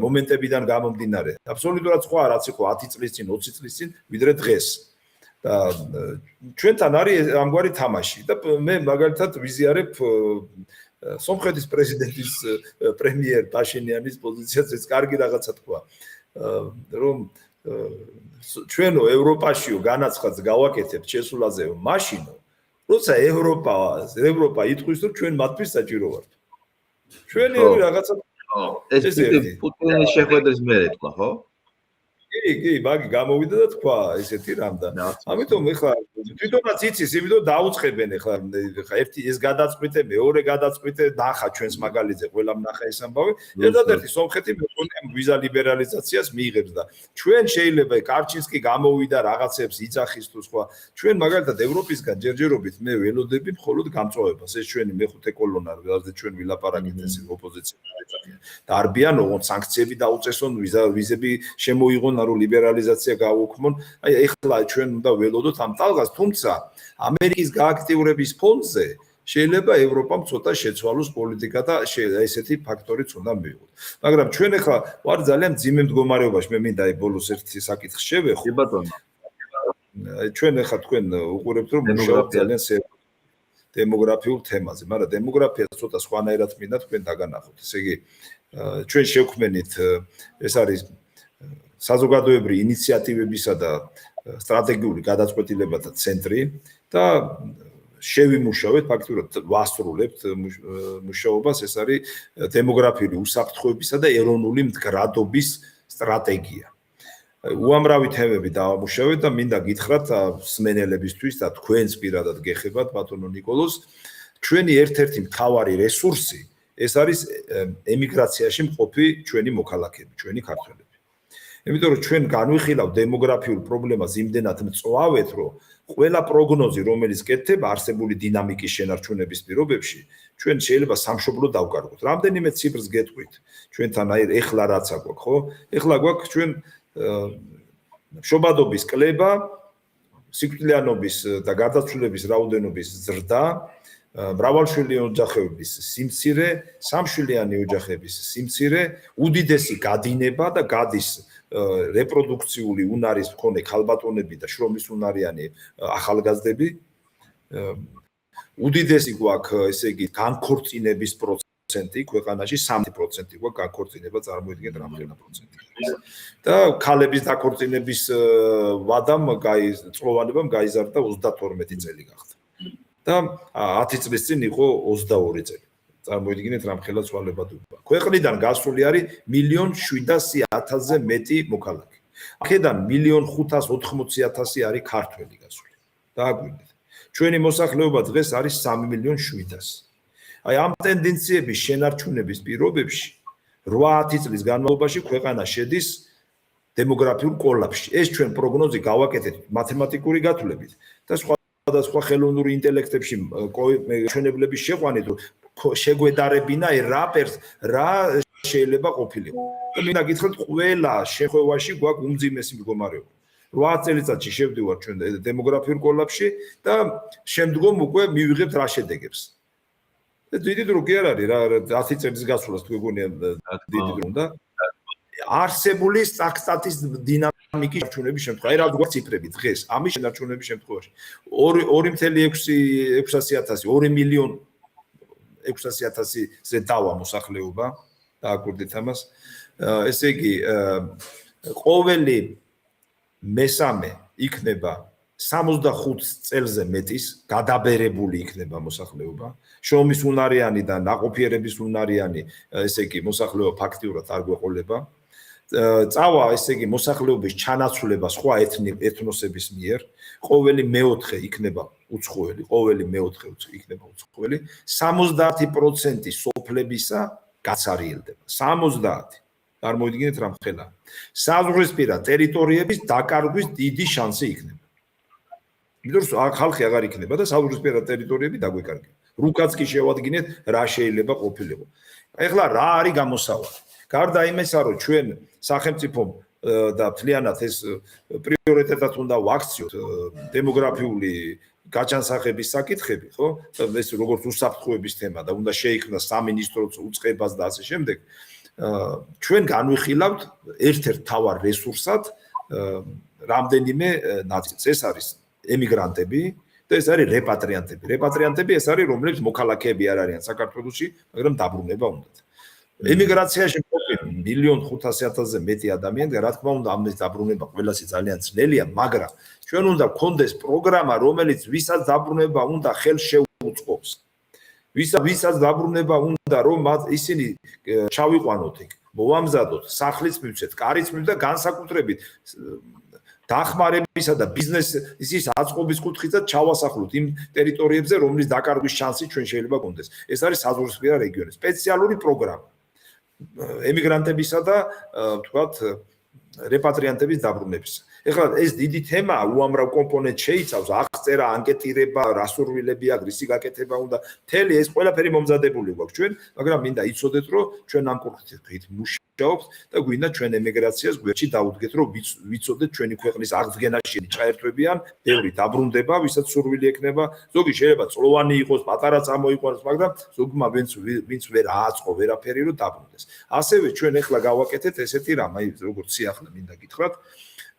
მომენტებიდან გამომდინარე. აბსოლუტურად სხვა რაც იყო 10 წლის წინ, 20 წლის წინ, ვიდრე დღეს. და ჩვენთან არის ამგვარი თამაში და მე მაგალითად ვიზიარებ სომხეთის პრეზიდენტის პრემიერ პაშინიანის პოზიციას ეს კარგი რაღაცა თქვა, რომ ჩვენო ევროპაშიო განაცხადს გავაკეთებთ შესულაზეო მაშინო, როცა ევროპა იტყვის, რომ ჩვენ მათთვის საჭირო ვართ. ჩვენი რაღაცა ეს პუტინის შეხვედრის მერე თქვა, ხო? კი, მაგი გამოვიდა და თქვა ესეთი რამ და ამიტომ ეხლა თვითონაც იცის, იმიტომ დაუწყებენ ეხლა ერთი ეს გადაწყვეტე, მეორე გადაწყვეტე ნახა ჩვენს მაგალითზე, ყველა ნახა ეს ამბავი. ერთადერთი სომხეთი მეკონია ვიზა ლიბერალიზაციას მიიღებს და ჩვენ შეიძლება კარჩინსკი გამოვიდა რაღაცებს იძახის თუ სხვა. ჩვენ მაგალითად ევროპისგან ჯერჯერობით მე ველოდები მხოლოდ გამწვავებას. ეს ჩვენი მეხუთე კოლონა, რადგან ჩვენ ვილაპარაკეთ ეს ოპოზიცია და არბიან ოღონდ სანქციები დაუწესონ, ვიზები შემოიღონ რომ ლიბერალიზაცია გაუქმონ. აი ეხლა ჩვენ უნდა ველოდოთ ამ ტალღას, თუმცა ამერიკის გააქტიურების ფონზე შეიძლება ევროპამ ცოტა შეცვალოს პოლიტიკა და ესეთი ფაქტორიც უნდა მივიღოთ. მაგრამ ჩვენ ეხლა ვარ ძალიან ძიმე მდგომარეობაში, მე მინდა აი ბოლოს ერთი საკითხი შევეხო. კი ბატონო. ჩვენ ეხლა თქვენ უყურებთ რომ მუშაობთ ძალიან დემოგრაფიულ თემაზე, მაგრამ დემოგრაფია ცოტა სხვანაირად მინდა თქვენ დაგანახოთ. ესე იგი ჩვენ შევქმნით ეს არის საზოგადოებრივი ინიციატივებისა და სტრატეგიული გადაწყვეტილებათა ცენტრი და შევიმუშავეთ, ფაქტობრივად ვასრულებთ მუშაობას, ეს არის დემოგრაფიული უსაფრთხოებისა და ეროვნული მდგრადობის სტრატეგია. უამრავი თემები დავამუშავეთ და მინდა გითხრათ მსმენელებისთვის და თქვენს პირადად გეხებათ ბატონო ნიკოლოზ, ჩვენი ერთ-ერთი მთავარი რესურსი ეს არის ემიგრაციაში მყოფი ჩვენი მოქალაქეები, ჩვენი ქართველები. იმიტომ რომ ჩვენ განვიხილავთ დემოგრაფიულ პრობლემას იმდენად მწვავეთ, რომ ყველა პროგნოზი, რომელიც კეთდება არსებული დინამიკის შენარჩუნების პირობებში, ჩვენ შეიძლება სამშობლო დავკარგოთ. რამდენიმე ციფრს გეტყვით, ჩვენთან ეხლა რაც აქვს, ხო? ეხლა გვაქვს ჩვენ შობადობის კლება, სიკვდილიანობის და გარდაცვლილების რაოდენობის ზრდა, მრავალშვილიანი ოჯახების სიმცირე, სამშვილიანი ოჯახების სიმცირე, უდიდესი გადინება და გადის რეპროდუქციული უნარის მქონე ქალბატონები და შრომის უნარიანი ახალგაზრდები. უდიდესი გვაქვს, ესე იგი, განქორწინების პროცენტი ქვეყანაში 3% გვაქვს განქორწინება, წარმოიდგინეთ რამდენი პროცენტი. და ქალების დაქორწინების ვადამ წყლოვანებამ გაიზარდა 32 წელი გახდა. და 10 წლის წინ იყო 22 წელი. წარმოიდგინეთ რამხელა ცვალებადობა. ქვეყნიდან გასული არის 1,700,000-ზე მეტი მოქალაქე. აქედან 1,580,000 არის ქართველი გასული. დააგვირდეთ. ჩვენი მოსახლეობა დღეს არის 3,700,000. აი ამ ტენდენციების შენარჩუნების პირობებში 8 წლის განმავლობაში ქვეყანა შედის დემოგრაფიულ კოლაფსში. ეს ჩვენ პროგნოზი გავაკეთეთ მათემატიკური გათვლებით და სხვადასხვა ხელოვნური ინტელექტებში ჩვენებლების შეყვანით, რომ შეგვედარებინა რა შეიძლება ყოფილიყო. და მინდა გითხრათ, ყველა შეხვევაში გვაქვს უმძიმესი მდგომარეობა. 8 წელიწადში შევდივართ ჩვენ დემოგრაფიულ კოლაფსში და შემდგომ უკვე მივიღებთ რა შედეგებს. დიდი დრო კი არ არის რა 10 წელს გასულას თუ გეგონია დიდი დრო და არსებული სტატის დინამიკის შენარჩუნების შემთხვევაში, აი რა გვაქვს ციფრები დღეს ამის შენარჩუნების შემთხვევაში 2,600,000 2,600,000-ზე დავა მოსახლეობა დააკვირდით ამას. ესე იგი ყოველი მესამე იქნება 65 წელზე მეტის გადაბერებული იქნება მოსახლეობა. შრომის უნარიანი და ნაყოფიერების უნარიანი, ესე იგი მოსახლეობა ფაქტიურად არ გვეყოლება. წავა, ესე იგი მოსახლეობის ჩანაცვლება სხვა ეთნოსების მიერ. ყოველი მეოთხე იქნება უცხოელი, ყოველი მეოთხე იქნება უცხოელი. 70% სოფლებისა გაცარიელდება. 70. წარმოიდგინეთ რამხელა. საზღვრისპირა ტერიტორიების დაკარგვის დიდი შანსი იქნება. იმიტომ რომ ხალხი აღარ იქნება და საზღვრისპირა ტერიტორიები დაგვეკარგება. რუკაც კი შევადგინეთ რა შეიძლება ყოფილიყო. ეხლა რა არის გამოსავალი? გარდა იმისა, რომ ჩვენ სახელმწიფომ და მთლიანად ეს პრიორიტეტად უნდა ვაქციოთ დემოგრაფიული გაჩანსახების საკითხები, ხო? ეს როგორც უსაფრთხოების თემა და უნდა შეიქმნას სამინისტროც უწყებას და ასე შემდეგ. ჩვენ განვიხილავთ ერთ-ერთ მთავარ რესურსად რამდენიმე ნაწილს. ეს არის ემიგრანტები და ეს არის რეპატრიანტები. რეპატრიანტები ეს არის რომლებიც მოქალაქეები არ არიან საქართველოში, მაგრამ დაბრუნება უნდათ. ემიგრაციაში მყოფი 1,500,000-ზე მეტი ადამიანი და რა თქმა უნდა ამის დაბრუნება ყველასი ძალიან ძნელია, მაგრამ ჩვენ უნდა გქონდეს პროგრამა, რომელიც ვისაც დაბრუნება უნდა ხელს შეუწყობს. ვისაც დაბრუნება უნდა რომ ისინი ჩავიყვანოთ იქ, მოვამზადოთ, სახლის მივცეთ, კარიც მივცეთ და განსაკუთრებით დახმარებისა და ბიზნესის აწყობის კუთხითაც ჩავასახლოთ იმ ტერიტორიებზე, რომლის დაკარგვის შანსი ჩვენ შეიძლება გქონდეს. ეს არის საზღვრისპირა რეგიონი, სპეციალური პროგრამა ემიგრანტებისა და თქვათ რეპატრიანტების დაბრუნებისა. ეხლა ეს დიდი თემა უამრავ კომპონენტს შეიცავს, აღწერა, ანკეტირება, რა სურვილები აქვს, რისი გაკეთება უნდა. მთელი ეს ყველაფერი მომზადებული გვაქვს ჩვენ, მაგრამ მინდა იცოდეთ, რომ ჩვენ ამ კუთხით მუშაობთ და გვინდა ჩვენ ემიგრაციას გვერდში დაუდგეთ, რომ ვიცოდეთ ჩვენი ქვეყნის აღდგენაში ჩაერთვებიან, ბევრი დაბრუნდება, ვისაც სურვილი ექნება, ზოგი შეიძლება წლოვანი იყოს, პატარა წამოიყვანოს, მაგრამ ზოგმა ვინც ვერ ააწყო ვერაფერი, რომ დაბრუნდეს. ასევე ჩვენ ეხლა გავაკეთეთ ესეთი რამ, აი როგორც სიახლე მინდა გითხრათ,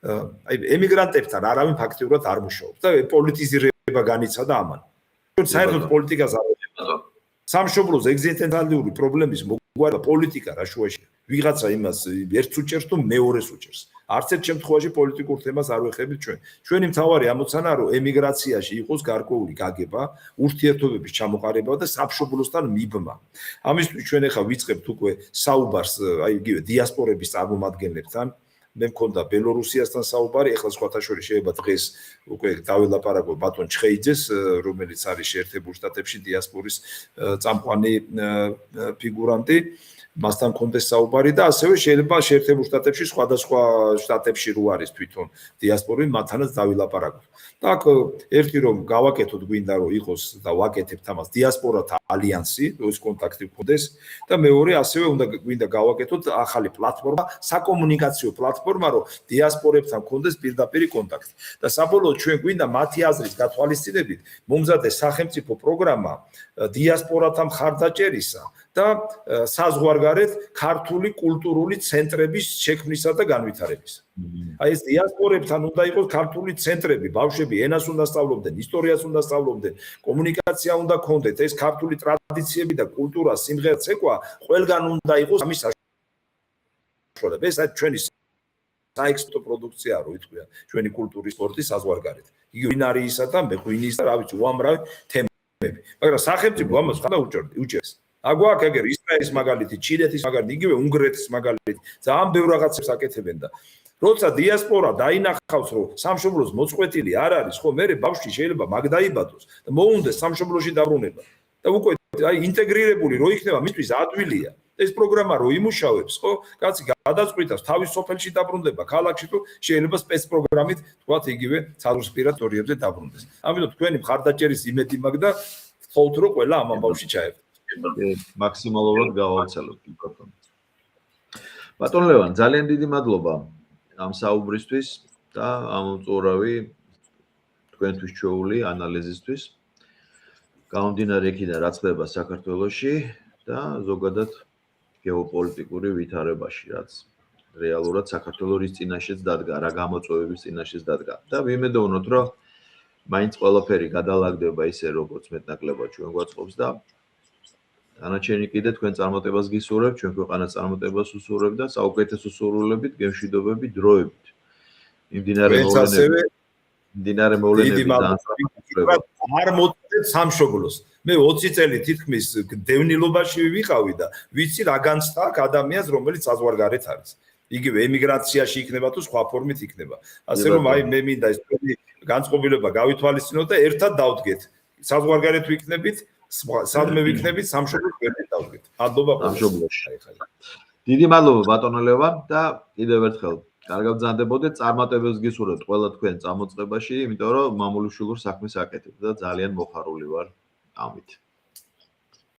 აი ემიგრანტებთან არავინ ფაქტიურად არ მუშაობს და პოლიტიზირება განიცადა ამან. ჩვენ საერთოდ პოლიტიკას არ ვეძებთ. სამშობლოს ეგზისტენციალური პრობლემის მოგვარება პოლიტიკა რა შუაშია. ვიღაცა იმას ერთს უჭერს თუ მეორეს უჭერს. არც ერთ შემთხვევაში პოლიტიკურ თემას არ ვეხებით ჩვენ. ჩვენი მთავარი ამოცანაა, რომ ემიგრაციაში იყოს გარკვეული გაგება, ურთიერთობების ჩამოყალიბება და სამშობლოსთან მიბმა. ამისთვის ჩვენ ახლა ვიწყებთ უკვე საუბარს, აი იგივე დიასპორების წარმომადგენლებთან. მე მქონდა ბელორუსიასთან საუბარი, ახლა სხვათა შორის შეიძლება დღეს უკვე დავილაპარაკო ბატონ ჩხეიძეს, რომელიც არის შეერთებულ შტატებში დიასპორის წამყვანი ფიგურანტი. მასთან კონდეს საუბარი და ასევე შეიძლება შეერთებულ შტატებში სხვადასხვა შტატებში რო არის თვითონ დიასპორები მათთანაც დავილაპარაკოთ. და აქ ერთი რომ გავაკეთოთ გვინდა რომ იყოს და ვაკეთებთ ამას დიასპორათა ალიანსი, ეს კონტაქტი გქონდეს და მეორე ასევე უნდა გვინდა გავაკეთოთ ახალი პლატფორმა, საკომუნიკაციო პლატფორმა, რომ დიასპორებთან გქონდეს პირდაპირი კონტაქტი. და საბოლოოდ ჩვენ გვინდა მათი აზრის გათვალისწინებით მომზადდეს სახელმწიფო პროგრამა დიასპორათა მხარდაჭერისა და საზღვარგარეთ ქართული კულტურული ცენტრების შექმნისა და განვითარებისა. აი ეს დიასპორებთან უნდა იყოს ქართული ცენტრები, ბავშვები ენას უნდა სწავლობდნენ, ისტორიას უნდა სწავლობდნენ, კომუნიკაცია უნდა ქონდეთ, ეს ქართული ტრადიციები და კულტურა, სიმღერა, ცეკვა ყველგან უნდა იყოს ამის საშუალება. ეს ჩვენი საექსპორტო პროდუქციაა, რო ითქვია, ჩვენი კულტურის სპორტის საზღვარგარეთ. იგივე ღვინარიისა და მეღვინის და რა ვიცი, უამრავი თემები. მაგრამ სახელმწიფო ამას ხარ უჭერს. აგვაქვს ეგერ ისრაელის მაგალითი, ჩინეთის მაგალითი, იგივე უნგრეთის მაგალითი, ძალიან ბევრ რაღაცებს აკეთებენ და როცა დიასპორა დაინახავს, რომ სამშობლოს მოწყვეტილი არ არის, ხო, მე ბავშვი შეიძლება მაგ დაიბადოს და მოუნდეს სამშობლოში დაბრუნება. და უკვე აი ინტეგრირებული რო იქნება, მისთვის ადვილია. ეს პროგრამა რო იმუშავებს, ხო, კაცი გადაწყვიტავს თავის სოფელში დაბრუნდება, ქალაქში თუ შეიძლება სპეცპროგრამით, თქვათ, იგივე საზღვარგარეთ ტერიტორიებზე დაბრუნდეს. ამიტომ თქვენი მხარდაჭერის იმედი მაქვს და ვთხოვთ, რომ ყველა ამ ამბავში ჩაერთო. მაქსიმალურად გავავრცელოთ ბატონ. ბატონ ლევან, ძალიან დიდი მადლობა ამ საუბრისთვის და ამ უწურავი თქვენთვის ჩვეული ანალიზისთვის. გამომდინარე იქიდან რაც ხდება საქართველოში და ზოგადად გეოპოლიტიკური ვითარებაში, რაც რეალურად საქართველოს წინაშეც დადგა, რა გამოწვევების წინაშეც დადგა. და ვიმედოვნოთ, რომ მაინც ყველაფერი გადალაგდება ისე, როგორც მეტნაკლებად ჩვენ გვაწყობს და დანარჩენი კიდე თქვენ წარმატებას გისურვებთ, ჩვენ ქვეყანას წარმატებას უსურვებთ და საუკეთესო სურვილებით, გემშვიდობებით, დროებით. მიმდინარე მოვლენები არ მოწყვეტ სამშობლოს. მე 20 წელი თითქმის დევნილობაში ვიყავი და ვიცი რა განცდა აქვს ადამიანს, რომელიც საზღვარგარეთ არის. იგივე ემიგრაციაში იქნება თუ სხვა ფორმით იქნება. ასე რომ აი მე მინდა ეს განწყობილება გავითვალისწინოთ და ერთად დავდგეთ. საზღვარგარეთ ვიქნებით, სადმე ვიქნებით, სამშობლოს ერთად დავდგეთ. მადლობა სამშობლოში. დიდი მადლობა ბატონო ლევან და კიდევ ერთხელ კარგად ბრძანდებოდეთ, წარმატებებს გისურვებთ ყველა თქვენ წამოწყებაში, იმიტომ რომ მამულიშვილურ საქმეს აკეთებთ და ძალიან მოხარული ვარ ამით.